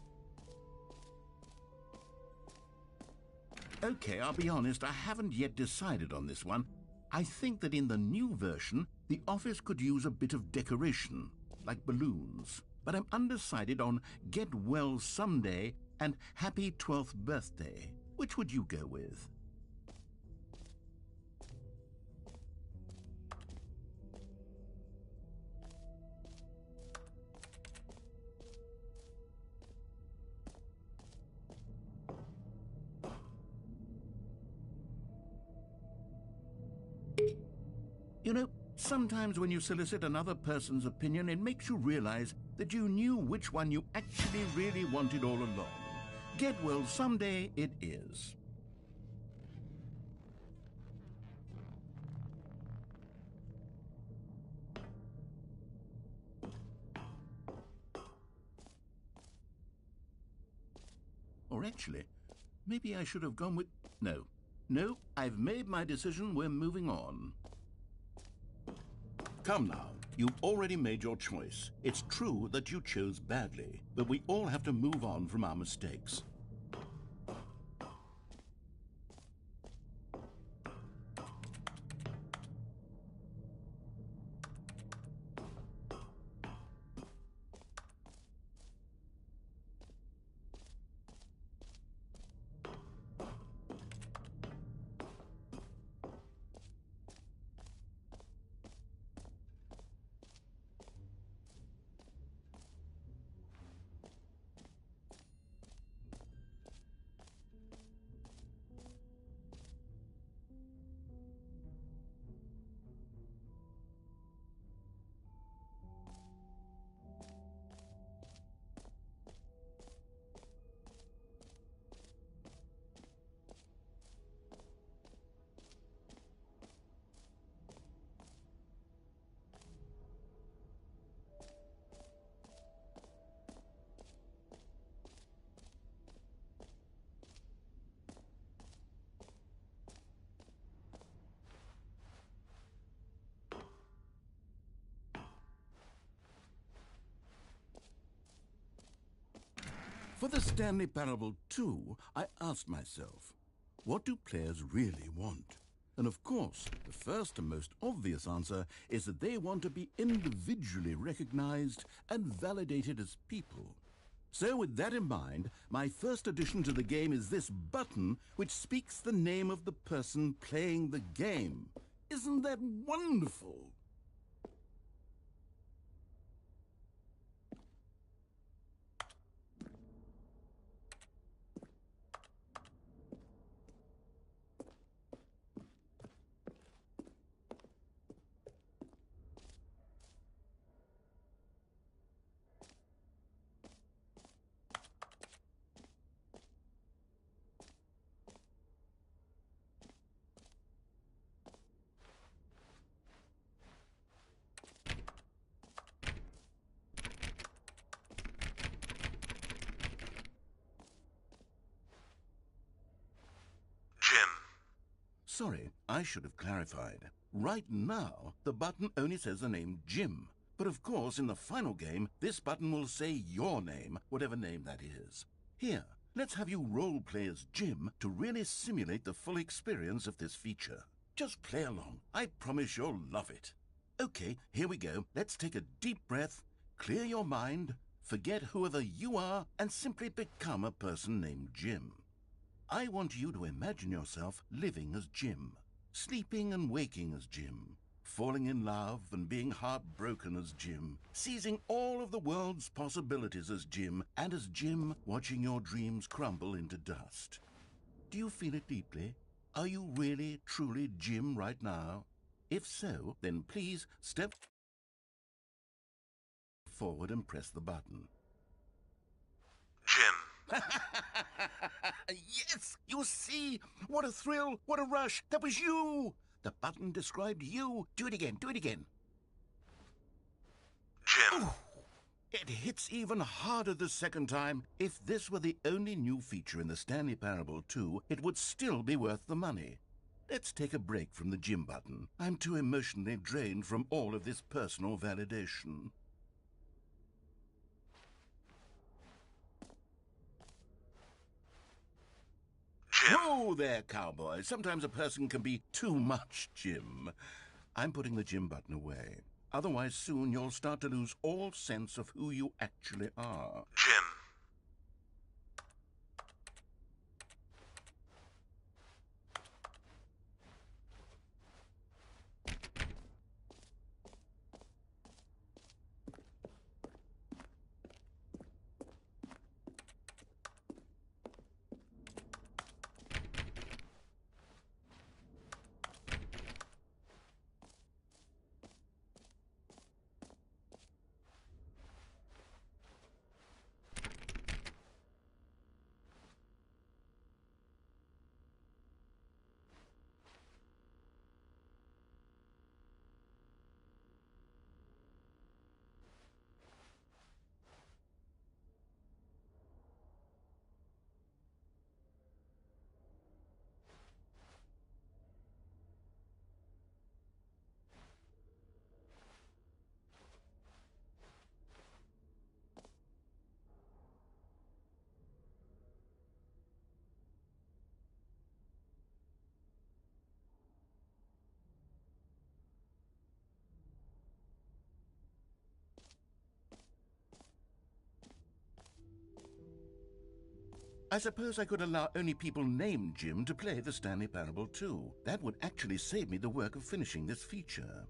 Okay, I'll be honest, I haven't yet decided on this one. I think that in the new version, the office could use a bit of decoration, like balloons. But I'm undecided on Get Well Someday and Happy 12th Birthday. Which would you go with? You know, sometimes when you solicit another person's opinion, it makes you realize that you knew which one you actually really wanted all along. Get well someday it is. Or actually, maybe I should have gone with... No. No, I've made my decision. We're moving on. Come now. You've already made your choice. It's true that you chose badly, but we all have to move on from our mistakes. For the Stanley Parable 2, I asked myself, what do players really want? And of course, the first and most obvious answer is that they want to be individually recognized and validated as people. So with that in mind, my first addition to the game is this button which speaks the name of the person playing the game. Isn't that wonderful? Sorry, I should have clarified. Right now, the button only says the name Jim. But of course, in the final game, this button will say your name, whatever name that is. Here, let's have you role-play as Jim to really simulate the full experience of this feature. Just play along. I promise you'll love it. Okay, here we go. Let's take a deep breath, clear your mind, forget whoever you are, and simply become a person named Jim. I want you to imagine yourself living as Jim, sleeping and waking as Jim, falling in love and being heartbroken as Jim, seizing all of the world's possibilities as Jim, and as Jim watching your dreams crumble into dust. Do you feel it deeply? Are you really, truly Jim right now? If so, then please step forward and press the button. Jim. Yes! You see? What a thrill! What a rush! That was you! The button described you. Do it again. Do it again. Jim. Ooh, it hits even harder the second time. If this were the only new feature in the Stanley Parable 2, it would still be worth the money. Let's take a break from the Jim button. I'm too emotionally drained from all of this personal validation. Jim. Whoa there, cowboy. Sometimes a person can be too much Jim. I'm putting the Jim button away. Otherwise, soon you'll start to lose all sense of who you actually are. Jim. I suppose I could allow only people named Jim to play the Stanley Parable too. That would actually save me the work of finishing this feature.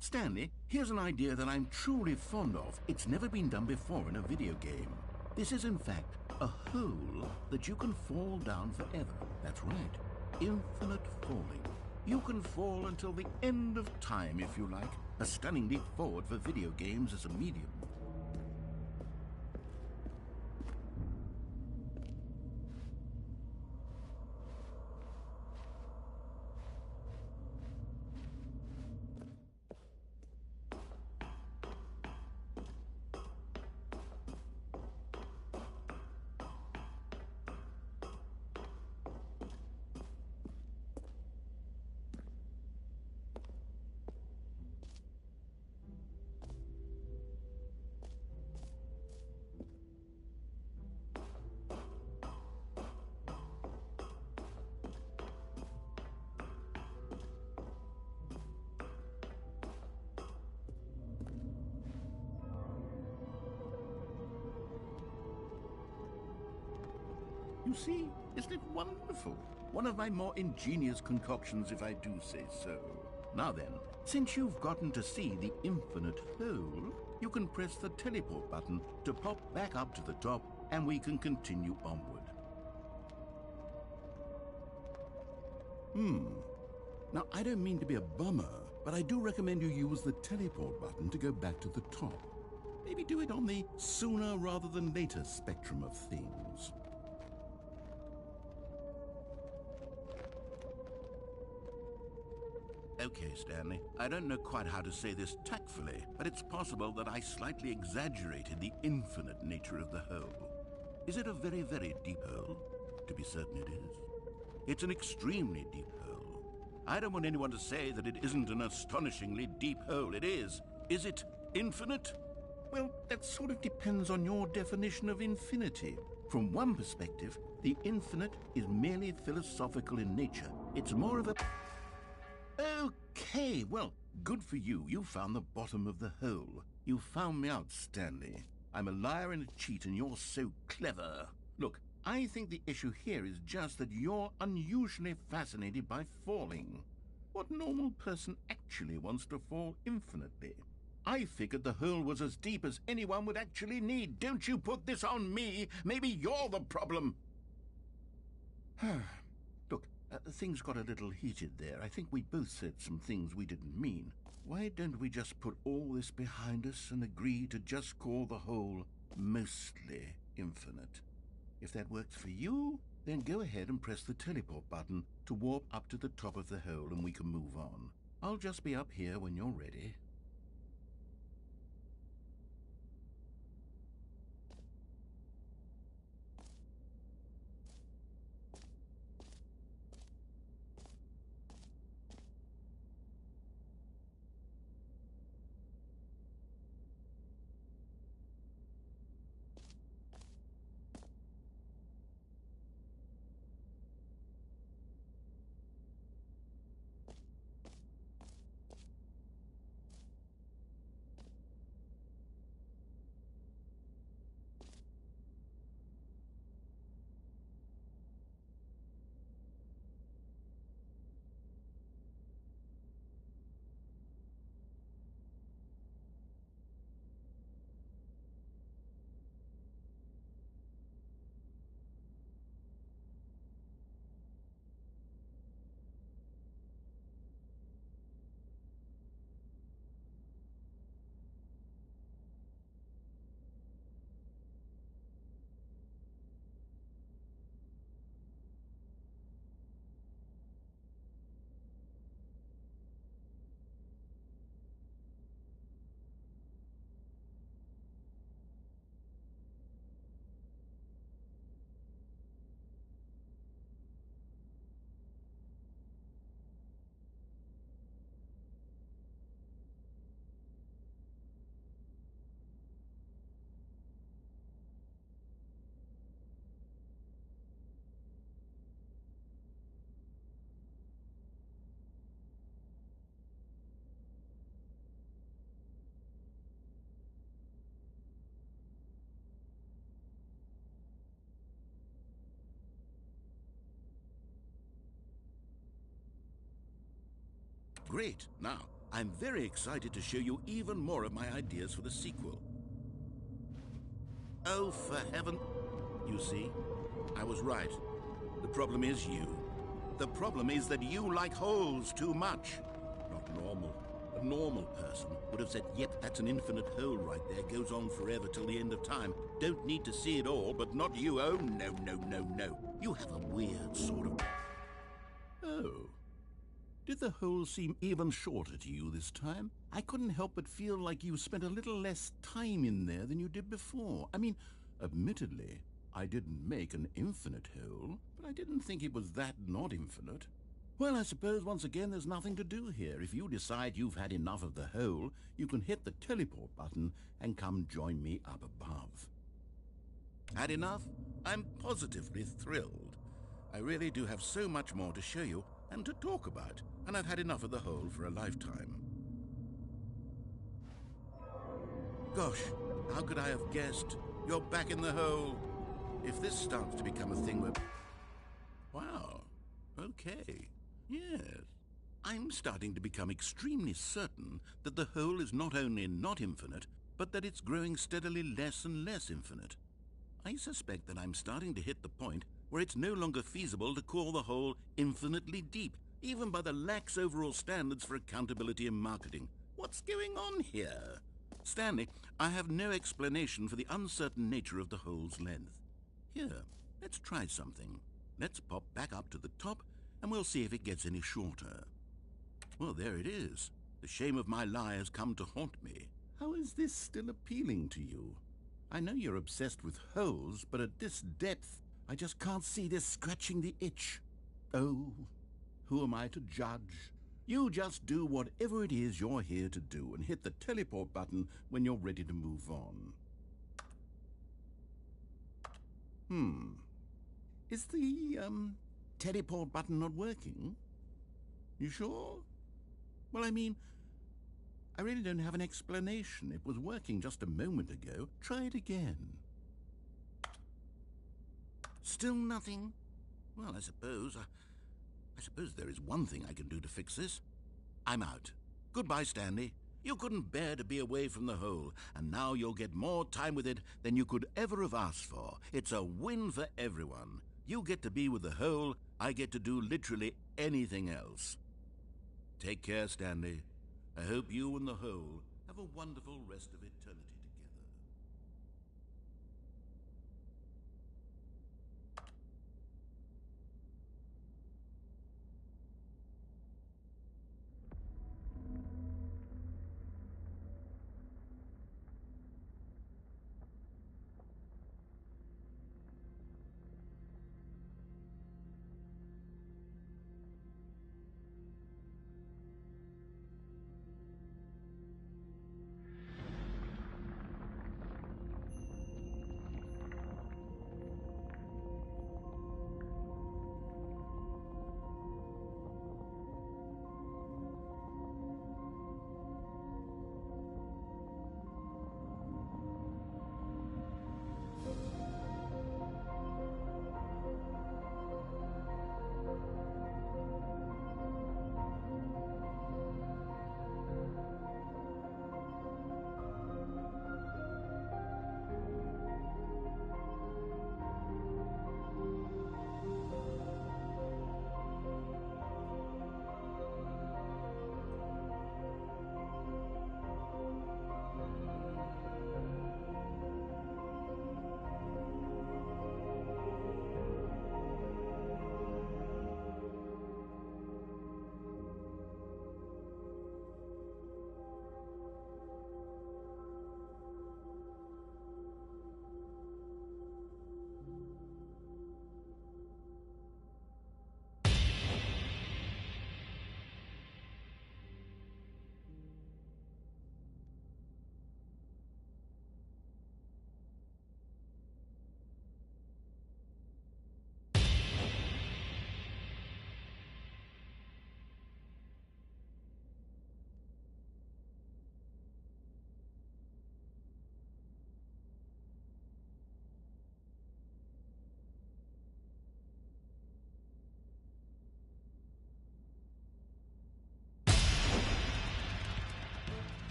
Stanley, here's an idea that I'm truly fond of. It's never been done before in a video game. This is, in fact, a hole that you can fall down forever. That's right. Infinite falling. You can fall until the end of time, if you like. A stunning leap forward for video games as a medium. You see, isn't it wonderful? One of my more ingenious concoctions, if I do say so. Now then, since you've gotten to see the infinite hole, you can press the teleport button to pop back up to the top, and we can continue onward. Now, I don't mean to be a bummer, but I do recommend you use the teleport button to go back to the top. Maybe do it on the sooner rather than later spectrum of things. Okay, Stanley, I don't know quite how to say this tactfully, but it's possible that I slightly exaggerated the infinite nature of the hole. Is it a very, very deep hole? To be certain it is. It's an extremely deep hole. I don't want anyone to say that it isn't an astonishingly deep hole. It is. Is it infinite? Well, that sort of depends on your definition of infinity. From one perspective, the infinite is merely philosophical in nature. It's more of a... Okay, well, good for you. You found the bottom of the hole. You found me out, Stanley. I'm a liar and a cheat, and you're so clever. Look, I think the issue here is just that you're unusually fascinated by falling. What normal person actually wants to fall infinitely? I figured the hole was as deep as anyone would actually need. Don't you put this on me. Maybe you're the problem. Look, things got a little heated there. I think we both said some things we didn't mean. Why don't we just put all this behind us and agree to just call the hole mostly infinite? If that works for you, then go ahead and press the teleport button to warp up to the top of the hole and we can move on. I'll just be up here when you're ready. Great. Now, I'm very excited to show you even more of my ideas for the sequel. Oh, for heaven... You see, I was right. The problem is you. The problem is that you like holes too much. Not normal. A normal person would have said, yep, that's an infinite hole right there, goes on forever till the end of time. Don't need to see it all, but not you. Oh, no, no, no, no. You have a weird sort of... Oh. Did the hole seem even shorter to you this time? I couldn't help but feel like you spent a little less time in there than you did before. I mean, admittedly, I didn't make an infinite hole, but I didn't think it was that not infinite. Well, I suppose once again there's nothing to do here. If you decide you've had enough of the hole, you can hit the teleport button and come join me up above. Had enough? I'm positively thrilled. I really do have so much more to show you and to talk about, and I've had enough of the hole for a lifetime. Gosh, how could I have guessed? You're back in the hole. If this starts to become a thing where... Wow, okay, yes. I'm starting to become extremely certain that the hole is not only not infinite, but that it's growing steadily less and less infinite. I suspect that I'm starting to hit the point where it's no longer feasible to call the hole infinitely deep, even by the lax overall standards for accountability in marketing. What's going on here? Stanley, I have no explanation for the uncertain nature of the hole's length. Here, let's try something. Let's pop back up to the top, and we'll see if it gets any shorter. Well, there it is. The shame of my lie has come to haunt me. How is this still appealing to you? I know you're obsessed with holes, but at this depth, I just can't see this scratching the itch. Oh, who am I to judge? You just do whatever it is you're here to do and hit the teleport button when you're ready to move on. Is the, teleport button not working? You sure? Well, I mean, I really don't have an explanation. It was working just a moment ago. Try it again. Still nothing? Well, I suppose there is one thing I can do to fix this. I'm out. Goodbye, Stanley. You couldn't bear to be away from the hole, and now you'll get more time with it than you could ever have asked for. It's a win for everyone. You get to be with the hole, I get to do literally anything else. Take care, Stanley. I hope you and the hole have a wonderful rest of eternity together.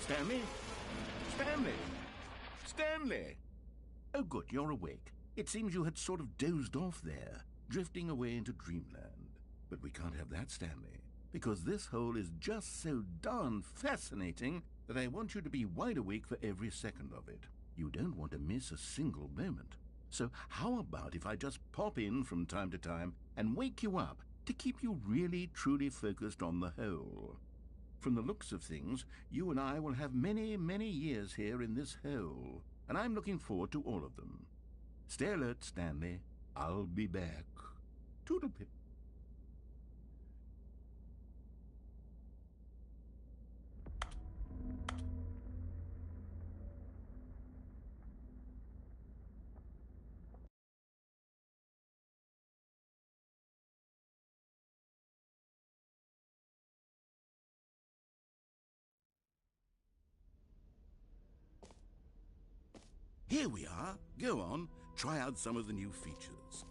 Stanley? Stanley? Stanley! Oh, good, you're awake. It seems you had sort of dozed off there, drifting away into dreamland. But we can't have that, Stanley, because this hole is just so darn fascinating that I want you to be wide awake for every second of it. You don't want to miss a single moment. So how about if I just pop in from time to time and wake you up to keep you really, truly focused on the hole? From the looks of things, you and I will have many, many years here in this hole, and I'm looking forward to all of them. Stay alert, Stanley. I'll be back. Toodlepip. Here we are. Go on, try out some of the new features.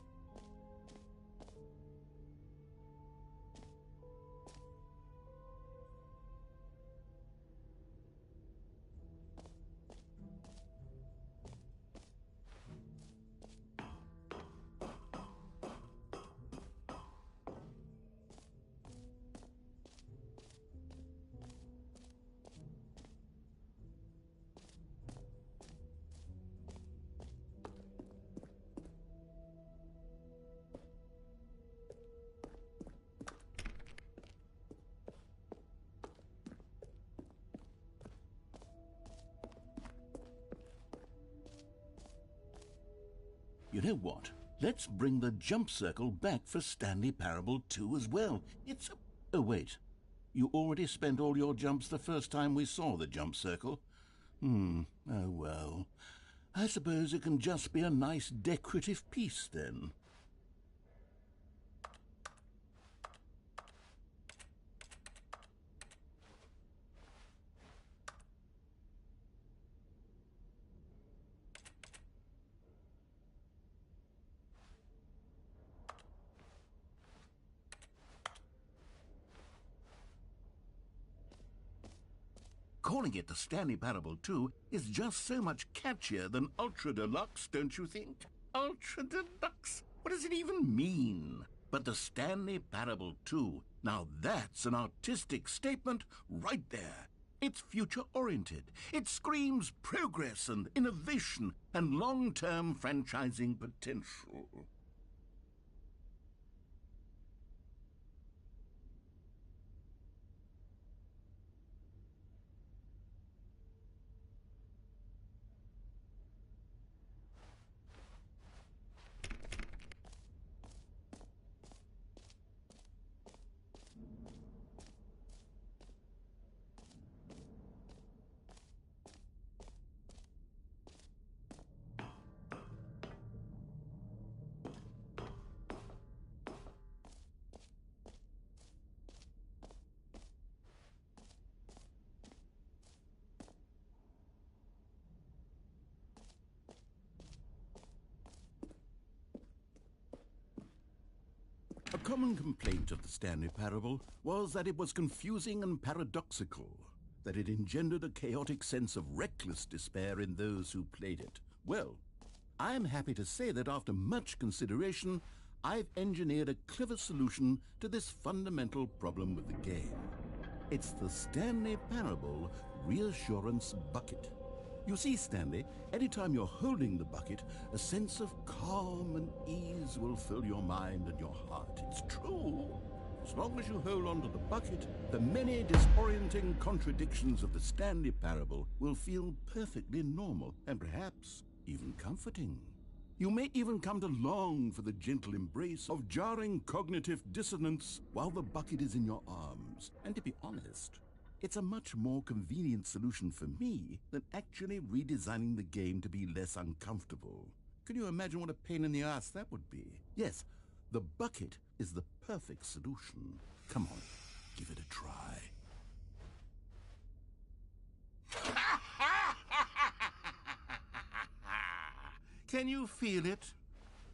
You know what? Let's bring the jump circle back for Stanley Parable 2 as well. It's a... Oh, wait. You already spent all your jumps the first time we saw the jump circle. Oh, well. I suppose it can just be a nice decorative piece, then. Calling it the Stanley Parable 2 is just so much catchier than Ultra Deluxe, don't you think? Ultra Deluxe? What does it even mean? But the Stanley Parable 2, now that's an artistic statement right there. It's future-oriented. It screams progress and innovation and long-term franchising potential. A common complaint of the Stanley Parable was that it was confusing and paradoxical, that it engendered a chaotic sense of reckless despair in those who played it. Well, I'm happy to say that after much consideration, I've engineered a clever solution to this fundamental problem with the game. It's the Stanley Parable Reassurance Bucket. You see, Stanley, anytime you're holding the bucket, a sense of calm and ease will fill your mind and your heart. It's true. As long as you hold on to the bucket, the many disorienting contradictions of the Stanley Parable will feel perfectly normal and perhaps even comforting. You may even come to long for the gentle embrace of jarring cognitive dissonance while the bucket is in your arms. And to be honest, it's a much more convenient solution for me than actually redesigning the game to be less uncomfortable. Can you imagine what a pain in the ass that would be? Yes, the bucket is the perfect solution. Come on, give it a try. Can you feel it?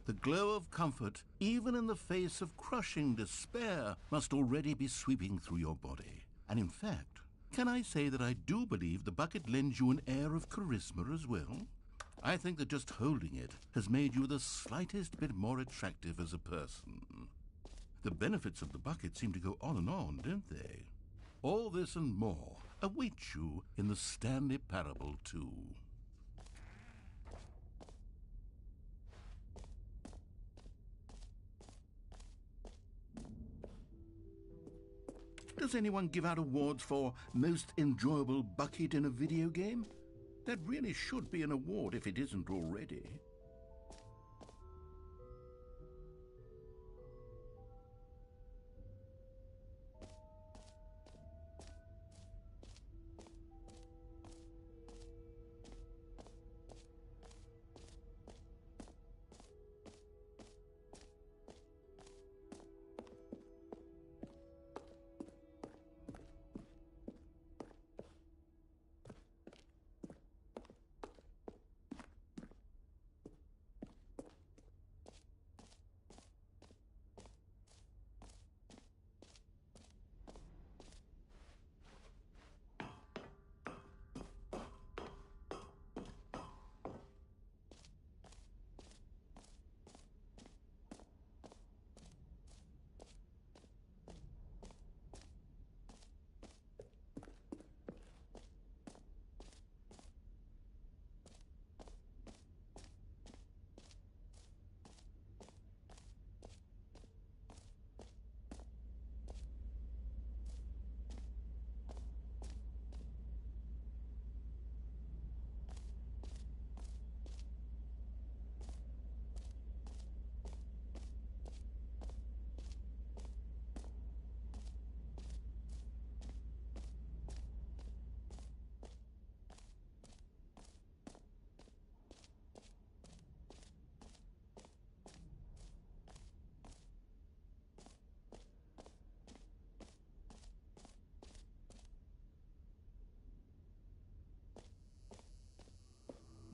The glow of comfort, even in the face of crushing despair, must already be sweeping through your body. And in fact, can I say that I do believe the bucket lends you an air of charisma as well? I think that just holding it has made you the slightest bit more attractive as a person. The benefits of the bucket seem to go on and on, don't they? All this and more await you in the Stanley Parable 2. Does anyone give out awards for most enjoyable bucket in a video game? That really should be an award if it isn't already.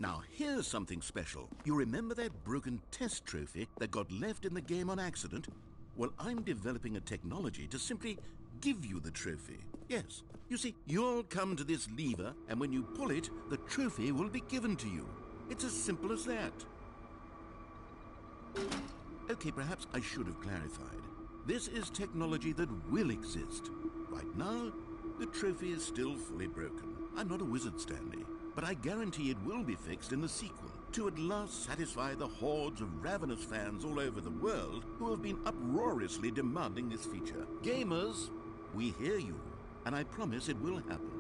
Now, here's something special. You remember that broken test trophy that got left in the game on accident? Well, I'm developing a technology to simply give you the trophy. Yes. You see, you'll come to this lever, and when you pull it, the trophy will be given to you. It's as simple as that. Okay, perhaps I should have clarified. This is technology that will exist. Right now, the trophy is still fully broken. I'm not a wizard, Stanley, but I guarantee it will be fixed in the sequel to at last satisfy the hordes of ravenous fans all over the world who have been uproariously demanding this feature. Gamers, we hear you, and I promise it will happen.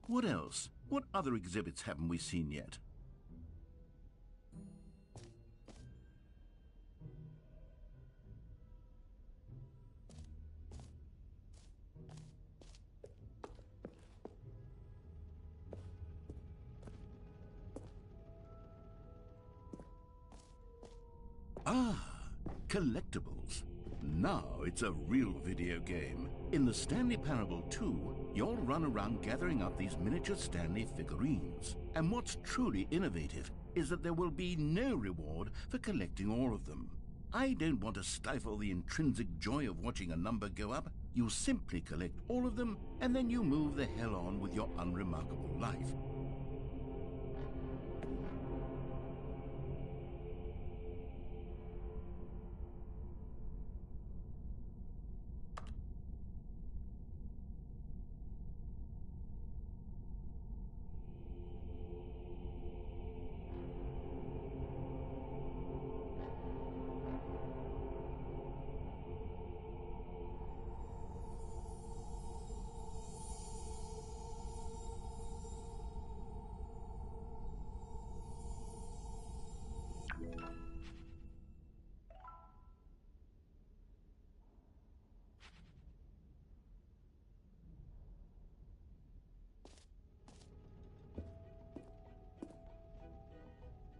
What else? What other exhibits haven't we seen yet? Ah, collectibles. Now it's a real video game. In the Stanley Parable 2, you'll run around gathering up these miniature Stanley figurines. And what's truly innovative is that there will be no reward for collecting all of them. I don't want to stifle the intrinsic joy of watching a number go up. You simply collect all of them, and then you move the hell on with your unremarkable life.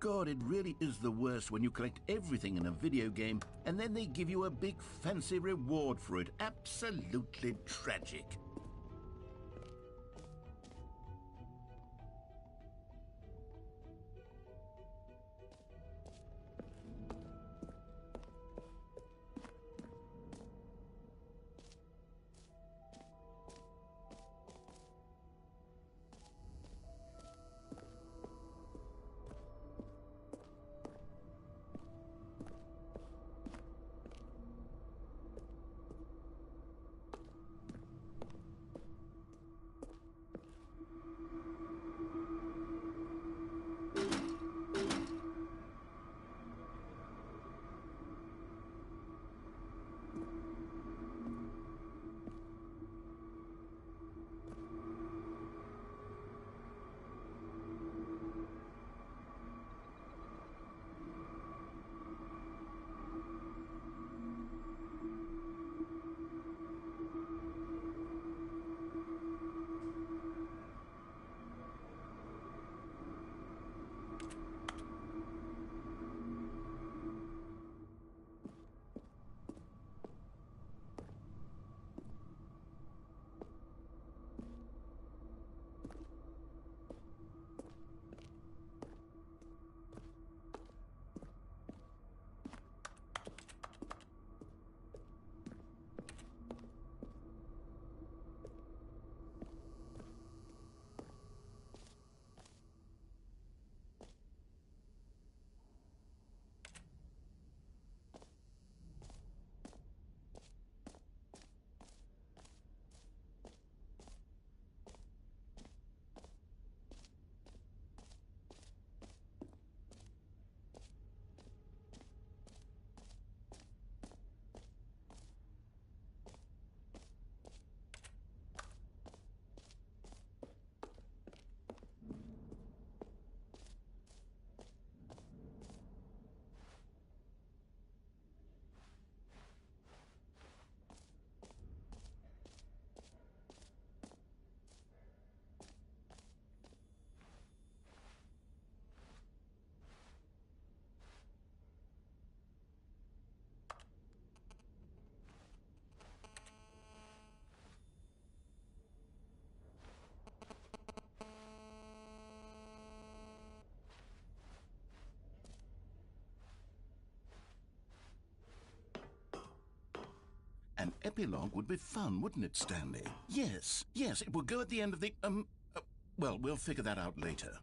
God, it really is the worst when you collect everything in a video game and then they give you a big fancy reward for it. Absolutely tragic. An epilogue would be fun, wouldn't it, Stanley? Yes, yes, it would go at the end of the, well, we'll figure that out later.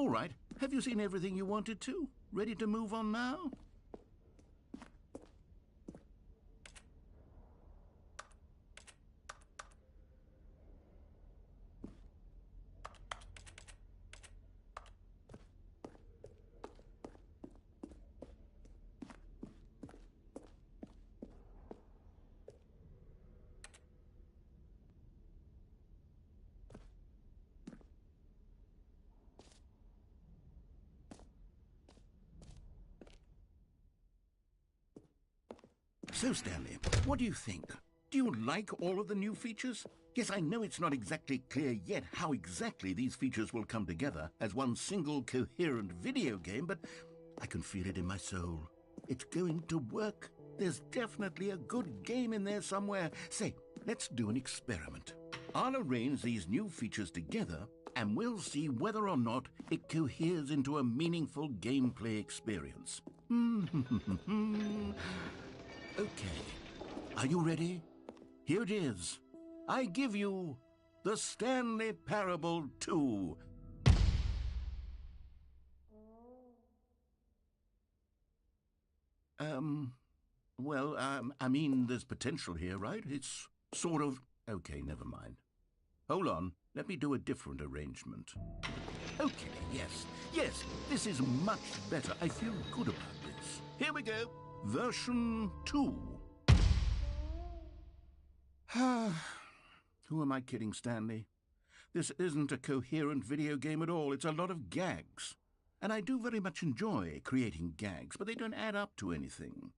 All right. Have you seen everything you wanted to? Ready to move on now? So, Stanley, what do you think? Do you like all of the new features? Yes, I know it's not exactly clear yet how exactly these features will come together as one single coherent video game, but I can feel it in my soul. It's going to work. There's definitely a good game in there somewhere. Say, let's do an experiment. I'll arrange these new features together, and we'll see whether or not it coheres into a meaningful gameplay experience. Okay, are you ready? Here it is. I give you the Stanley Parable 2. I mean, there's potential here, right? It's sort of... Okay, never mind. Hold on, let me do a different arrangement. Okay, yes, this is much better. I feel good about this. Here we go. Version 2. Who am I kidding, Stanley? This isn't a coherent video game at all. It's a lot of gags. And I do very much enjoy creating gags, but they don't add up to anything.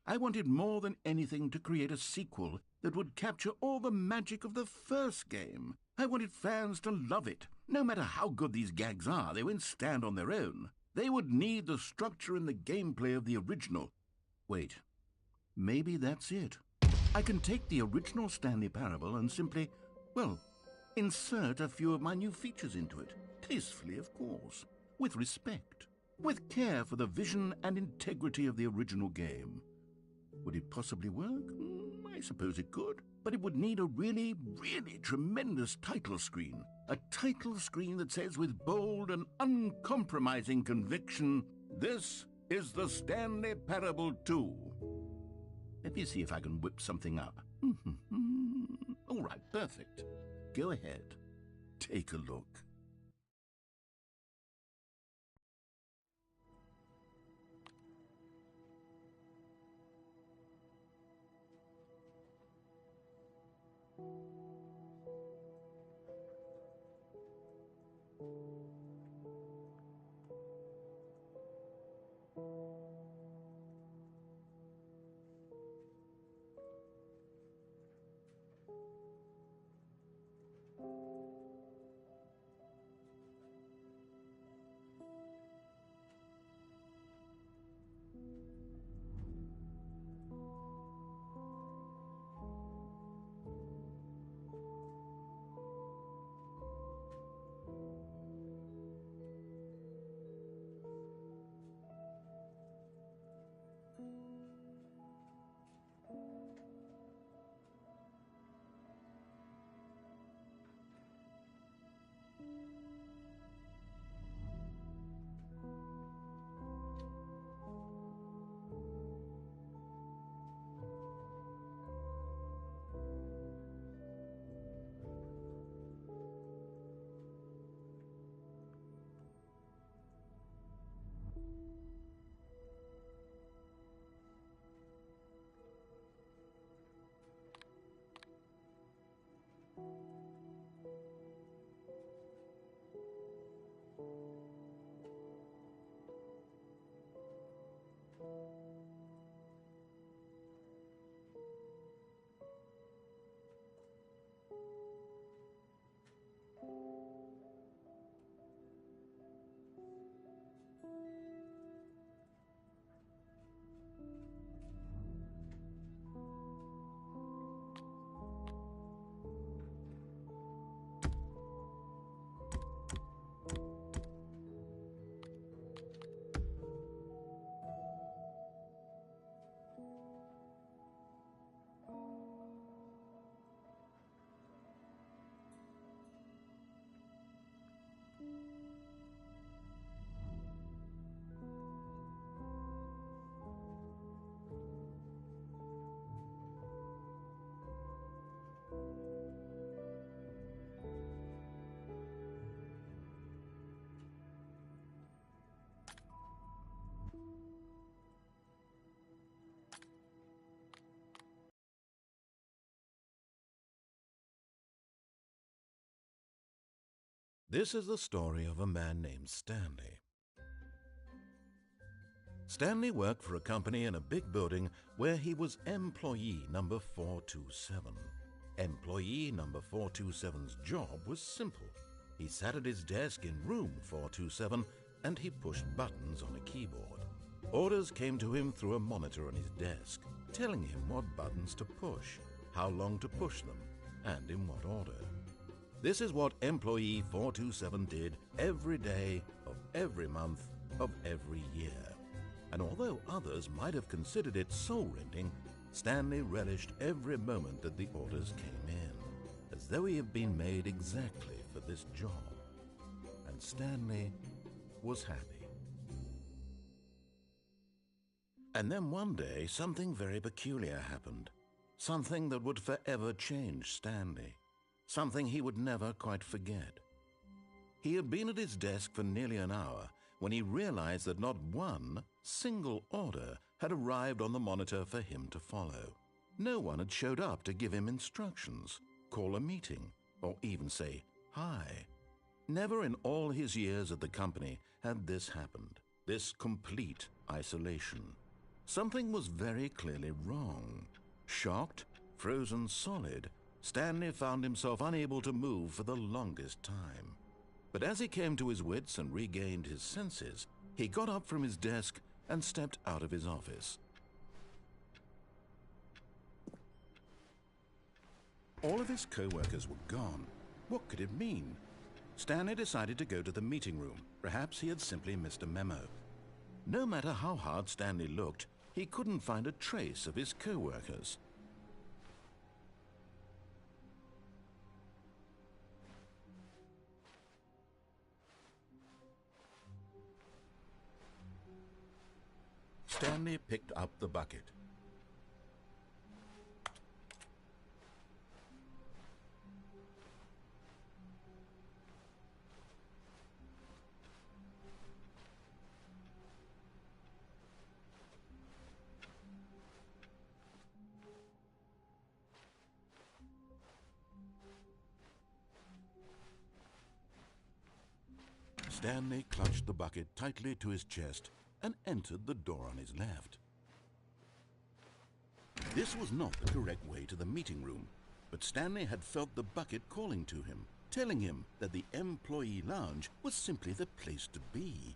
I wanted more than anything to create a sequel that would capture all the magic of the first game. I wanted fans to love it. No matter how good these gags are, they won't stand on their own. They would need the structure and the gameplay of the original. Wait, maybe that's it. I can take the original Stanley Parable and simply, well, insert a few of my new features into it. Tastefully, of course. With respect. With care for the vision and integrity of the original game. Would it possibly work? I suppose it could. But it would need a really, really tremendous title screen. A title screen that says with bold and uncompromising conviction, "This is the Stanley Parable 2. Let me see if I can whip something up. All right, perfect. Go ahead. Take a look. This is the story of a man named Stanley. Stanley worked for a company in a big building where he was employee number 427. Employee number 427's job was simple. He sat at his desk in room 427 and he pushed buttons on a keyboard. Orders came to him through a monitor on his desk, telling him what buttons to push, how long to push them, and in what order. This is what employee 427 did every day of every month of every year. And although others might have considered it soul-rending, Stanley relished every moment that the orders came in, as though he had been made exactly for this job. And Stanley was happy. And then one day, something very peculiar happened. Something that would forever change Stanley. Something he would never quite forget. He had been at his desk for nearly an hour when he realized that not one single order had arrived on the monitor for him to follow. No one had showed up to give him instructions, call a meeting, or even say hi. Never in all his years at the company had this happened, this complete isolation. Something was very clearly wrong. Shocked, frozen solid, Stanley found himself unable to move for the longest time. But as he came to his wits and regained his senses, he got up from his desk and stepped out of his office. All of his co-workers were gone. What could it mean? Stanley decided to go to the meeting room. Perhaps he had simply missed a memo. No matter how hard Stanley looked, he couldn't find a trace of his co-workers. Stanley picked up the bucket. Stanley clutched the bucket tightly to his chest and entered the door on his left. This was not the correct way to the meeting room, but Stanley had felt the bucket calling to him, telling him that the employee lounge was simply the place to be.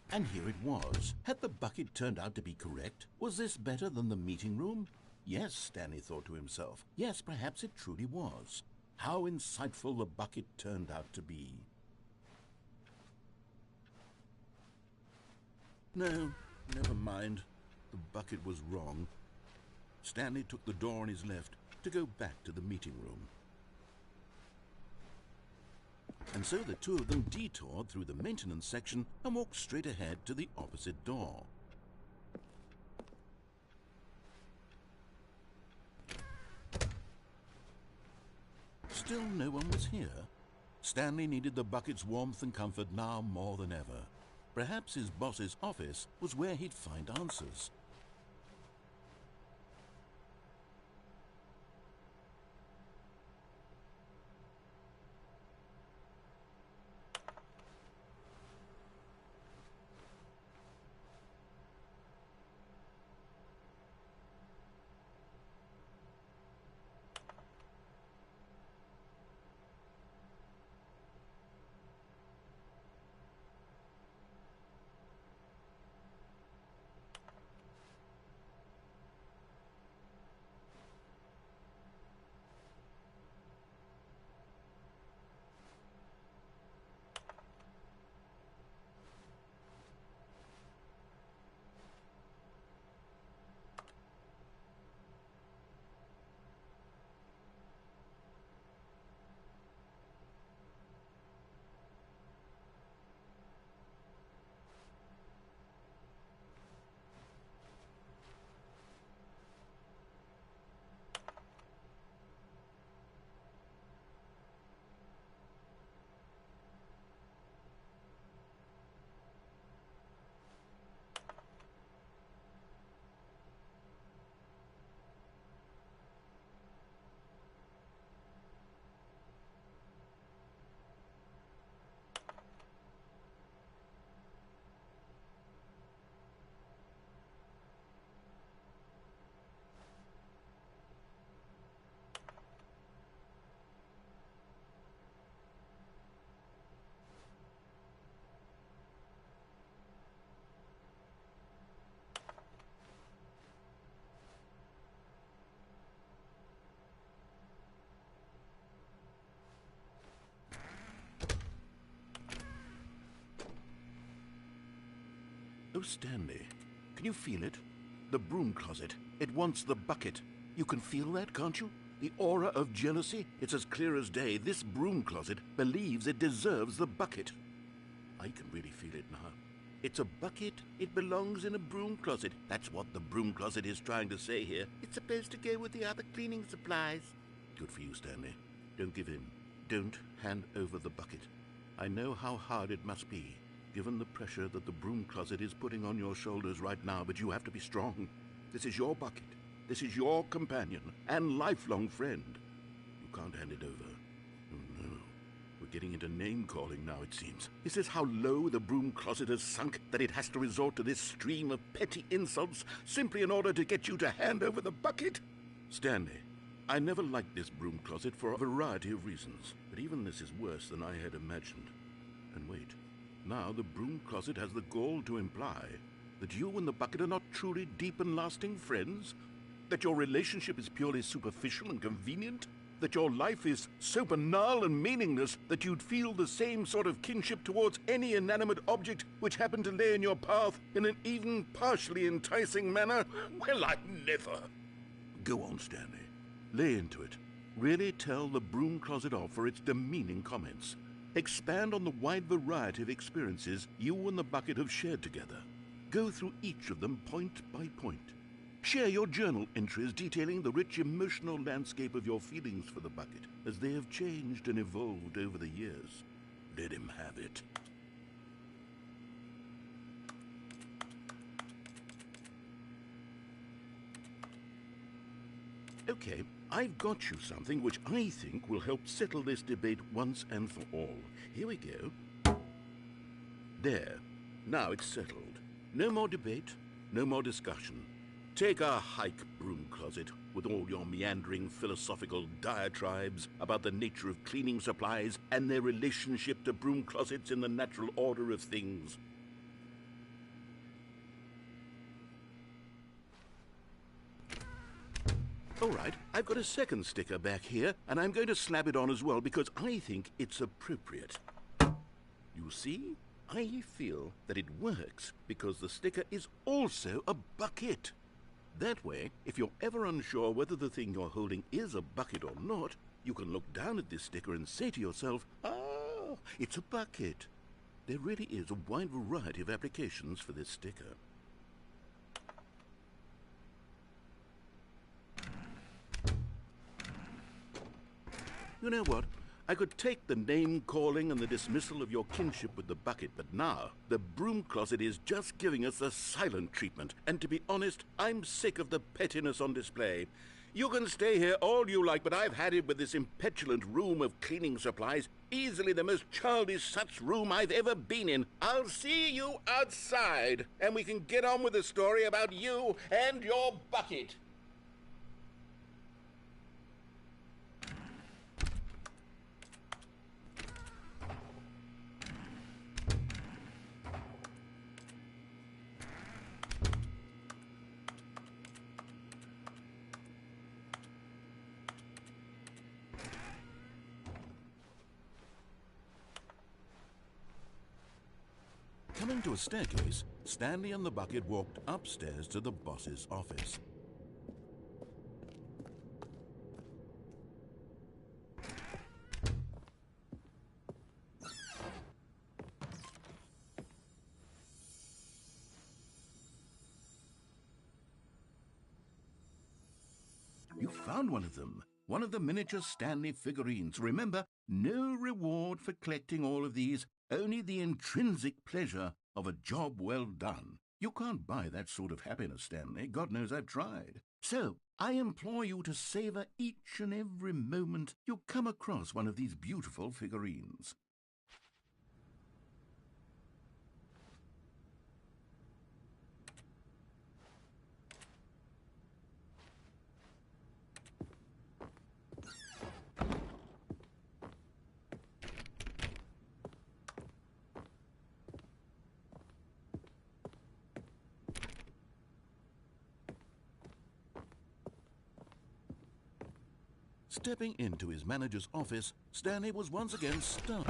And here it was. Had the bucket turned out to be correct? Was this better than the meeting room? Yes, Stanley thought to himself. Yes, perhaps it truly was. How insightful the bucket turned out to be. No, never mind. The bucket was wrong. Stanley took the door on his left to go back to the meeting room. And so the two of them detoured through the maintenance section and walked straight ahead to the opposite door. Still no one was here. Stanley needed the bucket's warmth and comfort now more than ever. Perhaps his boss's office was where he'd find answers. Stanley, can you feel it? The broom closet. It wants the bucket. You can feel that, can't you? The aura of jealousy? It's as clear as day. This broom closet believes it deserves the bucket. I can really feel it now. It's a bucket. It belongs in a broom closet. That's what the broom closet is trying to say here. It's supposed to go with the other cleaning supplies. Good for you, Stanley. Don't give in. Don't hand over the bucket. I know how hard it must be, given the pressure that the broom closet is putting on your shoulders right now, but you have to be strong. This is your bucket. This is your companion and lifelong friend. You can't hand it over. Oh, no. We're getting into name-calling now, it seems. Is this how low the broom closet has sunk, that it has to resort to this stream of petty insults simply in order to get you to hand over the bucket? Stanley, I never liked this broom closet for a variety of reasons, but even this is worse than I had imagined. And wait, now the broom closet has the gall to imply that you and the bucket are not truly deep and lasting friends? That your relationship is purely superficial and convenient? That your life is so banal and meaningless that you'd feel the same sort of kinship towards any inanimate object which happened to lay in your path in an even partially enticing manner? Well, I never. Go on, Stanley. Lay into it. Really tell the broom closet off for its demeaning comments. Expand on the wide variety of experiences you and the bucket have shared together. Go through each of them point by point. Share your journal entries detailing the rich emotional landscape of your feelings for the bucket as they have changed and evolved over the years. Let him have it. Okay, I've got you something which I think will help settle this debate once and for all. Here we go. There. Now it's settled. No more debate, no more discussion. Take a hike, broom closet, with all your meandering philosophical diatribes about the nature of cleaning supplies and their relationship to broom closets in the natural order of things. All right, I've got a second sticker back here, and I'm going to slap it on as well because I think it's appropriate. You see? I feel that it works because the sticker is also a bucket. That way, if you're ever unsure whether the thing you're holding is a bucket or not, you can look down at this sticker and say to yourself, ah, it's a bucket. There really is a wide variety of applications for this sticker. You know what? I could take the name-calling and the dismissal of your kinship with the bucket, but now the broom closet is just giving us the silent treatment. And to be honest, I'm sick of the pettiness on display. You can stay here all you like, but I've had it with this impetulant room of cleaning supplies. Easily the most childish such room I've ever been in. I'll see you outside, and we can get on with the story about you and your bucket. Coming to a staircase, Stanley and the bucket walked upstairs to the boss's office. You found one of them. One of the miniature Stanley figurines. Remember, no reward for collecting all of these, only the intrinsic pleasure of a job well done. You can't buy that sort of happiness, Stanley. God knows I've tried. So, I implore you to savor each and every moment you come across one of these beautiful figurines. Stepping into his manager's office, Stanley was once again stunned.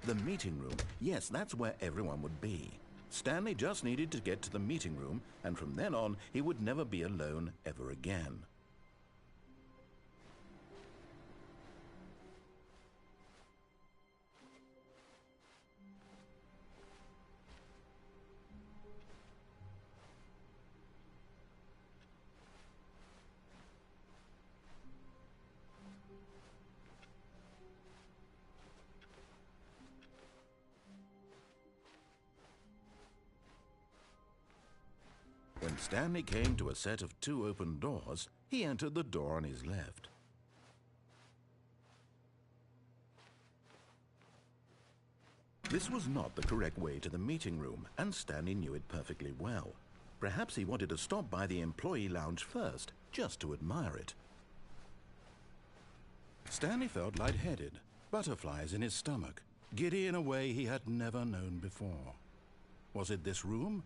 The meeting room. Yes, that's where everyone would be. Stanley just needed to get to the meeting room, and from then on, he would never be alone ever again. When Stanley came to a set of 2 open doors, he entered the door on his left. This was not the correct way to the meeting room, and Stanley knew it perfectly well. Perhaps he wanted to stop by the employee lounge first, just to admire it. Stanley felt lightheaded, butterflies in his stomach, giddy in a way he had never known before. Was it this room?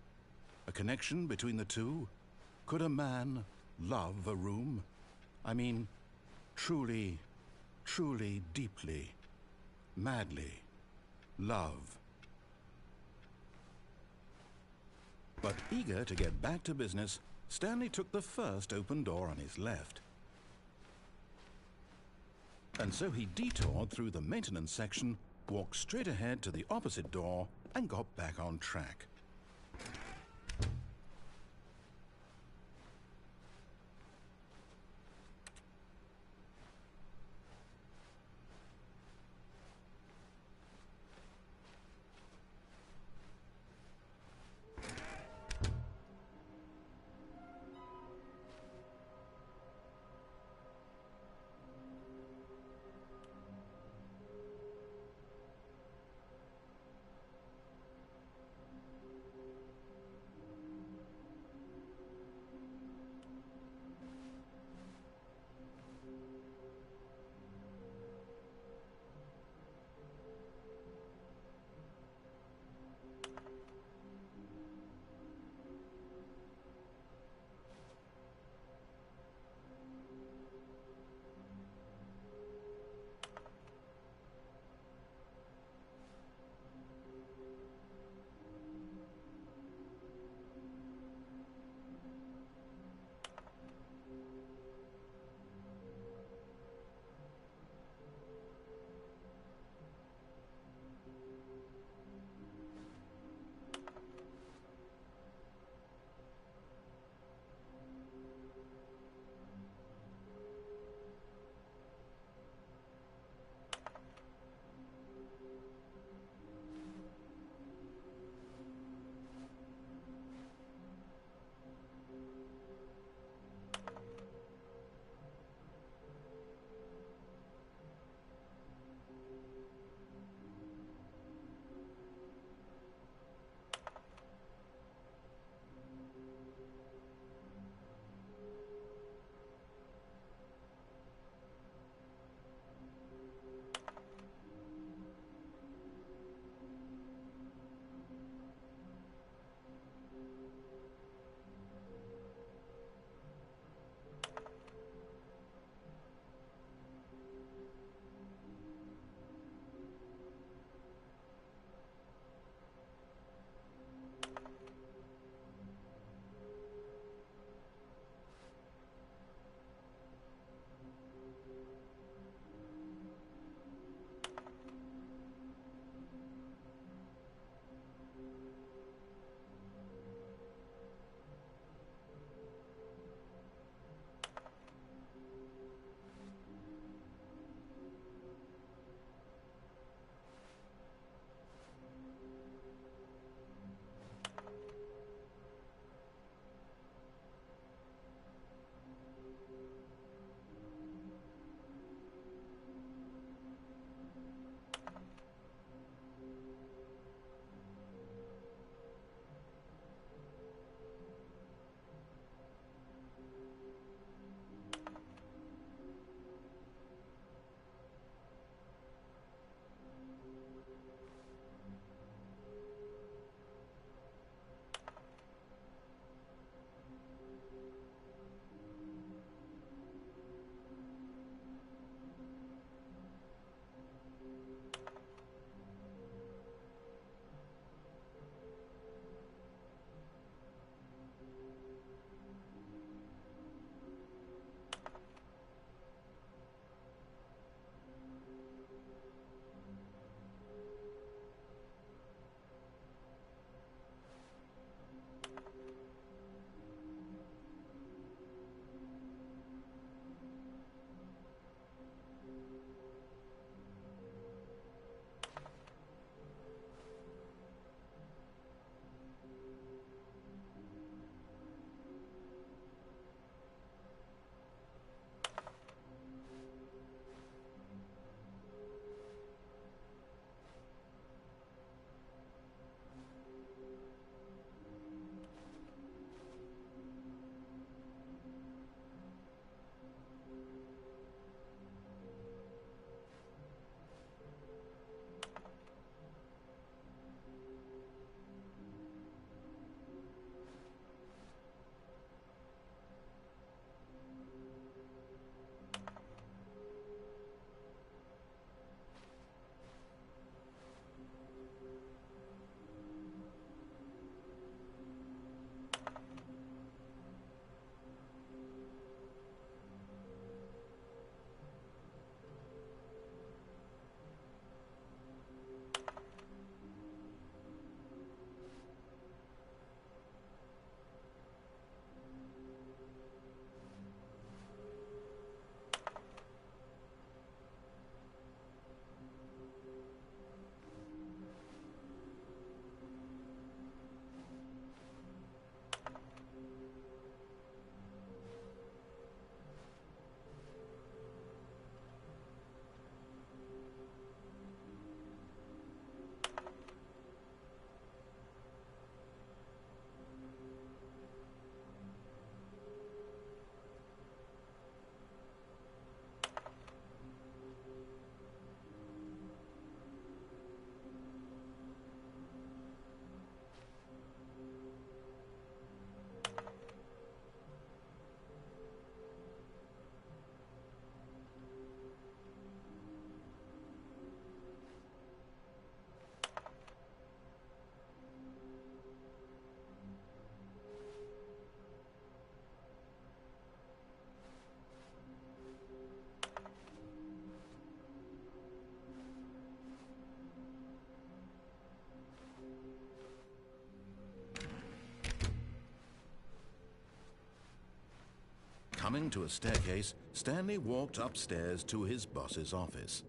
A connection between the two? Could a man love a room? I mean, truly, truly, deeply, madly love. But eager to get back to business, Stanley took the first open door on his left. And so he detoured through the maintenance section, walked straight ahead to the opposite door, and got back on track. Coming to a staircase, Stanley walked upstairs to his boss's office.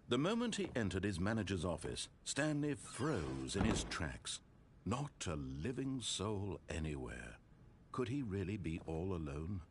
The moment he entered his manager's office, Stanley froze in his tracks. Not a living soul anywhere. Could he really be all alone?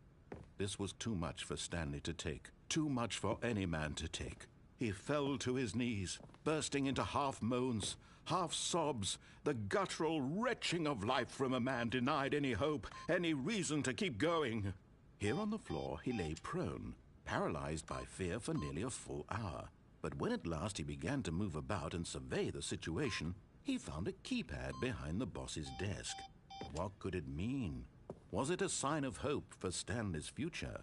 This was too much for Stanley to take. Too much for any man to take. He fell to his knees, bursting into half moans, half sobs, the guttural retching of life from a man denied any hope, any reason to keep going. Here on the floor, he lay prone, paralyzed by fear for nearly a full hour. But when at last he began to move about and survey the situation, he found a keypad behind the boss's desk. What could it mean? Was it a sign of hope for Stanley's future?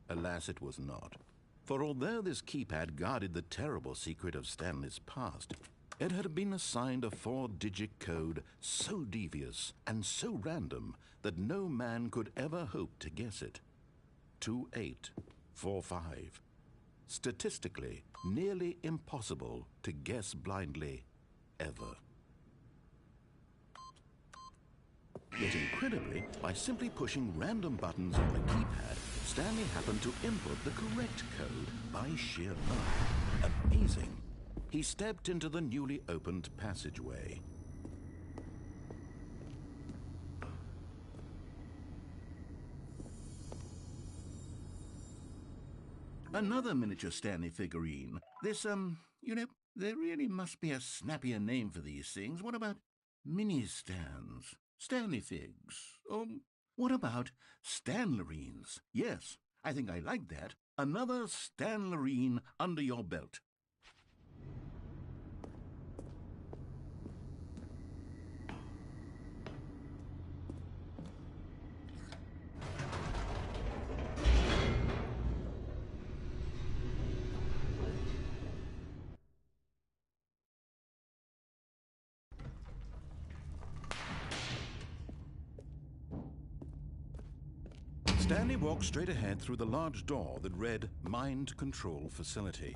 Alas, it was not. For although this keypad guarded the terrible secret of Stanley's past, it had been assigned a 4-digit code so devious and so random that no man could ever hope to guess it. 2845. Statistically, nearly impossible to guess blindly, ever. Yet incredibly, by simply pushing random buttons on the keypad, Stanley happened to input the correct code by sheer luck. Amazing. He stepped into the newly opened passageway. Another miniature Stanley figurine. This, there really must be a snappier name for these things. What about mini-stands? Stanley figs? What about Stanlerines? Yes, I think I like that. Another Stanlerine under your belt. Stanley walked straight ahead through the large door that read Mind Control Facility.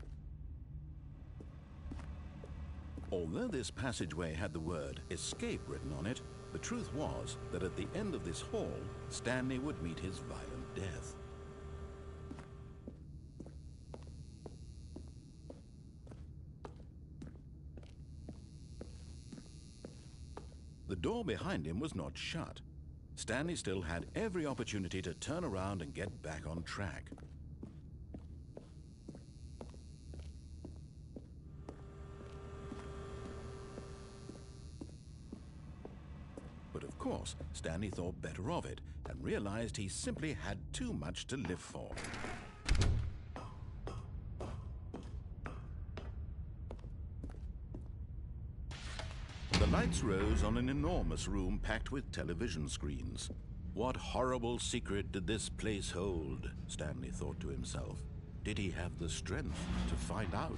Although this passageway had the word Escape written on it, the truth was that at the end of this hall, Stanley would meet his violent death. The door behind him was not shut. Stanley still had every opportunity to turn around and get back on track. But of course, Stanley thought better of it and realized he simply had too much to live for. The lights rose on an enormous room packed with television screens. What horrible secret did this place hold? Stanley thought to himself. Did he have the strength to find out?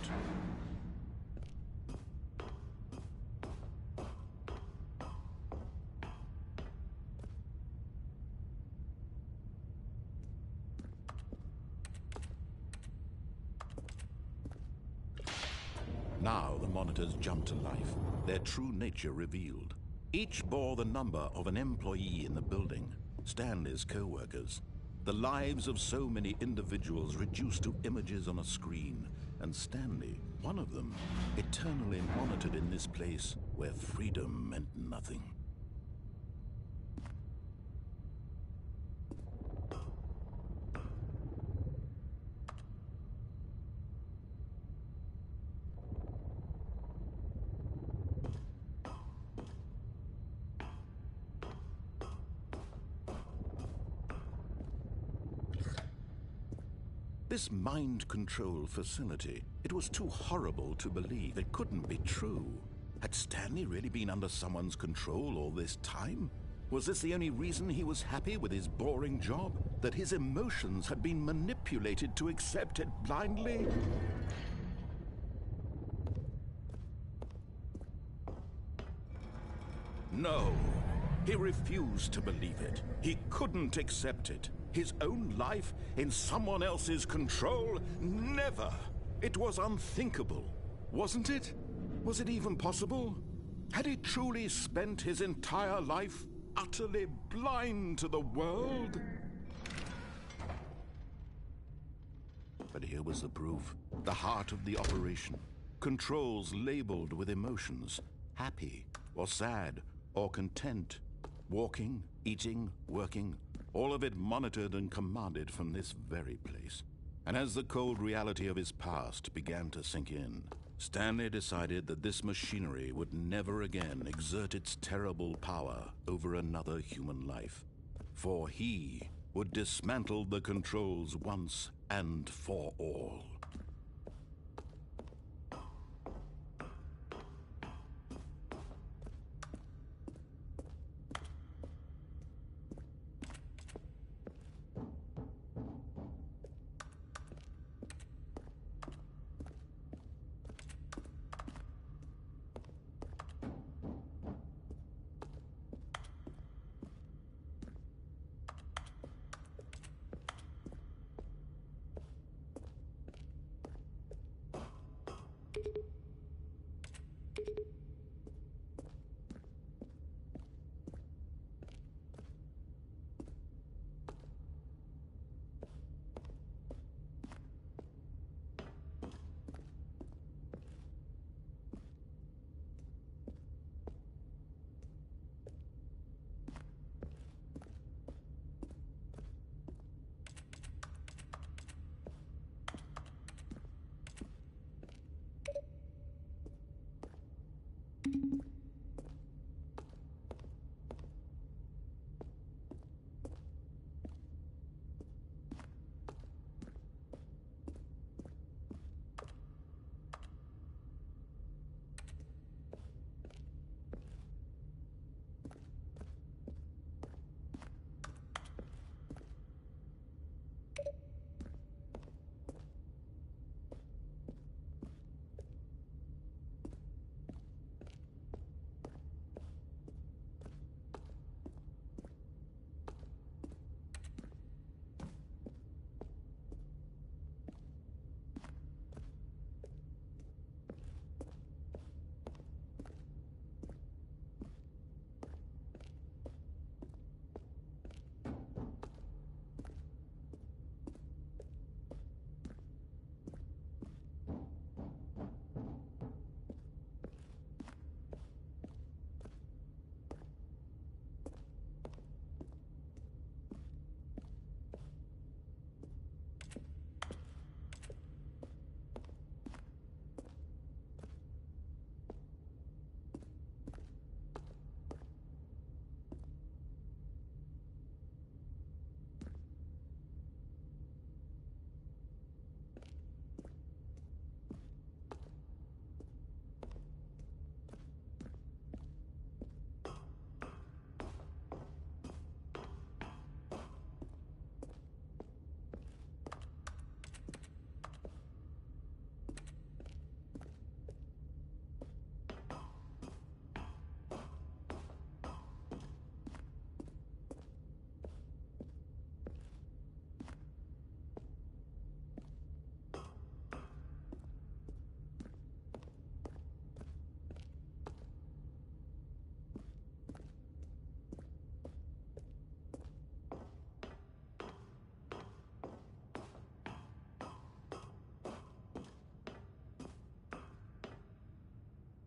Now the monitors jumped to life, their true nature revealed. Each bore the number of an employee in the building, Stanley's co-workers. The lives of so many individuals reduced to images on a screen, and Stanley, one of them, eternally monitored in this place where freedom meant nothing. This mind control facility, it was too horrible to believe. It couldn't be true. Had Stanley really been under someone's control all this time? Was this the only reason he was happy with his boring job? That his emotions had been manipulated to accept it blindly? No. He refused to believe it. He couldn't accept it. His own life in someone else's control? Never! It was unthinkable, wasn't it? Was it even possible? Had he truly spent his entire life utterly blind to the world? But here was the proof. The heart of the operation. Controls labeled with emotions. Happy, or sad, or content. Walking, eating, working. All of it monitored and commanded from this very place. And as the cold reality of his past began to sink in, Stanley decided that this machinery would never again exert its terrible power over another human life. For he would dismantle the controls once and for all.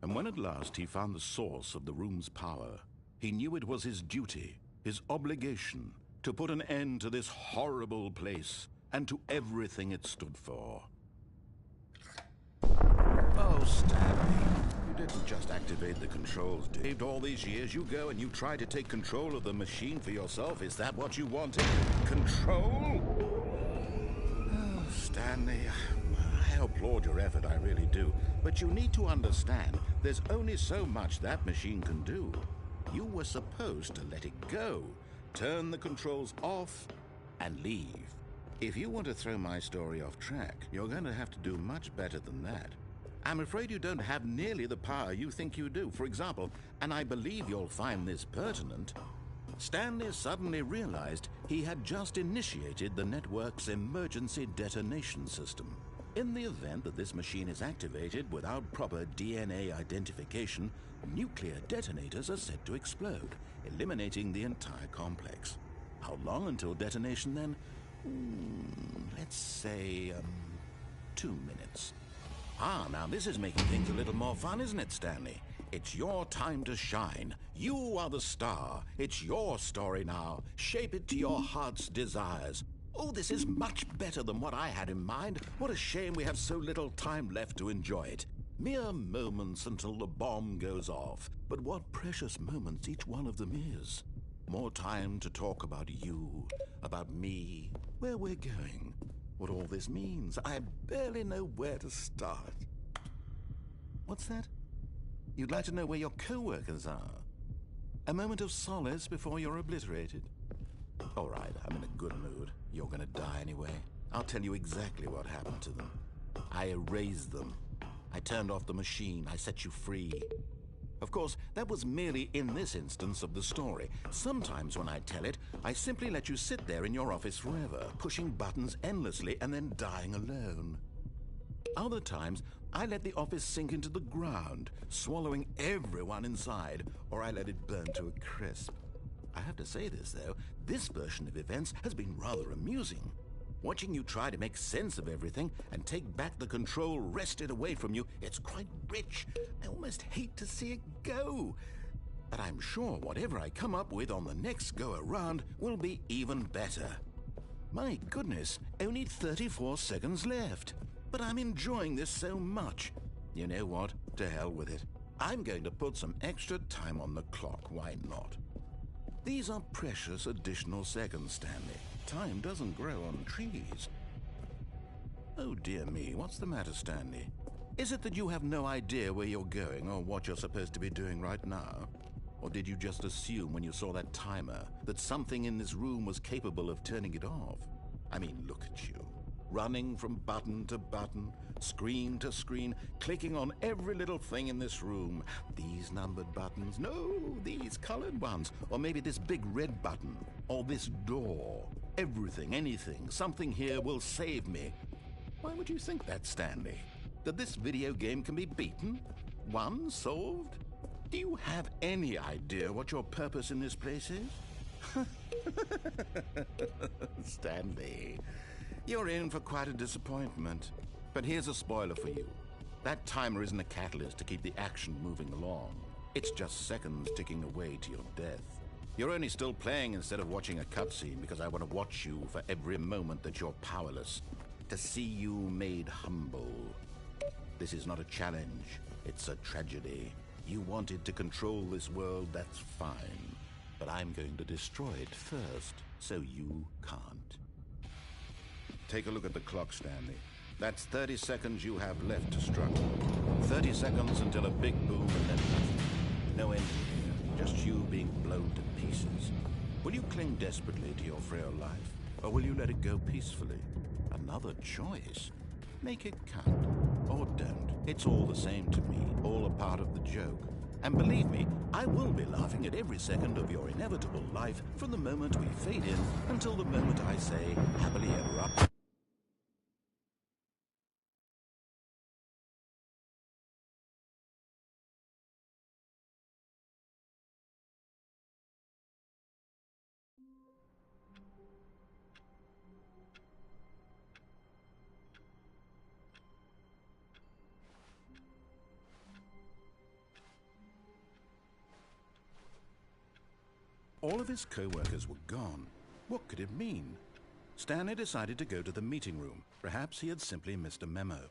And when at last he found the source of the room's power, he knew it was his duty, his obligation, to put an end to this horrible place and to everything it stood for. Oh, Stanley, you didn't just activate the controls, did you? All these years you go and you try to take control of the machine for yourself. Is that what you wanted? Control? Oh, Stanley, I applaud your effort, I really do. But you need to understand, there's only so much that machine can do. You were supposed to let it go, turn the controls off, and leave. If you want to throw my story off track, you're going to have to do much better than that. I'm afraid you don't have nearly the power you think you do. For example, and I believe you'll find this pertinent, Stanley suddenly realized he had just initiated the network's emergency detonation system. In the event that this machine is activated without proper DNA identification, nuclear detonators are said to explode, eliminating the entire complex. How long until detonation then? Let's say, 2 minutes. Ah, now this is making things a little more fun, isn't it, Stanley? It's your time to shine. You are the star. It's your story now. Shape it to your heart's desires. Oh, this is much better than what I had in mind. What a shame we have so little time left to enjoy it. Mere moments until the bomb goes off. But what precious moments each one of them is. More time to talk about you, about me, where we're going, what all this means. I barely know where to start. What's that? You'd like to know where your co-workers are? A moment of solace before you're obliterated? All right, I'm in a good mood. You're gonna die anyway. I'll tell you exactly what happened to them. I erased them. I turned off the machine. I set you free. Of course, that was merely in this instance of the story. Sometimes when I tell it, I simply let you sit there in your office forever, pushing buttons endlessly and then dying alone. Other times, I let the office sink into the ground, swallowing everyone inside, or I let it burn to a crisp. I have to say this, though, this version of events has been rather amusing. Watching you try to make sense of everything and take back the control wrested away from you, it's quite rich. I almost hate to see it go. But I'm sure whatever I come up with on the next go-around will be even better. My goodness, only 34 seconds left. But I'm enjoying this so much. You know what? To hell with it. I'm going to put some extra time on the clock, why not? These are precious additional seconds, Stanley. Time doesn't grow on trees. Oh dear me, what's the matter, Stanley? Is it that you have no idea where you're going or what you're supposed to be doing right now? Or did you just assume when you saw that timer that something in this room was capable of turning it off? I mean, look at you. Running from button to button, screen to screen, clicking on every little thing in this room. These numbered buttons, no, these colored ones. Or maybe this big red button, or this door. Everything, anything, something here will save me. Why would you think that, Stanley? That this video game can be beaten? Won? Solved? Do you have any idea what your purpose in this place is? Stanley, you're in for quite a disappointment. But here's a spoiler for you. That timer isn't a catalyst to keep the action moving along. It's just seconds ticking away to your death. You're only still playing instead of watching a cutscene because I want to watch you for every moment that you're powerless. To see you made humble. This is not a challenge. It's a tragedy. You wanted to control this world, that's fine. But I'm going to destroy it first, so you can't. Take a look at the clock, Stanley. That's 30 seconds you have left to struggle. 30 seconds until a big boom and then nothing. No end here, just you being blown to pieces. Will you cling desperately to your frail life, or will you let it go peacefully? Another choice. Make it count, or don't. It's all the same to me, all a part of the joke. And believe me, I will be laughing at every second of your inevitable life from the moment we fade in until the moment I say, happily ever after. All of his co-workers were gone. What could it mean? Stanley decided to go to the meeting room. Perhaps he had simply missed a memo.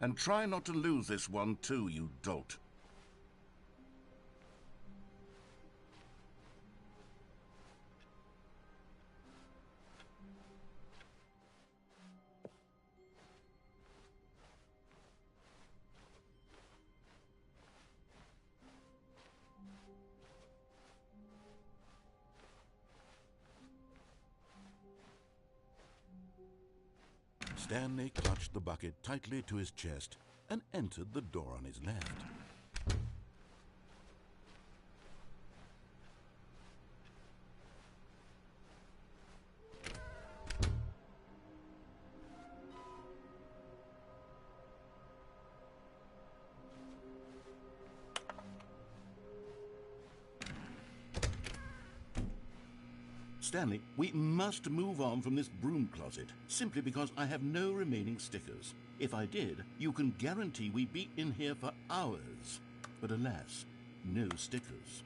And try not to lose this one too, you dolt. Stanley clutched the bucket tightly to his chest and entered the door on his left. Stanley, we must move on from this broom closet, simply because I have no remaining stickers. If I did, you can guarantee we'd be in here for hours. But alas, no stickers.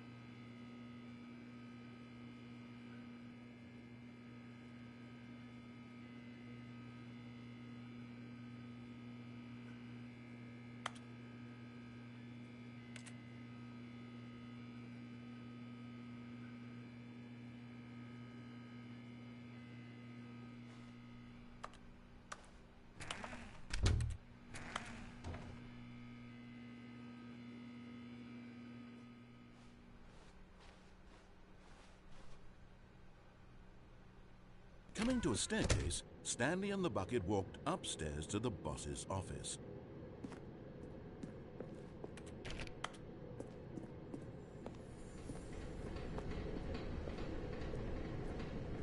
Coming to a staircase, Stanley and the bucket walked upstairs to the boss's office.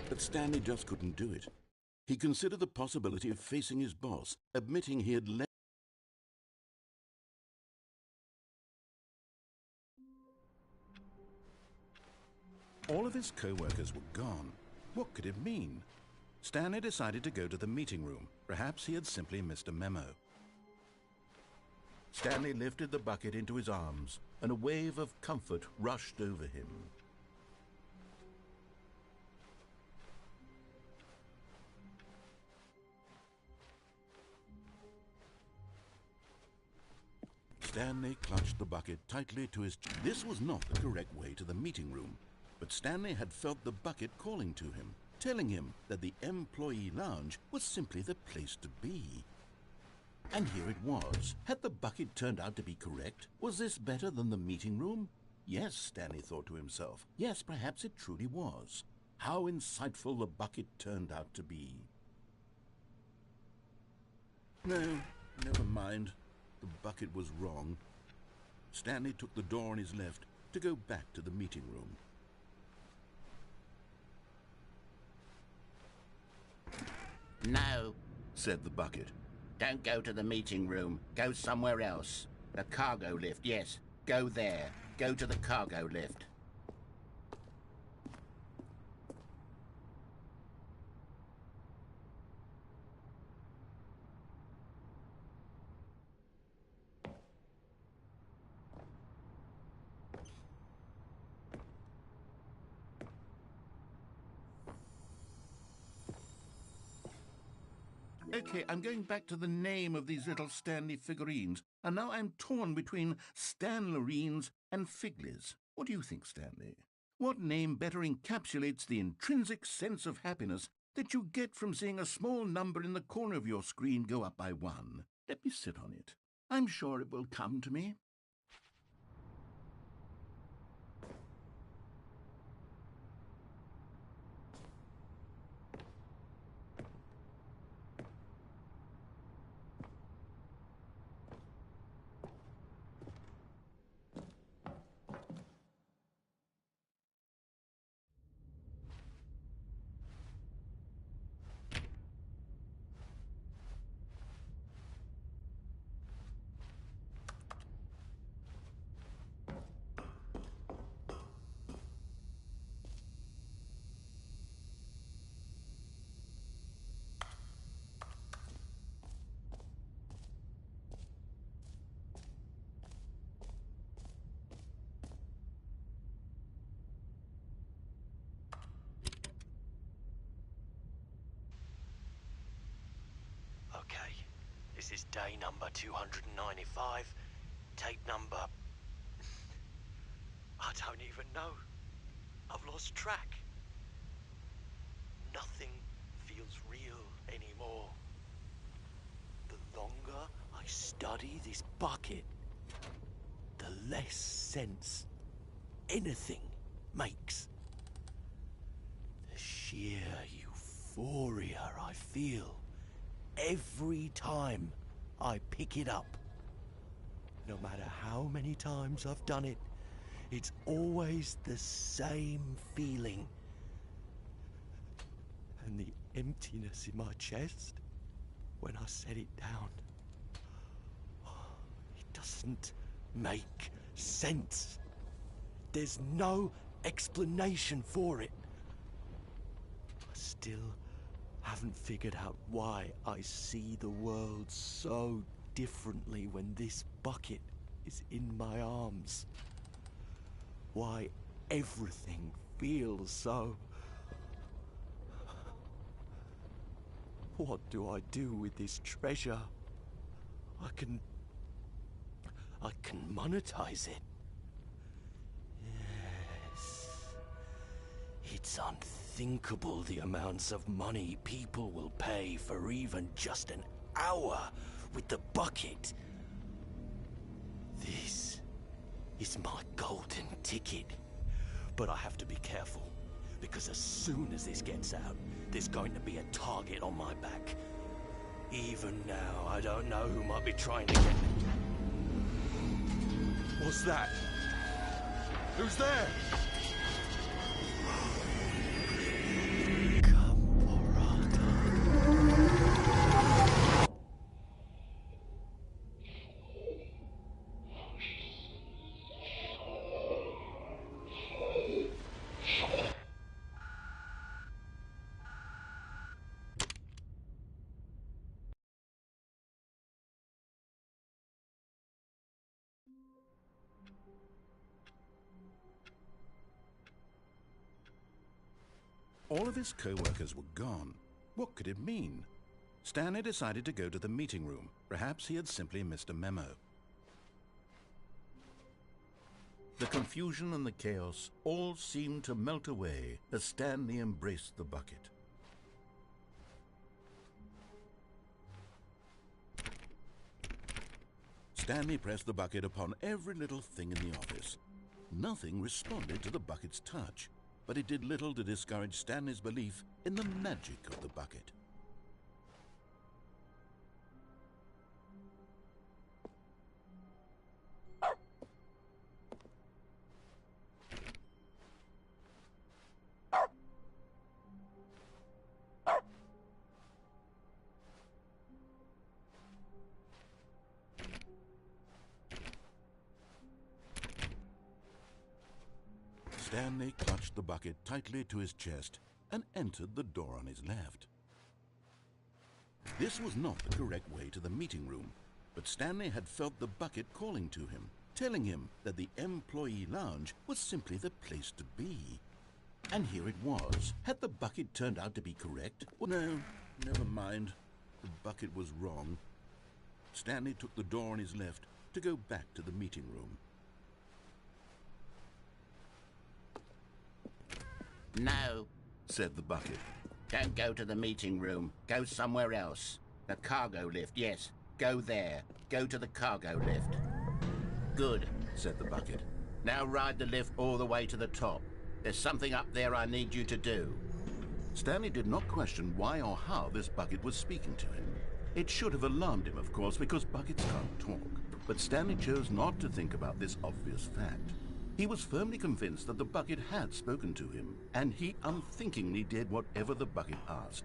But Stanley just couldn't do it. He considered the possibility of facing his boss, admitting he had let all of his co-workers were gone. What could it mean? Stanley decided to go to the meeting room. Perhaps he had simply missed a memo. Stanley lifted the bucket into his arms, and a wave of comfort rushed over him. Stanley clutched the bucket tightly to his chest. This was not the correct way to the meeting room, but Stanley had felt the bucket calling to him, telling him that the employee lounge was simply the place to be. And here it was. Had the bucket turned out to be correct? Was this better than the meeting room? Yes, Stanley thought to himself. Yes, perhaps it truly was. How insightful the bucket turned out to be. No, never mind. The bucket was wrong. Stanley took the door on his left to go back to the meeting room. No, Said the bucket. don't go to the meeting room. Go somewhere else. The cargo lift, yes. Go there. Go to the cargo lift. Okay, I'm going back to the name of these little Stanley figurines, and now I'm torn between Stanlerines and Figlies. What do you think, Stanley? What name better encapsulates the intrinsic sense of happiness that you get from seeing a small number in the corner of your screen go up by one? Let me sit on it. I'm sure it will come to me. This is day number 295. Tape number... I don't even know. I've lost track. Nothing feels real anymore. The longer I study this bucket, the less sense anything makes. The sheer euphoria I feel every time I pick it up. No matter how many times I've done it, it's always the same feeling. And the emptiness in my chest when I set it down. It doesn't make sense. There's no explanation for it. I still haven't figured out why I see the world so differently when this bucket is in my arms. Why everything feels so... What do I do with this treasure? I can monetize it. Yes. It's unthinkable the amounts of money people will pay for even just an hour with the bucket. This is my golden ticket. But I have to be careful, because as soon as this gets out, there's going to be a target on my back. Even now, I don't know who might be trying to get me. What's that? Who's there? All of his co-workers were gone. What could it mean? Stanley decided to go to the meeting room. Perhaps he had simply missed a memo. The confusion and the chaos all seemed to melt away as Stanley embraced the bucket. Stanley pressed the bucket upon every little thing in the office. Nothing responded to the bucket's touch, but it did little to discourage Stanley's belief in the magic of the bucket. Stanley clutched the bucket tightly to his chest and entered the door on his left. This was not the correct way to the meeting room, but Stanley had felt the bucket calling to him, telling him that the employee lounge was simply the place to be. And here it was. Had the bucket turned out to be correct? Well, no, never mind. The bucket was wrong. Stanley took the door on his left to go back to the meeting room. No, said the bucket. Don't go to the meeting room. Go somewhere else. The cargo lift, yes. Go there. Go to the cargo lift. Good, said the bucket. Now ride the lift all the way to the top. There's something up there I need you to do. Stanley did not question why or how this bucket was speaking to him. It should have alarmed him, of course, because buckets can't talk. But Stanley chose not to think about this obvious fact. He was firmly convinced that the bucket had spoken to him, and he unthinkingly did whatever the bucket asked.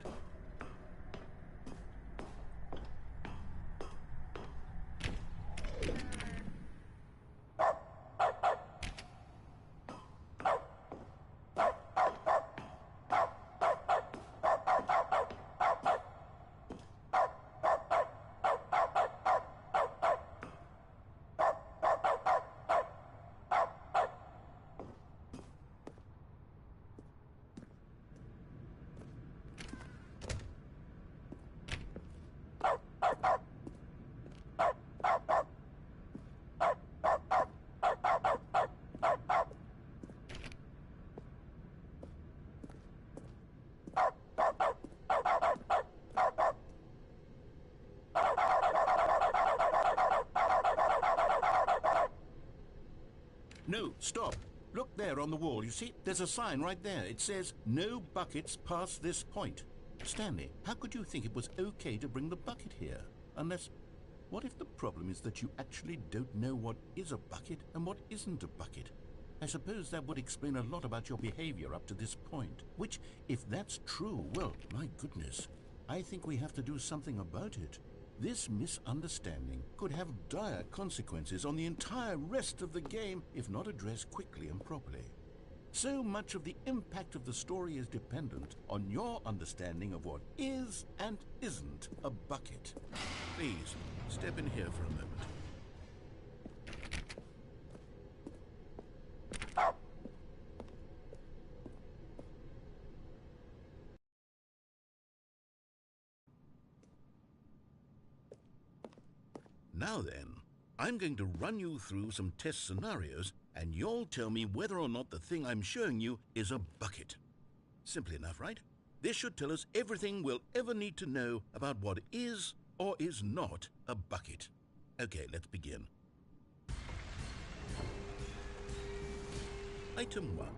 Stop. Look there on the wall. You see, there's a sign right there. It says, no buckets past this point. Stanley, how could you think it was okay to bring the bucket here? Unless, what if the problem is that you actually don't know what is a bucket and what isn't a bucket? I suppose that would explain a lot about your behavior up to this point. Which, if that's true, well, my goodness, I think we have to do something about it. This misunderstanding could have dire consequences on the entire rest of the game if not addressed quickly and properly. So much of the impact of the story is dependent on your understanding of what is and isn't a bucket. Please, step in here for a moment. Now then, I'm going to run you through some test scenarios, and you'll tell me whether or not the thing I'm showing you is a bucket. Simple enough, right? This should tell us everything we'll ever need to know about what is or is not a bucket. Okay, let's begin. Item 1.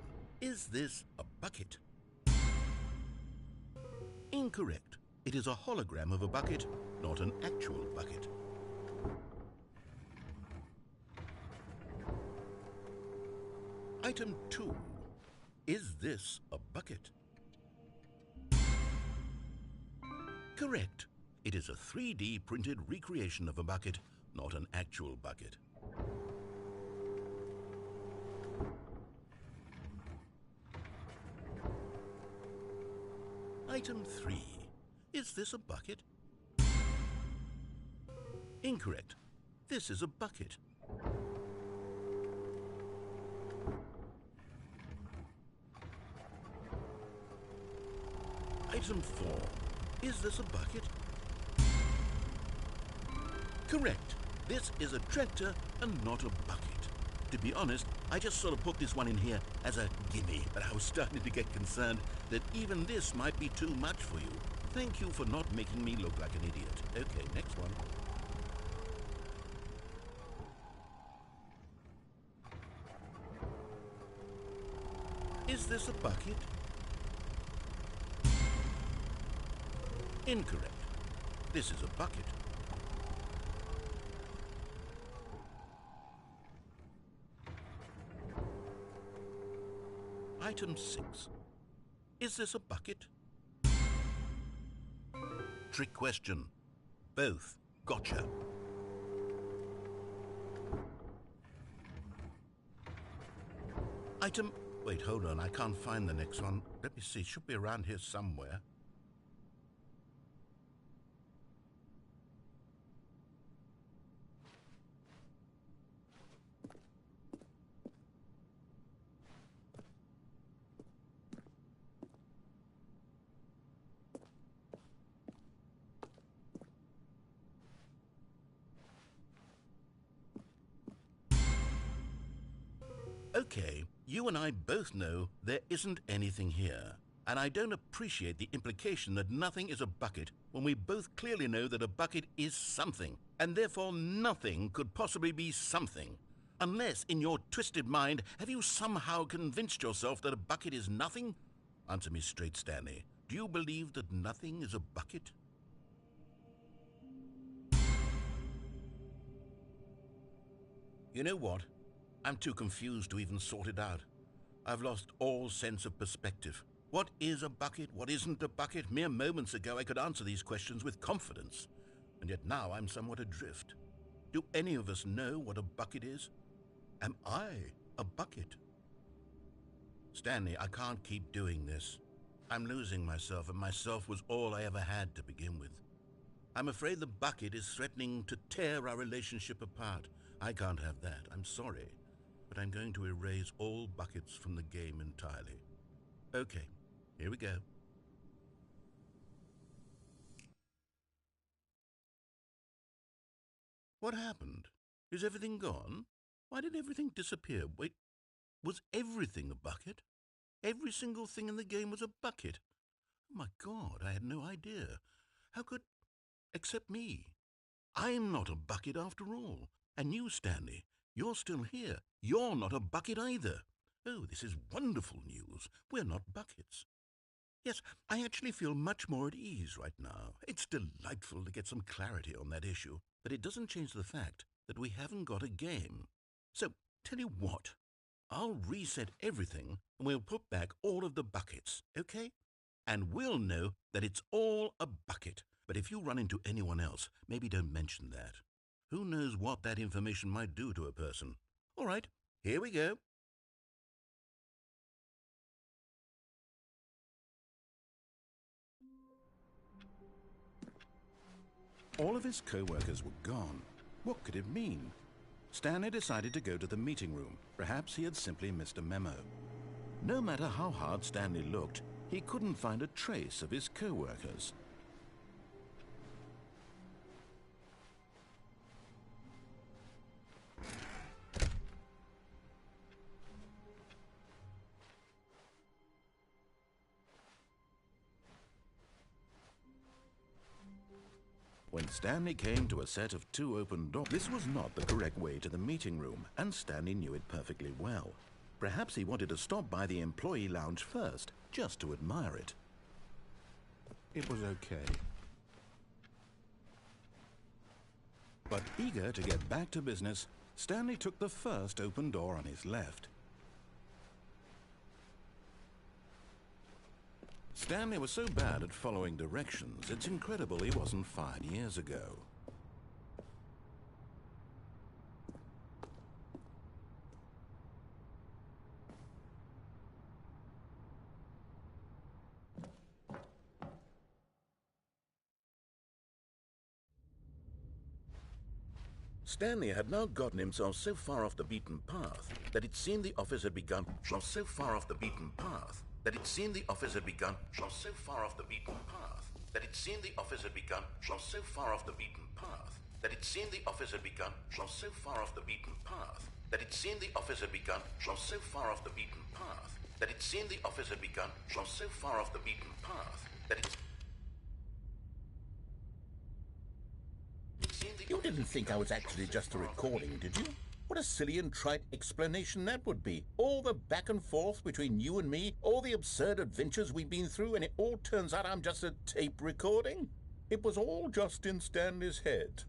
Is this a bucket? Incorrect. It is a hologram of a bucket, not an actual bucket. Item 2. Is this a bucket? Correct. It is a 3D printed recreation of a bucket, not an actual bucket. Item 3. Is this a bucket? Incorrect. This is a bucket. Item 4. Is this a bucket? Correct. This is a tractor and not a bucket. To be honest, I just sort of put this one in here as a gimme, but I was starting to get concerned that even this might be too much for you. Thank you for not making me look like an idiot. Okay, next one. Is this a bucket? Incorrect. This is a bucket. Item 6. Is this a bucket? Trick question. Both. Gotcha. Item... Wait, hold on. I can't find the next one. Let me see. It should be around here somewhere. Okay, you and I both know there isn't anything here. And I don't appreciate the implication that nothing is a bucket when we both clearly know that a bucket is something, and therefore nothing could possibly be something. Unless, in your twisted mind, have you somehow convinced yourself that a bucket is nothing? Answer me straight, Stanley. Do you believe that nothing is a bucket? You know what? I'm too confused to even sort it out. I've lost all sense of perspective. What is a bucket? What isn't a bucket? Mere moments ago I could answer these questions with confidence, and yet now I'm somewhat adrift. Do any of us know what a bucket is? Am I a bucket? Stanley, I can't keep doing this. I'm losing myself, and myself was all I ever had to begin with. I'm afraid the bucket is threatening to tear our relationship apart. I can't have that. I'm sorry. But I'm going to erase all buckets from the game entirely. Okay, here we go. What happened? Is everything gone? Why did everything disappear? Wait, was everything a bucket? Every single thing in the game was a bucket? Oh my God, I had no idea. How could... except me. I'm not a bucket after all. And you, Stanley, You're still here. You're not a bucket either. Oh, this is wonderful news. We're not buckets. Yes, I actually feel much more at ease right now. It's delightful to get some clarity on that issue, but it doesn't change the fact that we haven't got a game. So, tell you what, I'll reset everything and we'll put back all of the buckets, okay? And we'll know that it's all a bucket. But if you run into anyone else, maybe don't mention that. Who knows what that information might do to a person? All right, here we go. All of his co-workers were gone. What could it mean? Stanley decided to go to the meeting room. Perhaps he had simply missed a memo. No matter how hard Stanley looked, he couldn't find a trace of his co-workers. When Stanley came to a set of 2 open doors, this was not the correct way to the meeting room, and Stanley knew it perfectly well. Perhaps he wanted to stop by the employee lounge first, just to admire it. It was okay. But eager to get back to business, Stanley took the first open door on his left. Stanley was so bad at following directions, it's incredible he wasn't fired years ago. Stanley had now gotten himself so far off the beaten path that it seemed the office had begun so far off the beaten path that it seemed the office had begun so far off the beaten path that it seemed the office had begun so far off the beaten path that it seemed the office had begun so far off the beaten path that it seemed the office had begun so far off the beaten path that it seemed the office had begun so far off the beaten path that it You didn't think I was actually just a recording, did you? What a silly and trite explanation that would be. All the back and forth between you and me, all the absurd adventures we've been through, and it all turns out I'm just a tape recording? It was all just in Stanley's head.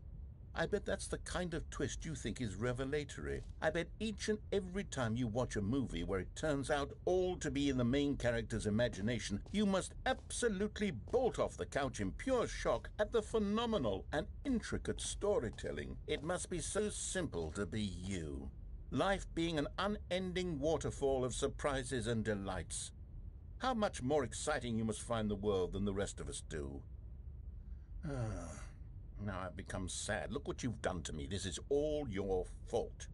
I bet that's the kind of twist you think is revelatory. I bet each and every time you watch a movie where it turns out all to be in the main character's imagination, you must absolutely bolt off the couch in pure shock at the phenomenal and intricate storytelling. It must be so simple to be you. Life being an unending waterfall of surprises and delights. How much more exciting you must find the world than the rest of us do. Now I've become sad. Look what you've done to me. This is all your fault.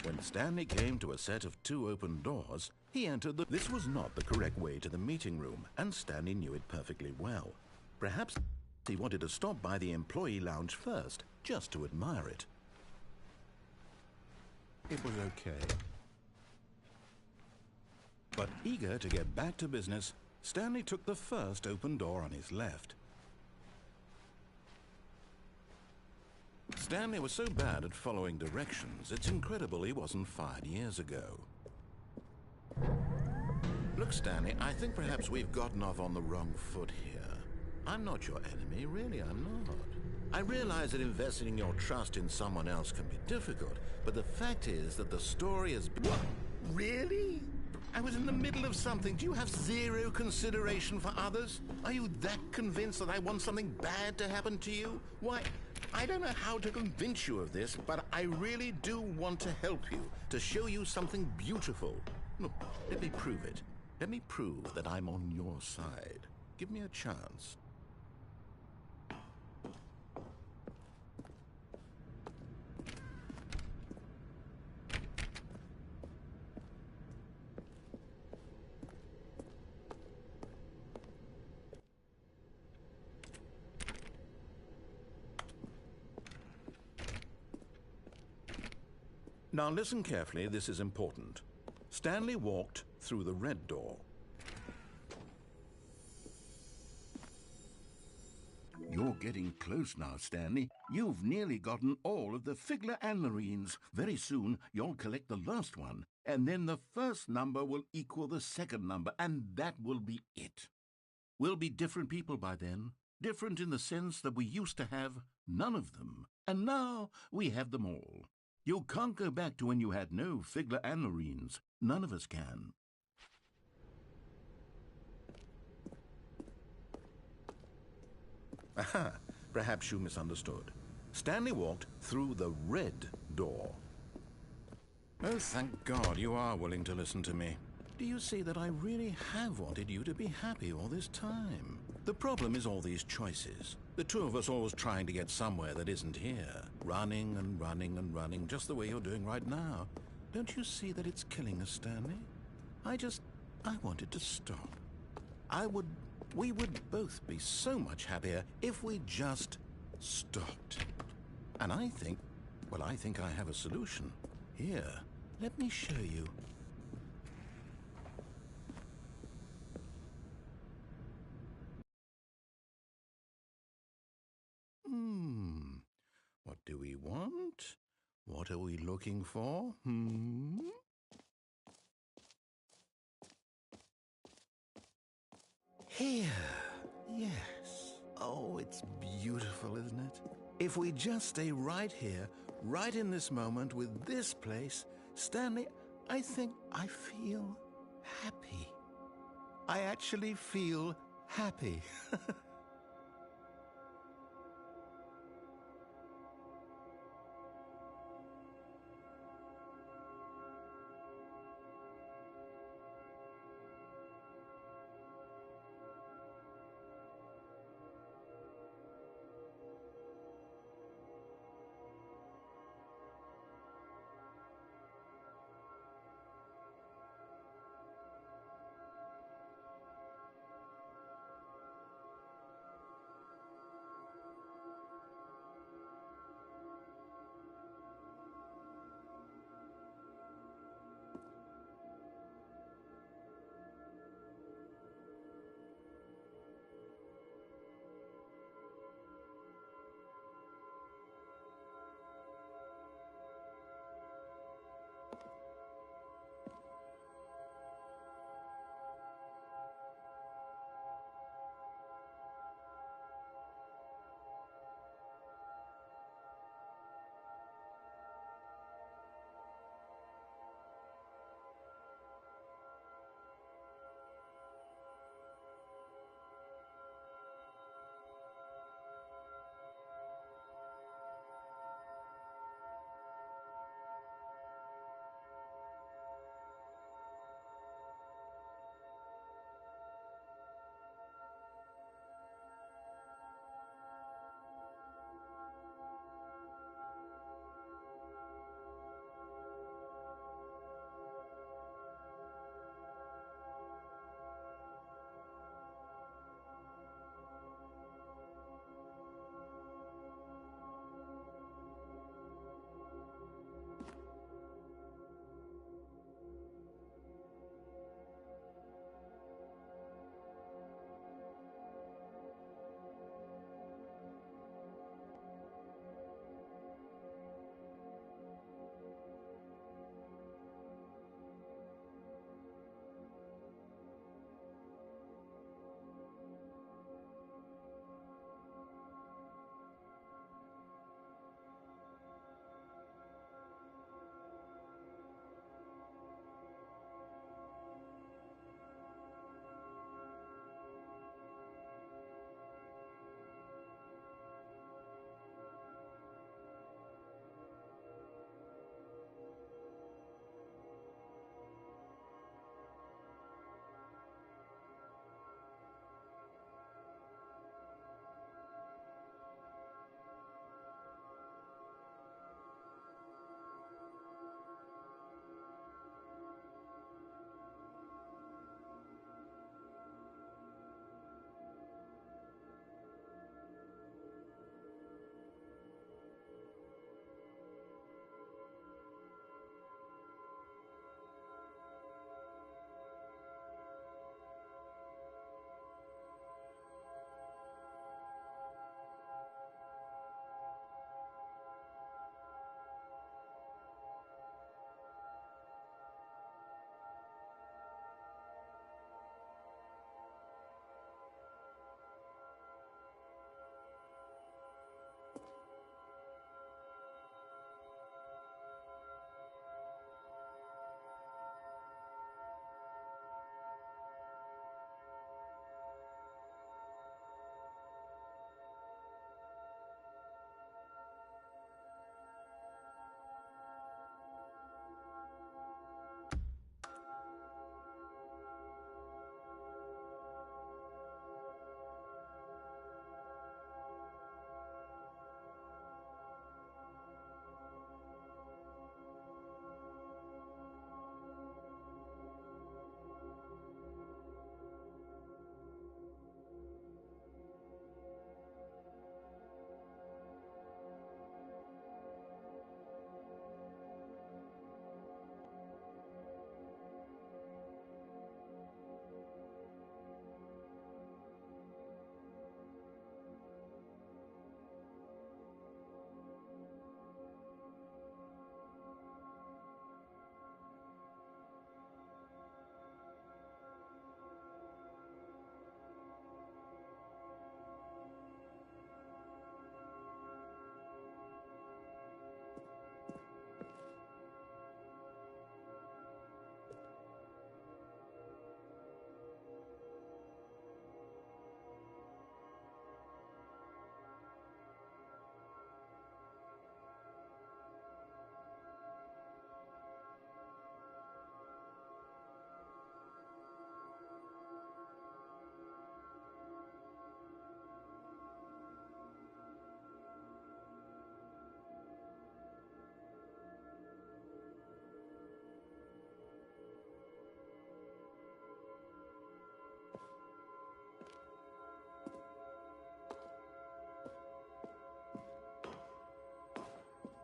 When Stanley came to a set of 2 open doors, he entered the... This was not the correct way to the meeting room, and Stanley knew it perfectly well. Perhaps he wanted to stop by the employee lounge first, just to admire it. It was okay. But eager to get back to business, Stanley took the first open door on his left. Stanley was so bad at following directions, it's incredible he wasn't fired years ago. Look, Stanley, I think perhaps we've gotten off on the wrong foot here. I'm not your enemy, really, I'm not. I realize that investing your trust in someone else can be difficult, but the fact is that the story has been... What? Really? I was in the middle of something. Do you have zero consideration for others? Are you that convinced that I want something bad to happen to you? Why, I don't know how to convince you of this, but I really do want to help you, to show you something beautiful. Look, let me prove it. Let me prove that I'm on your side. Give me a chance. Now listen carefully, this is important. Stanley walked through the red door. You're getting close now, Stanley. You've nearly gotten all of the Figler Anlarines. Very soon, you'll collect the last one, and then the first number will equal the second number, and that will be it. We'll be different people by then. Different in the sense that we used to have none of them, and now we have them all. You can't go back to when you had no Figler Anlarines. None of us can. Aha! Perhaps you misunderstood. Stanley walked through the red door. Oh, thank God you are willing to listen to me. Do you see that I really have wanted you to be happy all this time? The problem is all these choices. The two of us always trying to get somewhere that isn't here. Running and running and running, just the way you're doing right now. Don't you see that it's killing us, Stanley? I wanted to stop. We would both be so much happier if we just stopped. And I think I have a solution. Here, let me show you. What do we want? What are we looking for? Here. Yes. Oh, it's beautiful, isn't it? If we just stay right here, right in this moment with this place, Stanley, I think I feel happy. I actually feel happy.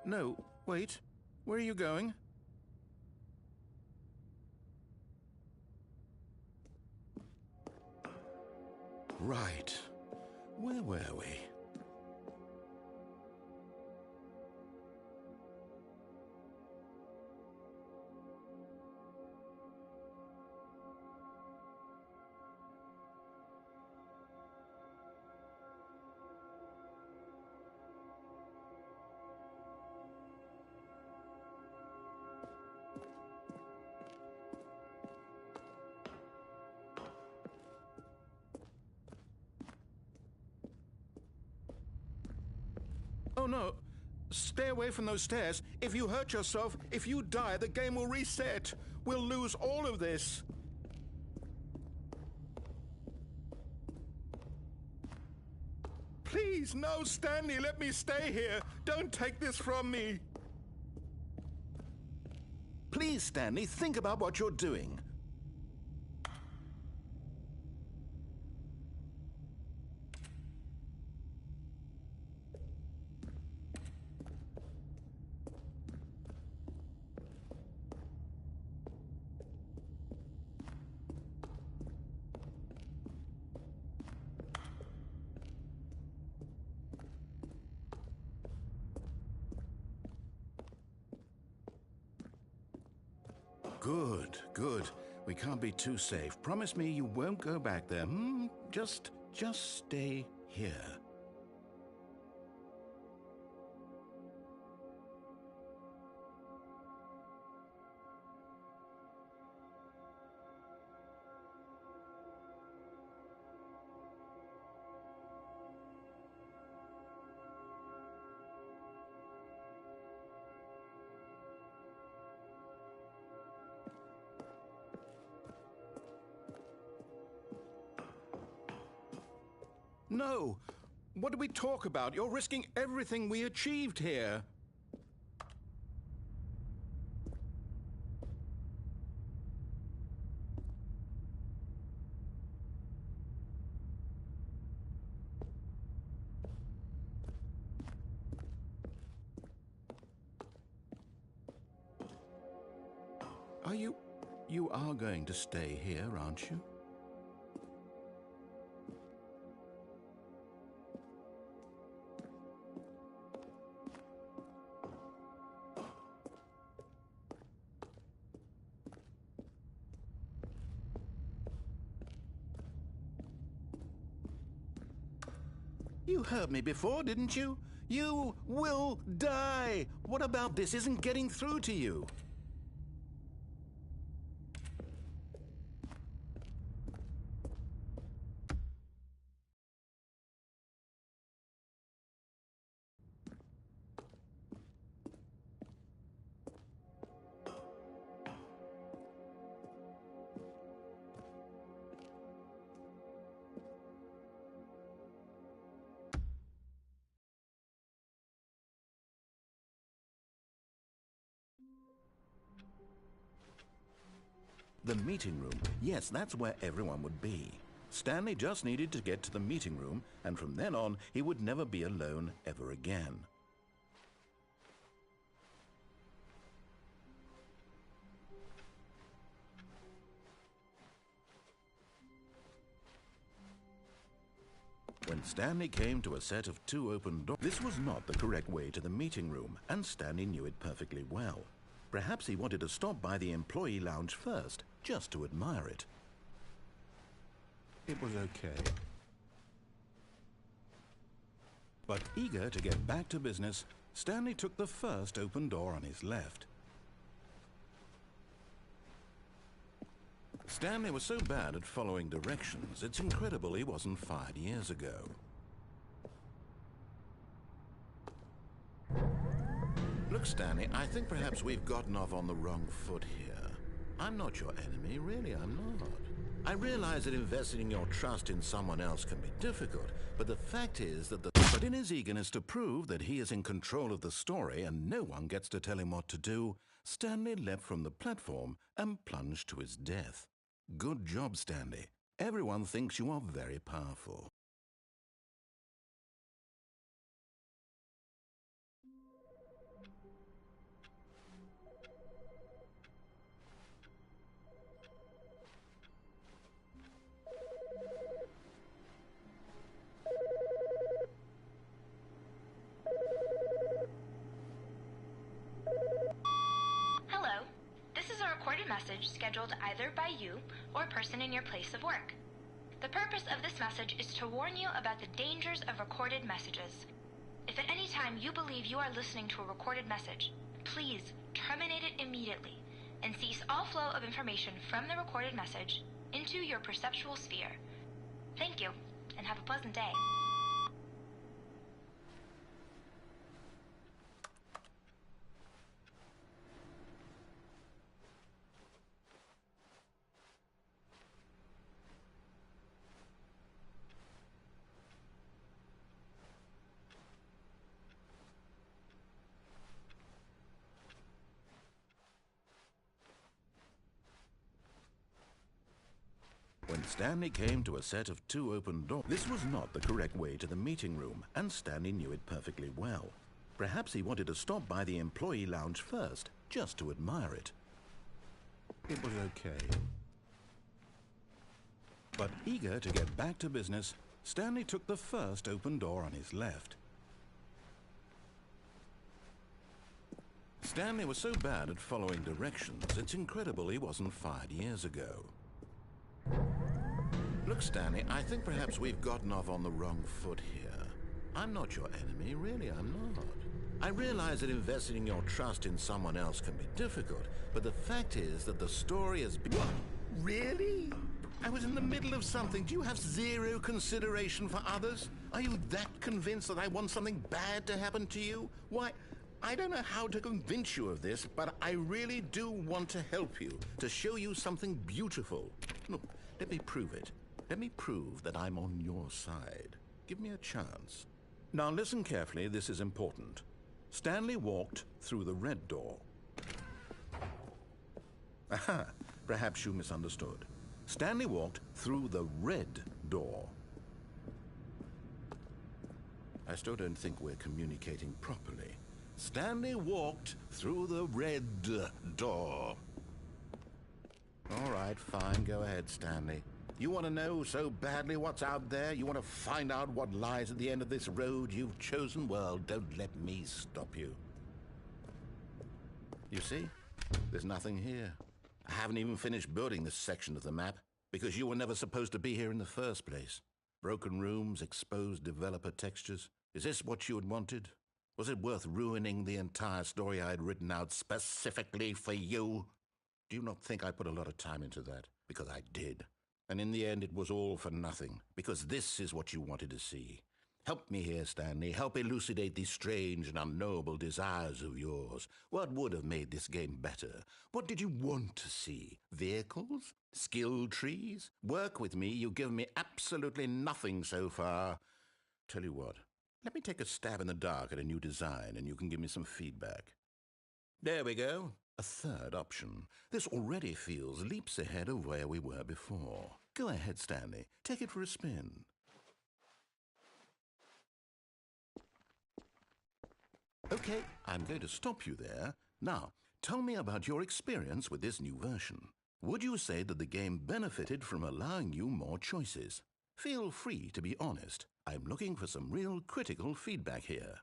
No, wait. Where are you going? Right. Where were we? Oh no! Stay away from those stairs. If you hurt yourself, if you die, the game will reset. We'll lose all of this. Please, no, Stanley, let me stay here. Don't take this from me. Please, Stanley, think about what you're doing. Good, good. We can't be too safe. Promise me you won't go back there. Just stay here. No! What do we talk about? You're risking everything we achieved here. You are going to stay here, aren't you? You heard me before, didn't you? You will die! What about this isn't getting through to you? The meeting room. Yes, that's where everyone would be. Stanley just needed to get to the meeting room, and from then on, he would never be alone ever again. When Stanley came to a set of 2 open doors, this was not the correct way to the meeting room, and Stanley knew it perfectly well. Perhaps he wanted to stop by the employee lounge first, just to admire it. It was okay. But eager to get back to business, Stanley took the first open door on his left. Stanley was so bad at following directions, it's incredible he wasn't fired years ago. Look, Stanley, I think perhaps we've gotten off on the wrong foot here. I'm not your enemy, really, I'm not. I realize that investing your trust in someone else can be difficult, but the fact is that But in his eagerness to prove that he is in control of the story and no one gets to tell him what to do, Stanley leapt from the platform and plunged to his death. Good job, Stanley. Everyone thinks you are very powerful. recorded message scheduled either by you or a person in your place of work. The purpose of this message is to warn you about the dangers of recorded messages. If at any time you believe you are listening to a recorded message, please terminate it immediately and cease all flow of information from the recorded message into your perceptual sphere. Thank you, and have a pleasant day. When Stanley came to a set of 2 open doors, this was not the correct way to the meeting room, and Stanley knew it perfectly well. Perhaps he wanted to stop by the employee lounge first, just to admire it. It was okay. But eager to get back to business, Stanley took the first open door on his left. Stanley was so bad at following directions, it's incredible he wasn't fired years ago. Look, Stanley, I think perhaps we've gotten off on the wrong foot here. I'm not your enemy, really, I'm not. I realize that investing your trust in someone else can be difficult, but the fact is that the story has been... What? Really? I was in the middle of something. Do you have zero consideration for others? Are you that convinced that I want something bad to happen to you? Why, I don't know how to convince you of this, but I really do want to help you, to show you something beautiful. Look, let me prove it. Let me prove that I'm on your side. Give me a chance. Now listen carefully, this is important. Stanley walked through the red door. Aha, perhaps you misunderstood. Stanley walked through the red door. I still don't think we're communicating properly. Stanley walked through the red door. All right, fine, go ahead, Stanley. You want to know so badly what's out there? You want to find out what lies at the end of this road you've chosen? Well, don't let me stop you. You see? There's nothing here. I haven't even finished building this section of the map, because you were never supposed to be here in the first place. Broken rooms, exposed developer textures. Is this what you had wanted? Was it worth ruining the entire story I had written out specifically for you? Do you not think I put a lot of time into that? Because I did. And in the end, it was all for nothing, because this is what you wanted to see. Help me here, Stanley. Help elucidate these strange and unknowable desires of yours. What would have made this game better? What did you want to see? Vehicles? Skill trees? Work with me. You've given me absolutely nothing so far. Tell you what, let me take a stab in the dark at a new design, and you can give me some feedback. There we go. A third option. This already feels leaps ahead of where we were before. Go ahead, Stanley. Take it for a spin. Okay, I'm going to stop you there. Now, tell me about your experience with this new version. Would you say that the game benefited from allowing you more choices? Feel free to be honest. I'm looking for some real critical feedback here.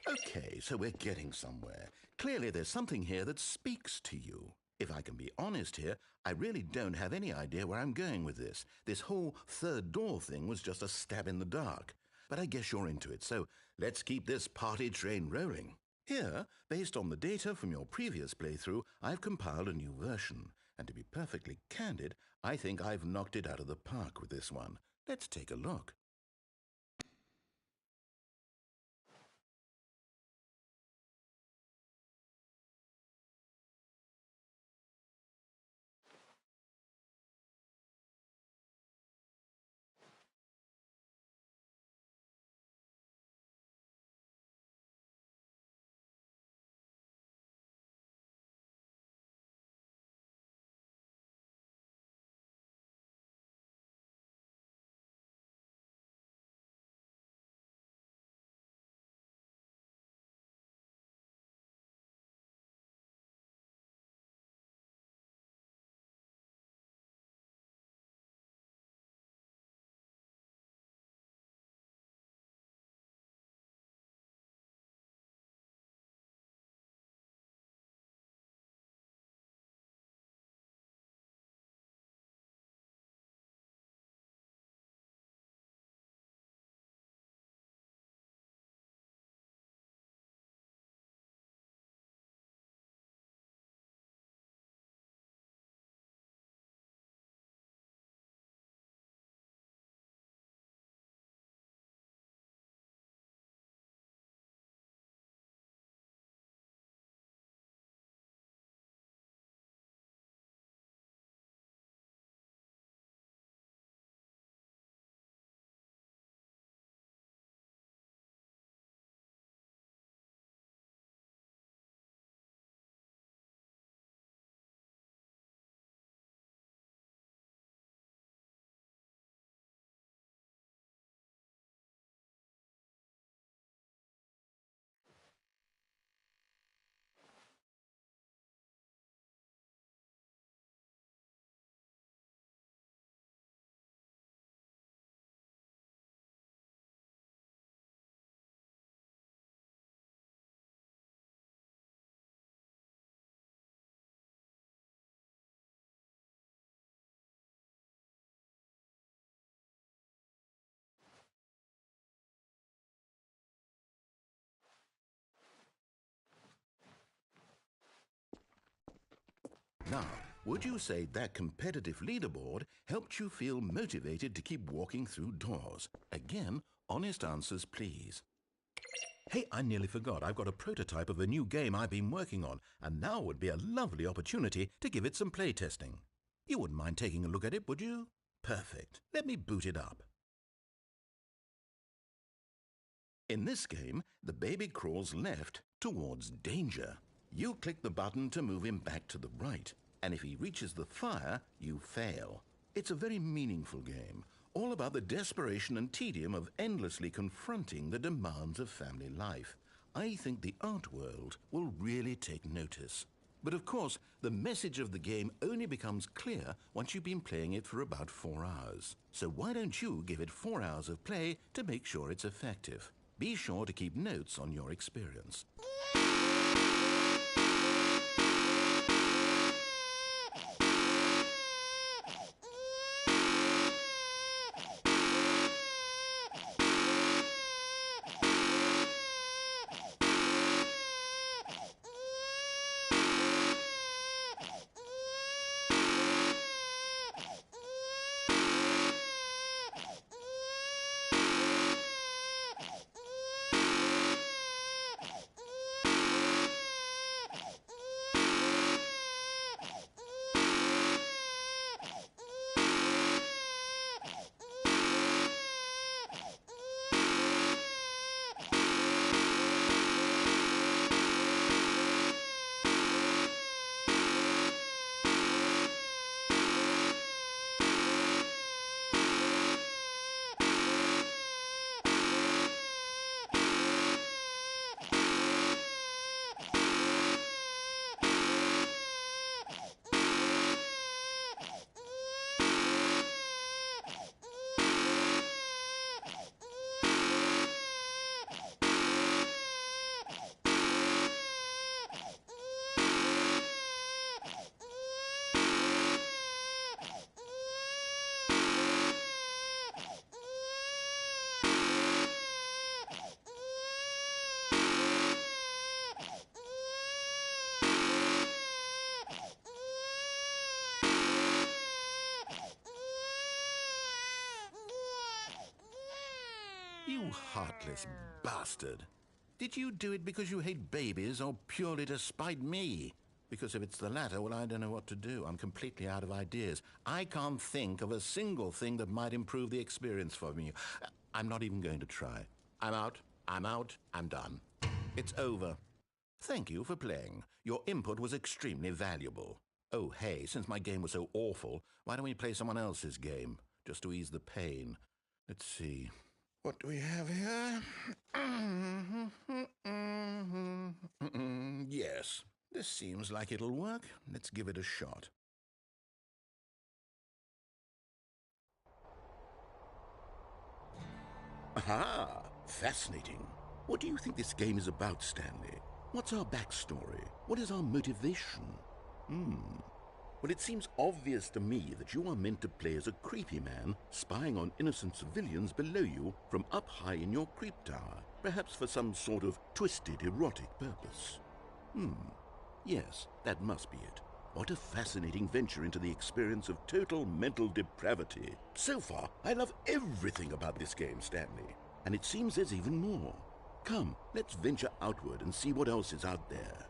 Okay, so we're getting somewhere. Clearly there's something here that speaks to you. If I can be honest here, I really don't have any idea where I'm going with this. This whole third door thing was just a stab in the dark. But I guess you're into it, so let's keep this party train rolling. Here, based on the data from your previous playthrough, I've compiled a new version. And to be perfectly candid, I think I've knocked it out of the park with this one. Let's take a look. would you say that competitive leaderboard helped you feel motivated to keep walking through doors? Again, honest answers, please. Hey, I nearly forgot. I've got a prototype of a new game I've been working on, and now would be a lovely opportunity to give it some playtesting. You wouldn't mind taking a look at it, would you? Perfect. Let me boot it up. In this game, the baby crawls left towards danger. You click the button to move him back to the right, and if he reaches the fire, you fail. It's a very meaningful game, all about the desperation and tedium of endlessly confronting the demands of family life. I think the art world will really take notice. But of course, the message of the game only becomes clear once you've been playing it for about 4 hours. So why don't you give it 4 hours of play to make sure it's effective? Be sure to keep notes on your experience. You heartless bastard. Did you do it because you hate babies or purely to spite me? Because if it's the latter, well, I don't know what to do. I'm completely out of ideas. I can't think of a single thing that might improve the experience for me. I'm not even going to try. I'm out. I'm done. It's over. Thank you for playing. Your input was extremely valuable. Oh, hey, since my game was so awful, why don't we play someone else's game, just to ease the pain? Let's see. What do we have here? Yes, this seems like it'll work. Let's give it a shot. Aha! Fascinating. What do you think this game is about, Stanley? What's our backstory? What is our motivation? Well, it seems obvious to me that you are meant to play as a creepy man spying on innocent civilians below you from up high in your creep tower, perhaps for some sort of twisted erotic purpose. Yes, that must be it. What a fascinating venture into the experience of total mental depravity. So far, I love everything about this game, Stanley. And it seems there's even more. Come, let's venture outward and see what else is out there.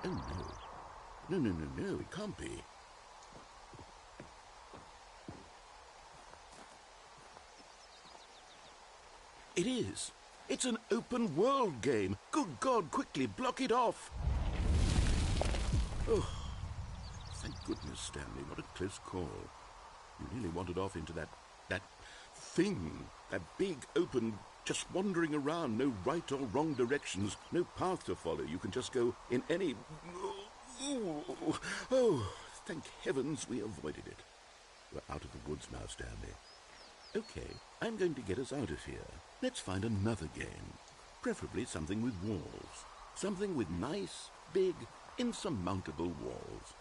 Oh, no. No, it can't be. It is. It's an open world game. Good God, quickly, block it off. Oh, thank goodness, Stanley. What a close call. You nearly wandered off into that thing. That big, open, just wandering around. No right or wrong directions. No path to follow. You can just go in any... Oh, thank heavens we avoided it. We're out of the woods now, Stanley. Okay, I'm going to get us out of here. Let's find another game. Preferably something with walls. Something with nice, big, insurmountable walls.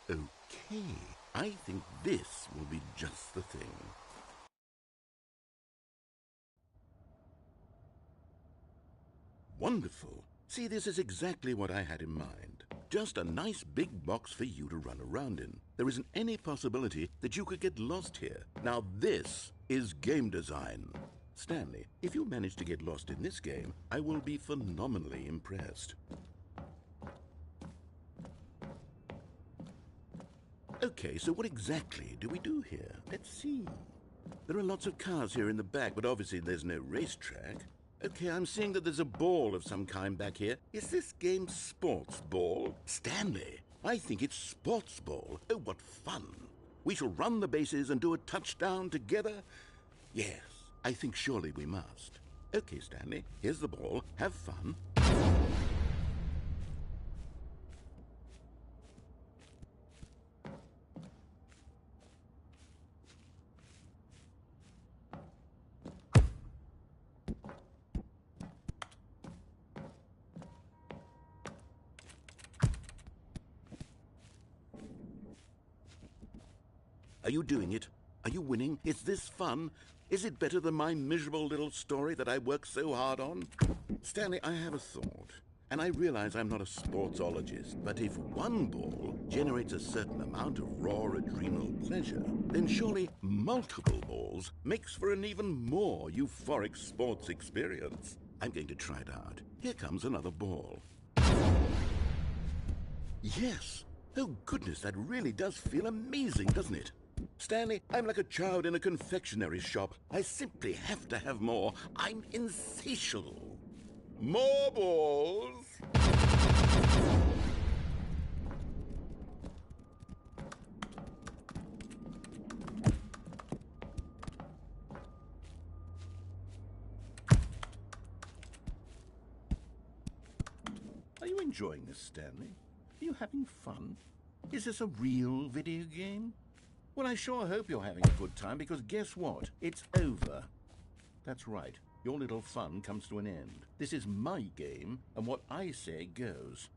Okay, I think this will be just the thing. Wonderful. See, this is exactly what I had in mind. Just a nice big box for you to run around in. There isn't any possibility that you could get lost here. Now this is game design. Stanley, if you manage to get lost in this game, I will be phenomenally impressed. Okay, so what exactly do we do here? Let's see. There are lots of cars here in the back, but obviously there's no racetrack. Okay, I'm seeing that there's a ball of some kind back here. Is this game sports ball? Stanley, I think it's sports ball. Oh, what fun. We shall run the bases and do a touchdown together? Yes, I think surely we must. Okay, Stanley, here's the ball. Have fun. Are you doing it? Are you winning? Is this fun? Is it better than my miserable little story that I worked so hard on? Stanley, I have a thought. And I realize I'm not a sportsologist, but if one ball generates a certain amount of raw adrenal pleasure, then surely multiple balls makes for an even more euphoric sports experience. I'm going to try it out. Here comes another ball. Yes! Oh goodness, that really does feel amazing, doesn't it? Stanley, I'm like a child in a confectionery shop. I simply have to have more. I'm insatiable. More balls! Are you enjoying this, Stanley? Are you having fun? Is this a real video game? Well, I sure hope you're having a good time, because guess what? It's over. That's right. Your little fun comes to an end. This is my game, and what I say goes.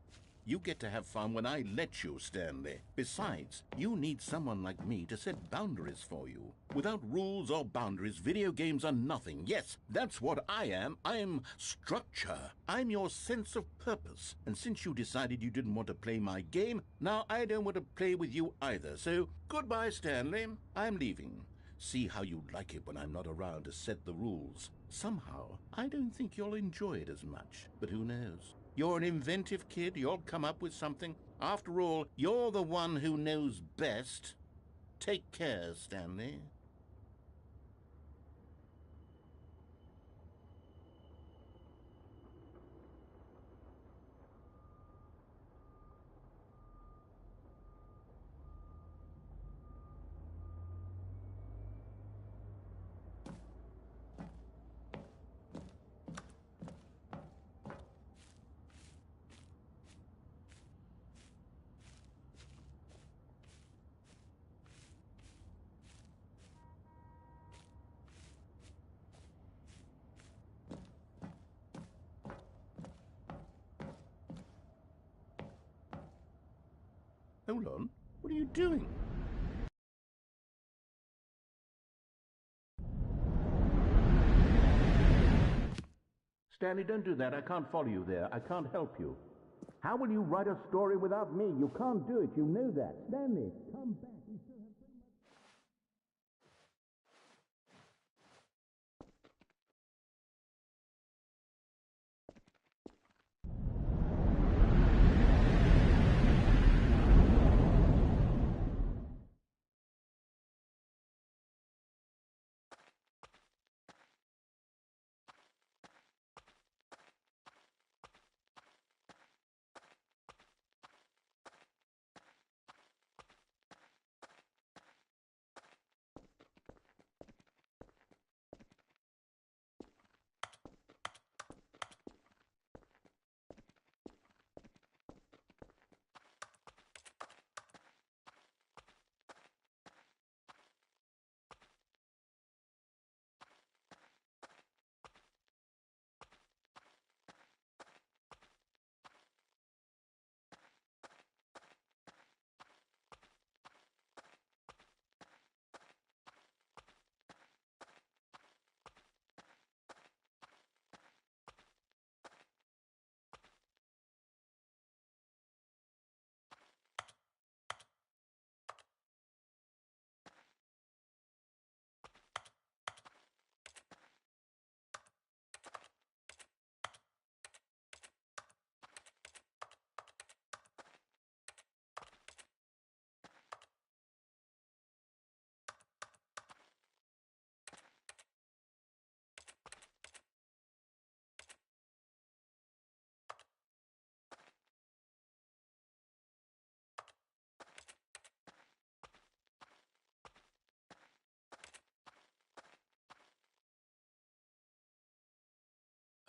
You get to have fun when I let you, Stanley. Besides, you need someone like me to set boundaries for you. Without rules or boundaries, video games are nothing. Yes, that's what I am. I'm structure. I'm your sense of purpose. And since you decided you didn't want to play my game, now I don't want to play with you either. So, goodbye, Stanley. I'm leaving. See how you like it when I'm not around to set the rules. Somehow, I don't think you'll enjoy it as much. But who knows? You're an inventive kid. You'll come up with something. After all, you're the one who knows best. Take care, Stanley. Hold on. What are you doing? Stanley, don't do that. I can't follow you there. I can't help you. How will you write a story without me? You can't do it. You know that. Stanley, come back. You still have so much...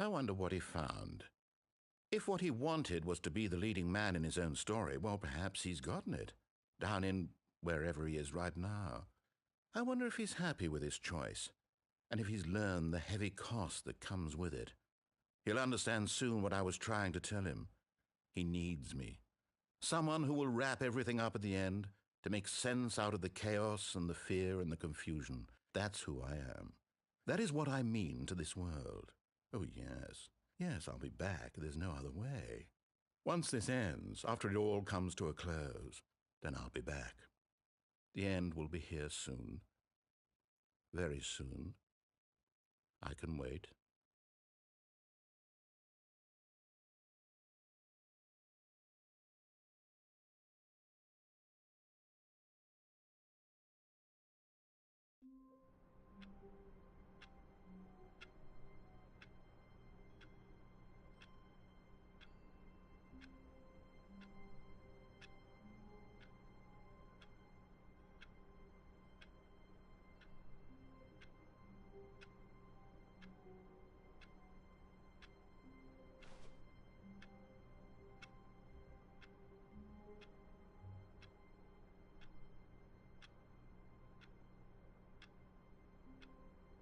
I wonder what he found. If what he wanted was to be the leading man in his own story, well, perhaps he's gotten it, down in wherever he is right now. I wonder if he's happy with his choice, and if he's learned the heavy cost that comes with it. He'll understand soon what I was trying to tell him. He needs me. Someone who will wrap everything up at the end, to make sense out of the chaos and the fear and the confusion. That's who I am. That is what I mean to this world. Oh, yes. Yes, I'll be back. There's no other way. Once this ends, after it all comes to a close, then I'll be back. The end will be here soon. Very soon. I can wait.